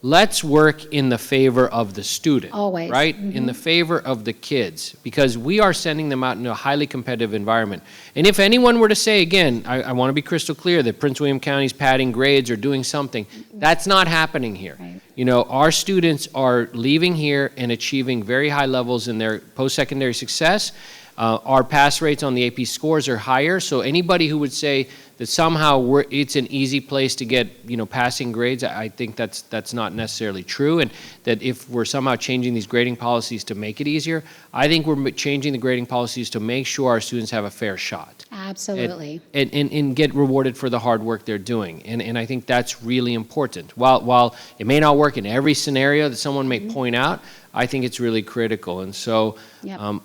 let's work in the favor of the student. Always. Right? In the favor of the kids, because we are sending them out in a highly competitive environment. And if anyone were to say, again, I want to be crystal clear that Prince William County's padding grades or doing something, that's not happening here. Right. Our students are leaving here and achieving very high levels in their post-secondary success. Our pass rates on the AP scores are higher, so anybody who would say that somehow it's an easy place to get passing grades, I think that's not necessarily true, and that if we're somehow changing these grading policies to make it easier, I think we're changing the grading policies to make sure our students have a fair shot. Absolutely. And get rewarded for the hard work they're doing, and I think that's really important. While it may not work in every scenario that someone may point out, I think it's really critical. And so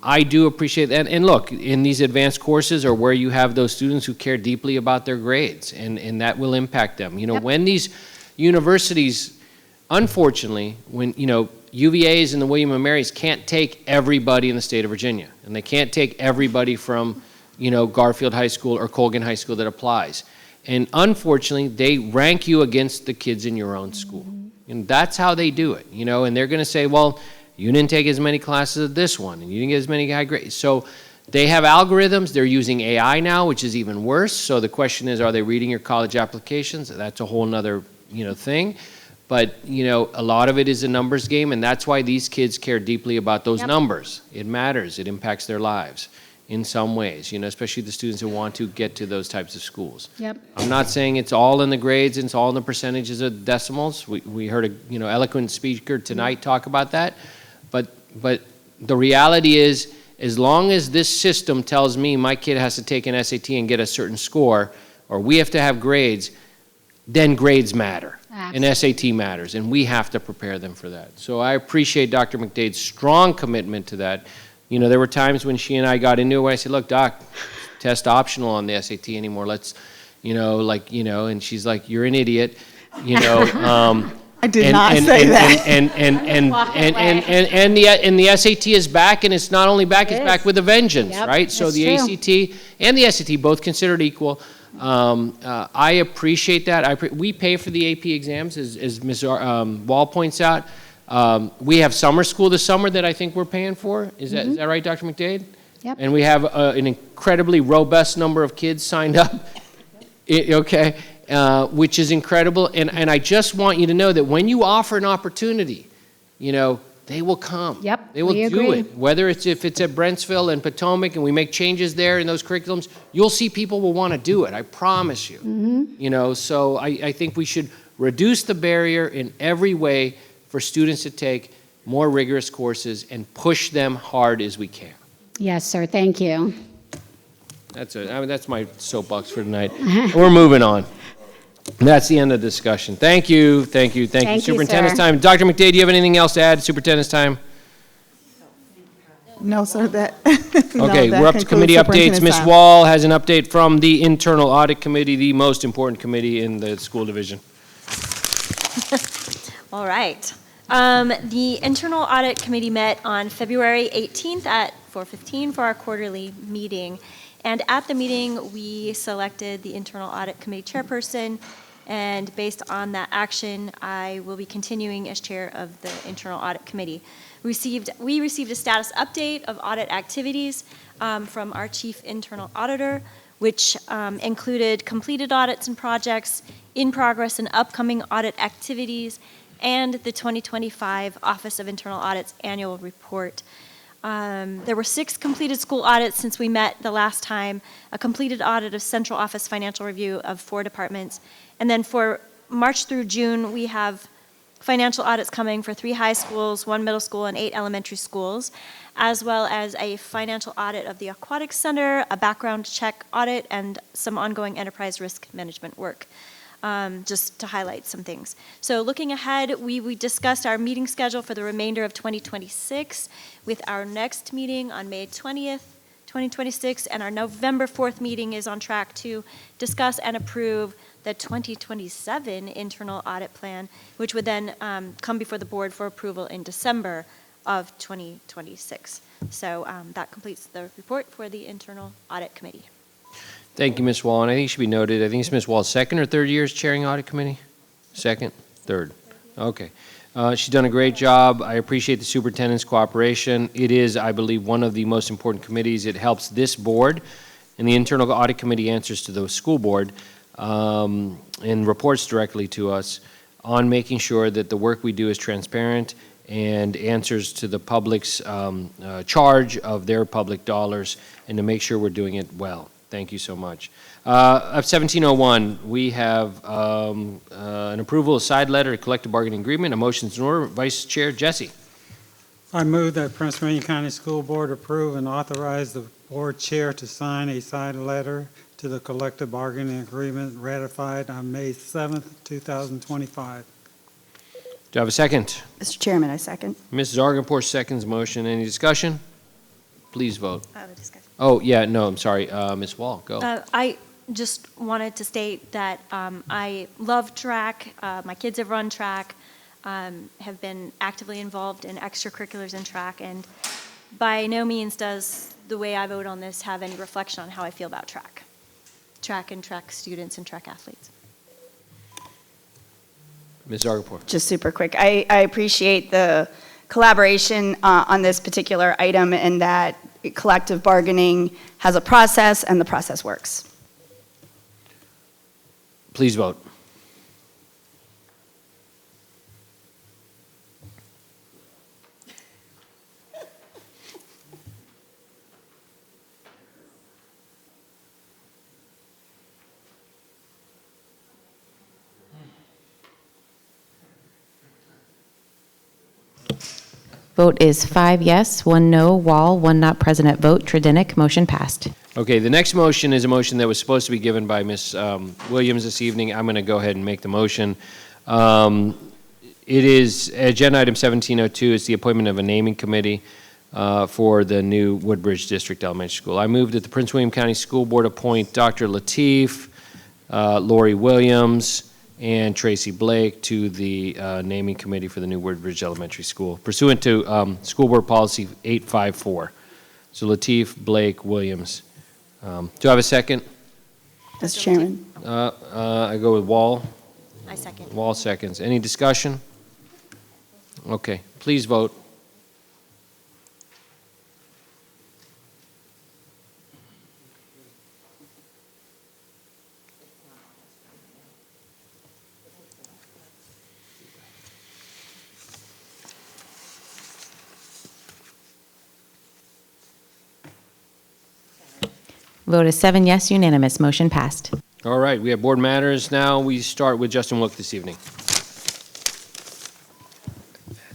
I do appreciate that. And look, in these advanced courses are where you have those students who care deeply about their grades, and that will impact them. When these universities, unfortunately, when, UVAs and the William & Marys can't take everybody in the state of Virginia, and they can't take everybody from, Garfield High School or Colgan High School that applies. And unfortunately, they rank you against the kids in your own school. And that's how they do it, and they're going to say, well, you didn't take as many classes of this one, and you didn't get as many high grades. So they have algorithms. They're using AI now, which is even worse. So the question is, are they reading your college applications? That's a whole nother, thing. But, a lot of it is a numbers game, and that's why these kids care deeply about those numbers. It matters. It impacts their lives in some ways, especially the students who want to get to those types of schools. I'm not saying it's all in the grades and it's all in the percentages of decimals. We heard a eloquent speaker tonight talk about that. But the reality is, as long as this system tells me my kid has to take an SAT and get a certain score, or we have to have grades, then grades matter. Absolutely. And SAT matters, and we have to prepare them for that. So I appreciate Dr. McDade's strong commitment to that. There were times when she and I got into it where I said, look, Doc, test optional on the SAT anymore. Let's, and she's like, you're an idiot, I did not say that. And the SAT is back, and it's not only back, it's back with a vengeance, right? So the ACT and the SAT, both considered equal. I appreciate that. We pay for the AP exams, as Ms. Wall points out. We have summer school this summer that I think we're paying for. Is that right, Dr. McDade? Yep. And we have an incredibly robust number of kids signed up. Which is incredible. And I just want you to know that when you offer an opportunity, they will come. Yep, They will we do agree. it. Whether if it's at Brentsville and Potomac and we make changes there in those curriculums, you'll see people will want to do it. I promise you. Mm-hmm. You know, so I think we should reduce the barrier in every way for students to take more rigorous courses and push them hard as we can. Yes, sir, thank you. That's my soapbox for tonight. We're moving on. That's the end of the discussion. Thank you. Thank you, Superintendent's sir. time. Dr. McDade, do you have anything else to add? Superintendent's time. No, sir, that. no, Okay, that we're up to concludes committee updates. superintendent's Ms. time. Wall has an update from the Internal Audit Committee, the most important committee in the school division. All right. The Internal Audit Committee met on February 18th at 4:15 for our quarterly meeting. And at the meeting, we selected the Internal Audit Committee chairperson. And based on that action, I will be continuing as chair of the Internal Audit Committee. We received a status update of audit activities from our chief internal auditor, which included completed audits and projects, in progress and upcoming audit activities, and the 2025 Office of Internal Audit's annual report. There were 6 completed school audits since we met the last time, a completed audit of central office financial review of 4 departments. And then for March through June, we have financial audits coming for 3 high schools, 1 middle school, and 8 elementary schools, as well as a financial audit of the Aquatic Center, a background check audit, and some ongoing enterprise risk management work. Just to highlight some things. So looking ahead, we discussed our meeting schedule for the remainder of 2026 with our next meeting on May 20th, 2026, and our November 4th meeting is on track to discuss and approve the 2027 internal audit plan, which would then come before the board for approval in December of 2026. So that completes the report for the Internal Audit Committee. Thank you, Ms. Wall. And I think it should be noted, I think it's Ms. Wall's second or third year as chairing audit committee? Second? Third. Okay. She's done a great job. I appreciate the superintendent's cooperation. It is, I believe, one of the most important committees. It helps this board, and the Internal Audit Committee answers to the school board and reports directly to us on making sure that the work we do is transparent and answers to the public's charge of their public dollars, and to make sure we're doing it well. Thank you so much. Of 1701, we have an approval of side letter, a collective bargaining agreement. A motion's in order. Vice Chair Jesse. I move that Prince William County School Board approve and authorize the board chair to sign a side letter to the collective bargaining agreement ratified on May 7th, 2025. Do I have a second? Mr. Chairman, I second. Mrs. Argenpour seconds motion. Any discussion? Please vote. Discussion. Oh, yeah, no, I'm sorry. Ms. Wall, go. I just wanted to state that I love track. My kids have run track, have been actively involved in extracurriculars in track, and by no means does the way I vote on this have any reflection on how I feel about track and track students and track athletes. Ms. Argenpour. Just super quick. I appreciate the collaboration on this particular item, and that collective bargaining has a process and the process works. Please vote. Vote is 5 yes, 1 no, Wall, 1 not present at vote. Tredinick, motion passed. Okay, the next motion is a motion that was supposed to be given by Ms. Williams this evening. I'm going to go ahead and make the motion. It is agenda item 1702. It's the appointment of a naming committee for the new Woodbridge District Elementary School. I move that the Prince William County School Board appoint Dr. Lateef, Lori Williams, and Tracy Blake to the naming committee for the new Woodbridge Elementary School, pursuant to School Board Policy 854. So Lateef, Blake, Williams. Do I have a second? Mr. Chairman. I go with Wall. I second. Wall seconds. Any discussion? Okay, please vote. Vote is 7 yes, unanimous. Motion passed. All right, we have board matters now. We start with Justin Wilk this evening.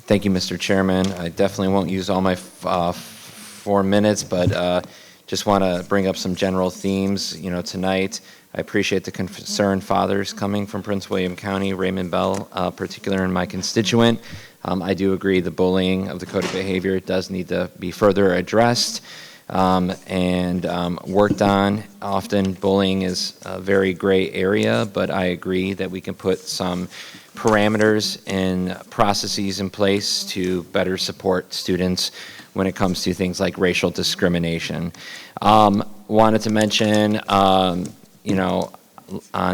Thank you, Mr. Chairman. I definitely won't use all my 4 minutes, but just want to bring up some general themes, tonight. I appreciate the concerned fathers coming from Prince William County, Raymond Bell, particular in my constituent. I do agree the bullying of the code of behavior does need to be further addressed and worked on. Often bullying is a very gray area, but I agree that we can put some parameters and processes in place to better support students when it comes to things like racial discrimination. Wanted to mention, on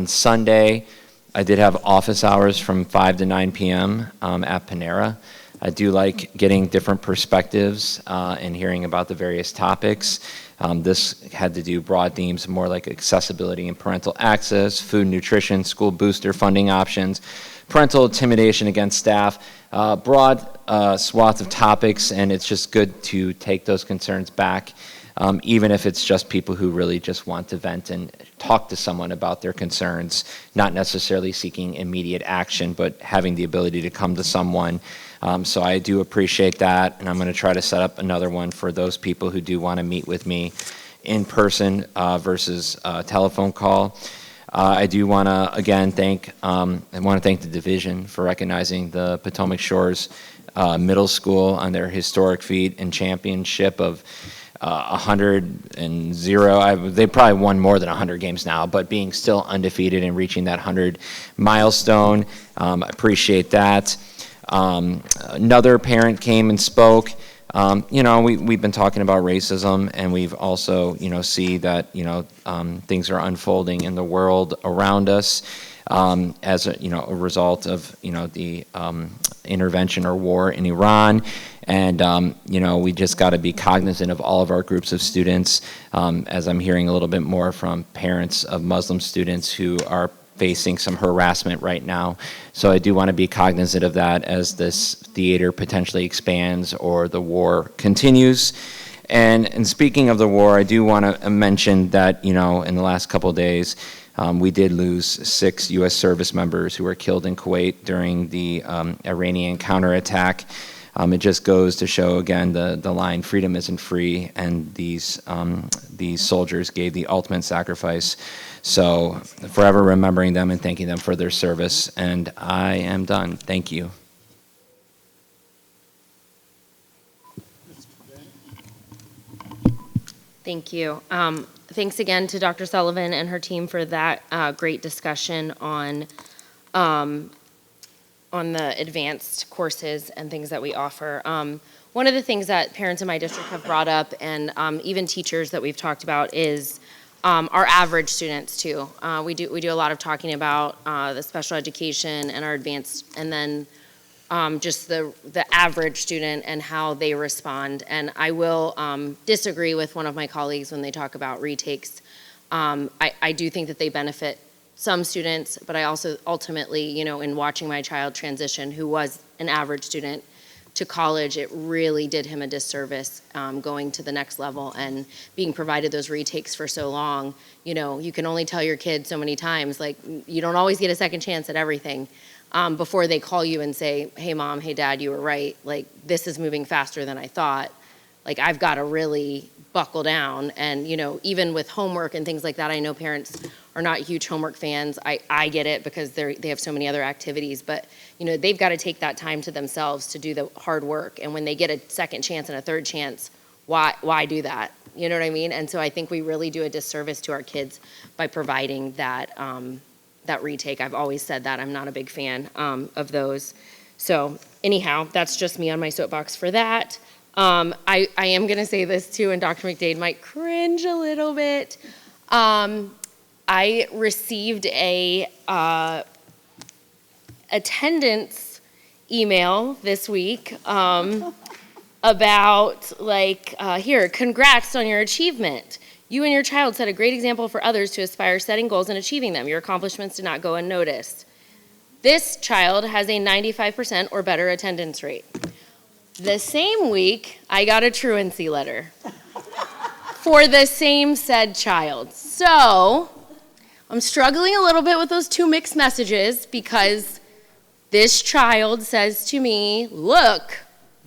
Sunday, I did have office hours from 5 to 9 p.m. At Panera. I do like getting different perspectives and hearing about the various topics. This had to do broad themes, more like accessibility and parental access, food and nutrition, school booster funding options, parental intimidation against staff, broad swath of topics, and it's just good to take those concerns back, even if it's just people who really just want to vent and talk to someone about their concerns, not necessarily seeking immediate action, but having the ability to come to someone. So I do appreciate that, and I'm going to try to set up another one for those people who do want to meet with me in person versus telephone call. I do want to again thank the division for recognizing the Potomac Shores Middle School on their historic feat and championship of 100-0. They probably won more than 100 games now, but being still undefeated and reaching that 100 milestone, I appreciate that. Another parent came and spoke. We've been talking about racism, and we've also, see that, things are unfolding in the world around us as a result of, the intervention or war in Iran. And, we just got to be cognizant of all of our groups of students, as I'm hearing a little bit more from parents of Muslim students who are facing some harassment right now. So I do want to be cognizant of that as this theater potentially expands or the war continues. And speaking of the war, I do want to mention that, in the last couple of days, we did lose 6 U.S. service members who were killed in Kuwait during the Iranian counterattack. It just goes to show again the line, freedom isn't free, and these soldiers gave the ultimate sacrifice. So forever remembering them and thanking them for their service. And I am done. Thank you. Thank you. Thanks again to Dr. Sullivan and her team for that great discussion on the advanced courses and things that we offer. One of the things that parents in my district have brought up, and even teachers that we've talked about, is our average students too. We do a lot of talking about the special education and our advanced, and then just the average student and how they respond. And I will disagree with one of my colleagues when they talk about retakes. I do think that they benefit some students, but I also ultimately, in watching my child transition, who was an average student, to college, it really did him a disservice going to the next level and being provided those retakes for so long. You can only tell your kid so many times, like, you don't always get a second chance at everything before they call you and say, hey mom, hey dad, you were right. Like, this is moving faster than I thought. Like, I've got to really buckle down. And, even with homework and things like that, I know parents are not huge homework fans. I get it because they have so many other activities, but they've got to take that time to themselves to do the hard work. And when they get a second chance and a third chance, why do that? You know what I mean? And so I think we really do a disservice to our kids by providing that that retake. I've always said that. I'm not a big fan of those. So anyhow, that's just me on my soapbox for that. I am going to say this too, and Dr. McDade might cringe a little bit. I received a attendance email this week about here, congrats on your achievement. You and your child set a great example for others to aspire, setting goals and achieving them. Your accomplishments did not go unnoticed. This child has a 95% or better attendance rate. The same week, I got a truancy letter. for the same said child. So I'm struggling a little bit with those two mixed messages because this child says to me, look,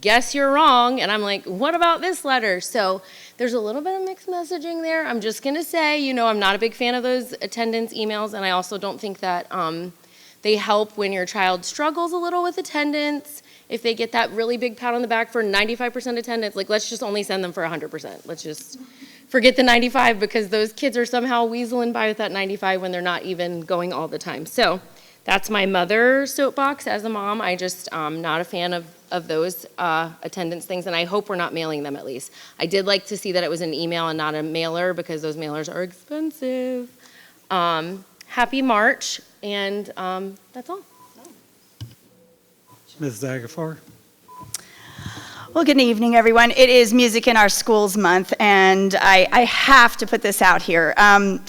guess you're wrong. And I'm like, what about this letter? So there's a little bit of mixed messaging there. I'm just going to say, I'm not a big fan of those attendance emails, and I also don't think that they help when your child struggles a little with attendance. If they get that really big pat on the back for 95% attendance, like, let's just only send them for 100%. Let's just forget the 95 because those kids are somehow weaseling by with that 95 when they're not even going all the time. So that's my mother soapbox as a mom. I just not a fan of those attendance things, and I hope we're not mailing them at least. I did like to see that it was an email and not a mailer because those mailers are expensive. Happy March, and that's all. Ms. Zagafor. Well, good evening, everyone. It is Music in Our Schools Month, and I have to put this out here.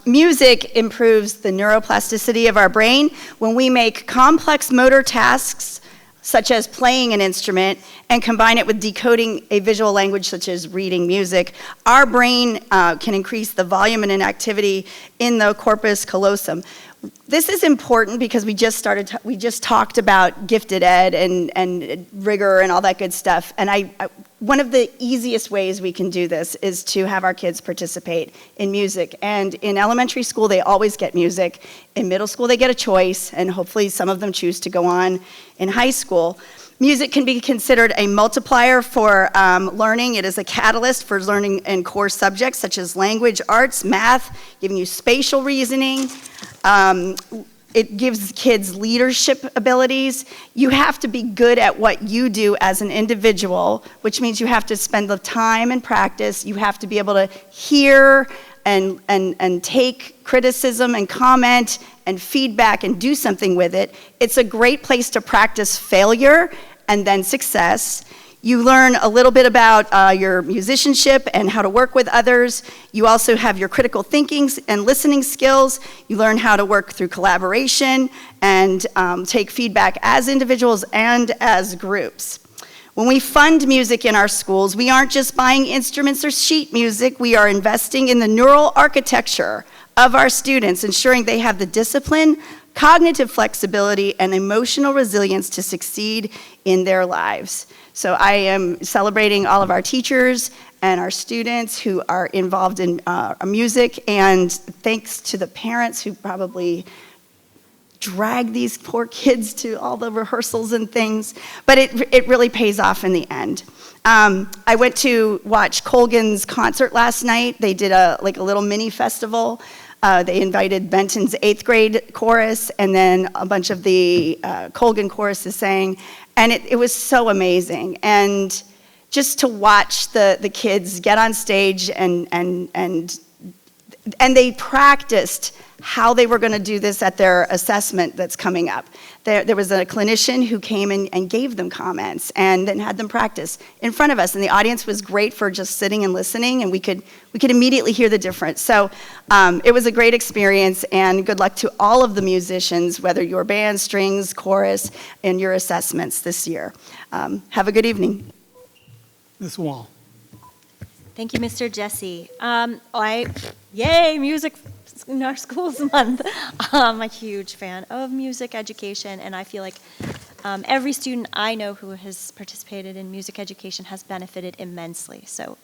Music improves the neuroplasticity of our brain. When we make complex motor tasks, such as playing an instrument, and combine it with decoding a visual language such as reading music, our brain can increase the volume and activity in the corpus callosum. This is important because we just talked about gifted ed and rigor and all that good stuff. And one of the easiest ways we can do this is to have our kids participate in music. And in elementary school, they always get music. In middle school, they get a choice, and hopefully some of them choose to go on in high school. Music can be considered a multiplier for learning. It is a catalyst for learning in core subjects such as language, arts, math, giving you spatial reasoning. It gives kids leadership abilities. You have to be good at what you do as an individual, which means you have to spend the time and practice. You have to be able to hear and take criticism and comment and feedback and do something with it. It's a great place to practice failure and then success. You learn a little bit about your musicianship and how to work with others. You also have your critical thinking and listening skills. You learn how to work through collaboration and take feedback as individuals and as groups. When we fund music in our schools, we aren't just buying instruments or sheet music. We are investing in the neural architecture of our students, ensuring they have the discipline, cognitive flexibility, and emotional resilience to succeed in their lives. So I am celebrating all of our teachers and our students who are involved in music, and thanks to the parents who probably drag these poor kids to all the rehearsals and things, but it really pays off in the end. I went to watch Colgan's concert last night. They did a little mini festival. They invited Benton's 8th grade chorus, and then a bunch of the Colgan choruses sang, and it was so amazing. And just to watch the kids get on stage and they practiced how they were going to do this at their assessment that's coming up. There was a clinician who came in and gave them comments and then had them practice in front of us. And the audience was great for just sitting and listening, and we could immediately hear the difference. So it was a great experience, and good luck to all of the musicians, whether your band, strings, chorus, and your assessments this year. Have a good evening. Ms. Wall. Thank you, Mr. Jesse. Yay, Music in Our Schools Month. I'm a huge fan of music education, and I feel like every student I know who has participated in music education has benefited immensely. So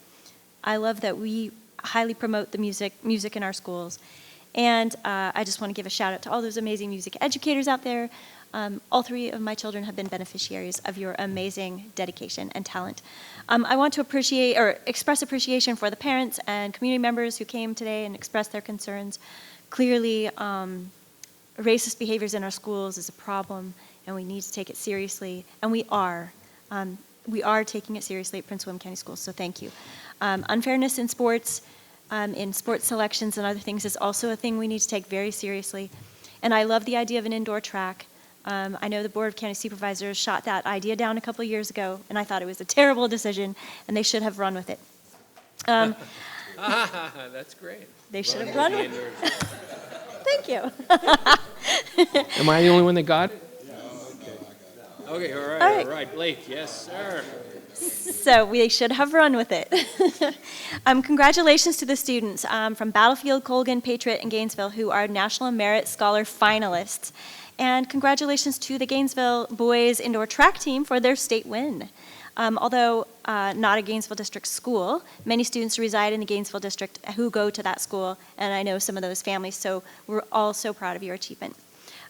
I love that we highly promote the music in our schools. And I just want to give a shout out to all those amazing music educators out there. All three of my children have been beneficiaries of your amazing dedication and talent. I want to express appreciation for the parents and community members who came today and expressed their concerns. Clearly, racist behaviors in our schools is a problem, and we need to take it seriously, and we are. We are taking it seriously at Prince William County Schools, so thank you. Unfairness in sports selections and other things is also a thing we need to take very seriously. And I love the idea of an indoor track. I know the Board of County Supervisors shot that idea down a couple years ago, and I thought it was a terrible decision, and they should have run with it. That's great. They should have run with it. Thank you. Am I the only one that got it? Okay, all right. Blake, yes, sir. So we should have run with it. Congratulations to the students from Battlefield, Colgan, Patriot, and Gainesville who are National Merit Scholar finalists. And congratulations to the Gainesville boys indoor track team for their state win. Although not a Gainesville district school, many students reside in the Gainesville district who go to that school, and I know some of those families, so we're all so proud of your achievement.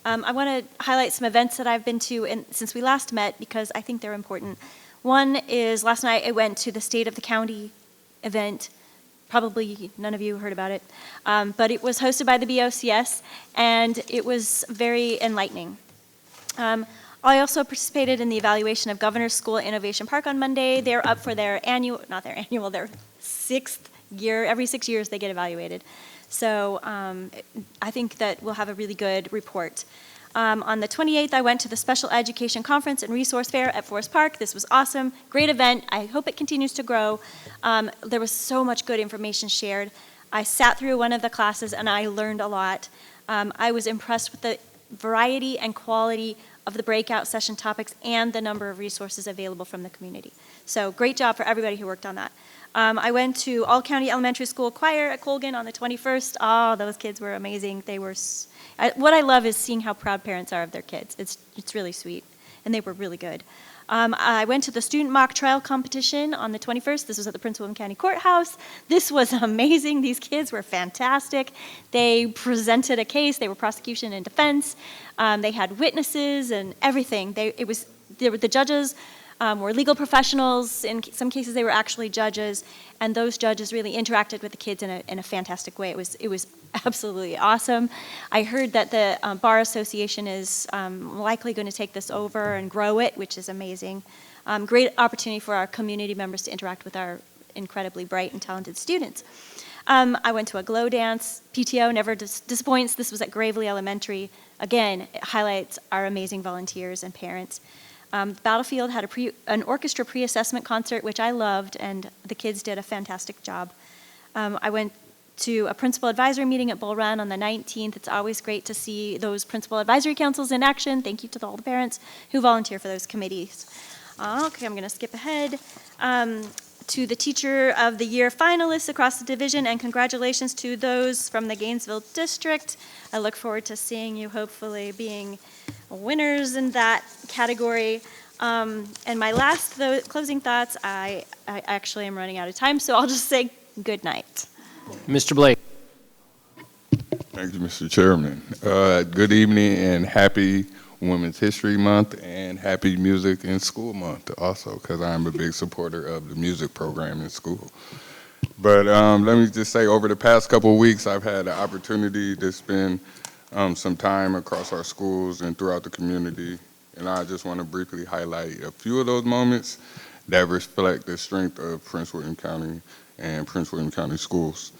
I want to highlight some events that I've been to since we last met because I think they're important. One is last night I went to the State of the County event. Probably none of you heard about it, but it was hosted by the BOCS, and it was very enlightening. I also participated in the evaluation of Governor's School at Innovation Park on Monday. They're up for their their 6th year. Every 6 years they get evaluated. So I think that we'll have a really good report. On the 28th, I went to the Special Education Conference and Resource Fair at Forest Park. This was awesome, great event. I hope it continues to grow. There was so much good information shared. I sat through one of the classes and I learned a lot. I was impressed with the variety and quality of the breakout session topics and the number of resources available from the community. So great job for everybody who worked on that. I went to All County Elementary School Choir at Colgan on the 21st. Oh, those kids were amazing. They were. What I love is seeing how proud parents are of their kids. It's really sweet, and they were really good. I went to the student mock trial competition on the 21st. This was at the Prince William County Courthouse. This was amazing. These kids were fantastic. They presented a case. They were prosecution and defense. They had witnesses and everything. The judges were legal professionals. In some cases, they were actually judges, and those judges really interacted with the kids in a fantastic way. It was absolutely awesome. I heard that the Bar Association is likely going to take this over and grow it, which is amazing. Great opportunity for our community members to interact with our incredibly bright and talented students. I went to a glow dance. PTO never disappoints. This was at Gravely Elementary. Again, it highlights our amazing volunteers and parents. Battlefield had an orchestra pre-assessment concert, which I loved, and the kids did a fantastic job. I went to a principal advisory meeting at Bull Run on the 19th. It's always great to see those principal advisory councils in action. Thank you to all the parents who volunteer for those committees. Okay, I'm going to skip ahead to the Teacher of the Year finalists across the division, and congratulations to those from the Gainesville district. I look forward to seeing you hopefully being winners in that category. And my last closing thoughts, I actually am running out of time, so I'll just say good night. Mr. Blake. Thank you, Mr. Chairman. Good evening and happy Women's History Month and happy Music in School Month also, because I'm a big supporter of the music program in school. But let me just say, over the past couple of weeks, I've had the opportunity to spend some time across our schools and throughout the community, and I just want to briefly highlight a few of those moments that reflect the strength of Prince William County and Prince William County schools.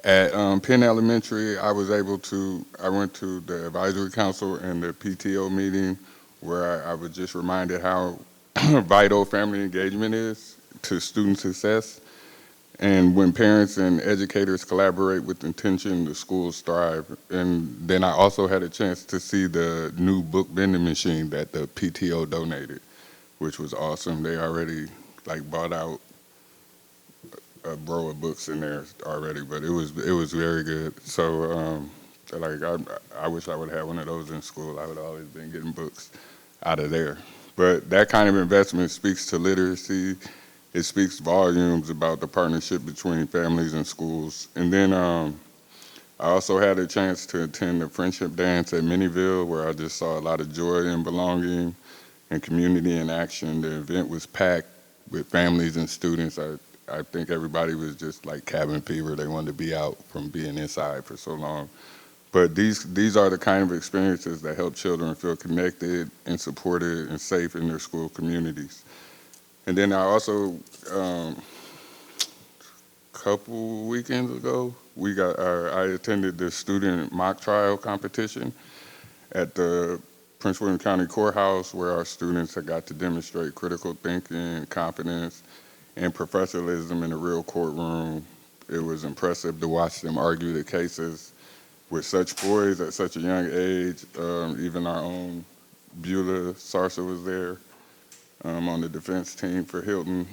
At Penn Elementary, I went to the advisory council and the PTO meeting where I was just reminded how vital family engagement is to student success. And when parents and educators collaborate with intention, the schools thrive. And then I also had a chance to see the new book vending machine that the PTO donated, which was awesome. They already bought out a row of books in there already, but it was very good. So I wish I would have one of those in school. I would have always been getting books out of there. But that kind of investment speaks to literacy. It speaks volumes about the partnership between families and schools. And then I also had a chance to attend the Friendship Dance at Minnieville, where I just saw a lot of joy and belonging and community in action. The event was packed with families and students. I think everybody was just like cabin fever. They wanted to be out from being inside for so long. But these are the kind of experiences that help children feel connected and supported and safe in their school communities. And then I also, a couple weekends ago, I attended the student mock trial competition at the Prince William County Courthouse, where our students had got to demonstrate critical thinking, confidence, and professionalism in the real courtroom. It was impressive to watch them argue the cases with such poise at such a young age. Even our own Beulah Sarsa was there. on the defense team for Hilton.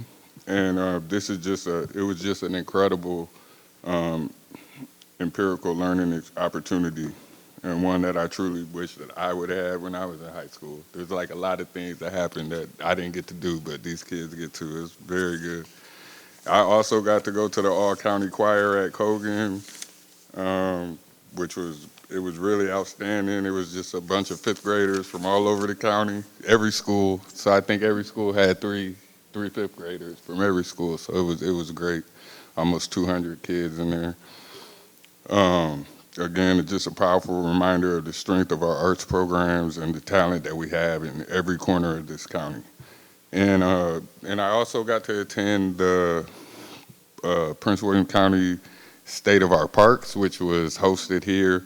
And this is just it was just an incredible empirical learning opportunity, and one that I truly wish that I would have when I was in high school. There's like a lot of things that happened that I didn't get to do, but these kids get to. It's very good. I also got to go to the all-county choir at Cogan, which was really outstanding. It was just a bunch of fifth graders from all over the county, every school. So I think every school had three fifth graders from every school. So it was great. Almost 200 kids in there. Again, it's just a powerful reminder of the strength of our arts programs and the talent that we have in every corner of this county. And I also got to attend the Prince William County State of Our Parks, which was hosted here.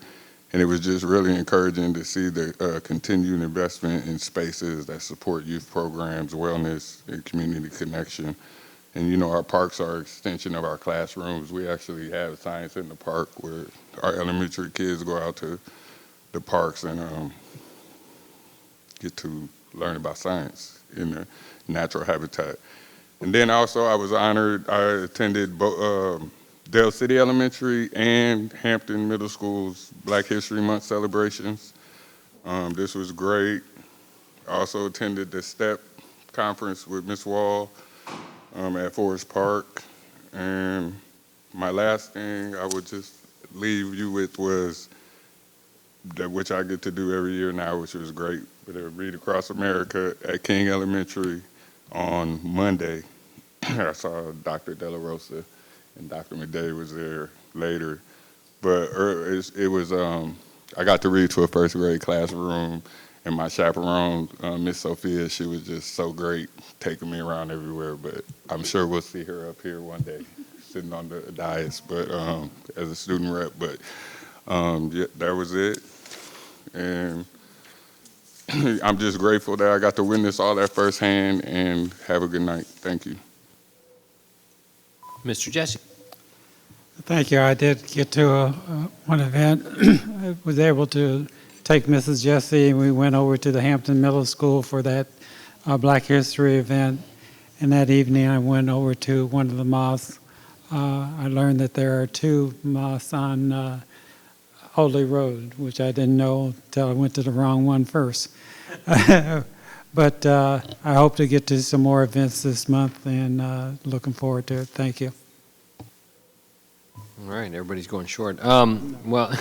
And it was just really encouraging to see the continued investment in spaces that support youth programs, wellness, and community connection. And you know, our parks are an extension of our classrooms. We actually have science in the park where our elementary kids go out to the parks and get to learn about science in the natural habitat. And then also I was honored, I attended Dale City Elementary and Hampton Middle School's Black History Month celebrations. This was great. I also attended the STEP conference with Ms. Wall at Forest Park. And my last thing I would just leave you with was that which I get to do every year now, which was great. But it would Read Across America at King Elementary on Monday. I saw Dr. De La Rosa and Dr. McDade was there later. But it was, I got to read to a first grade classroom, and my chaperone, Miss Sophia, she was just so great, taking me around everywhere. But I'm sure we'll see her up here one day, sitting on the dais, but as a student rep. But yeah, that was it. And I'm just grateful that I got to witness all that firsthand, and have a good night. Thank you. Mr. Jesse. Thank you. I did get to one event. I was able to take Mrs. Jessie, and we went over to the Hampton Middle School for that Black History event. And that evening, I went over to one of the mosques. I learned that there are 2 mosques on Holy Road, which I didn't know until I went to the wrong one first. But I hope to get to some more events this month, and looking forward to it. Thank you. All right, everybody's going short. Well, well,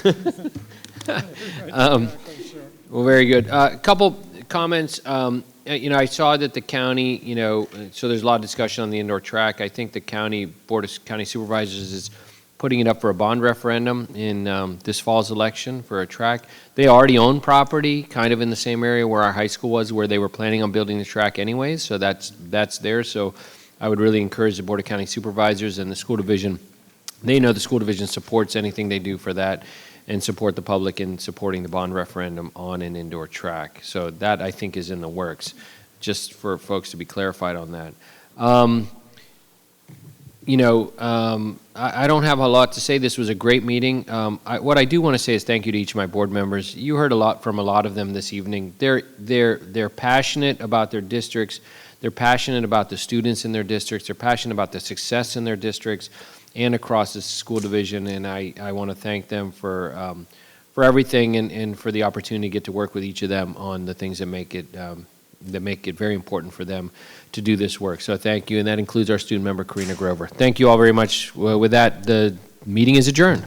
very good. A couple comments. You know, I saw that the county, you know, so there's a lot of discussion on the indoor track. I think the county Board of County Supervisors is putting it up for a bond referendum in this fall's election for a track. They already own property kind of in the same area where our high school was, where they were planning on building the track anyways, so that's there. So I would really encourage the Board of County Supervisors and the school division. They know the school division supports anything they do for that, and support the public in supporting the bond referendum on an indoor track. So that, I think, is in the works, just for folks to be clarified on that. You know, I don't have a lot to say. This was a great meeting. What I do want to say is thank you to each of my board members. You heard a lot from a lot of them this evening. They're passionate about their districts. They're passionate about the students in their districts. They're passionate about the success in their districts and across the school division. And I want to thank them for everything, and for the opportunity to get to work with each of them on the things that make it very important for them to do this work. So thank you, and that includes our student member, Karina Grover. Thank you all very much. With that, the meeting is adjourned.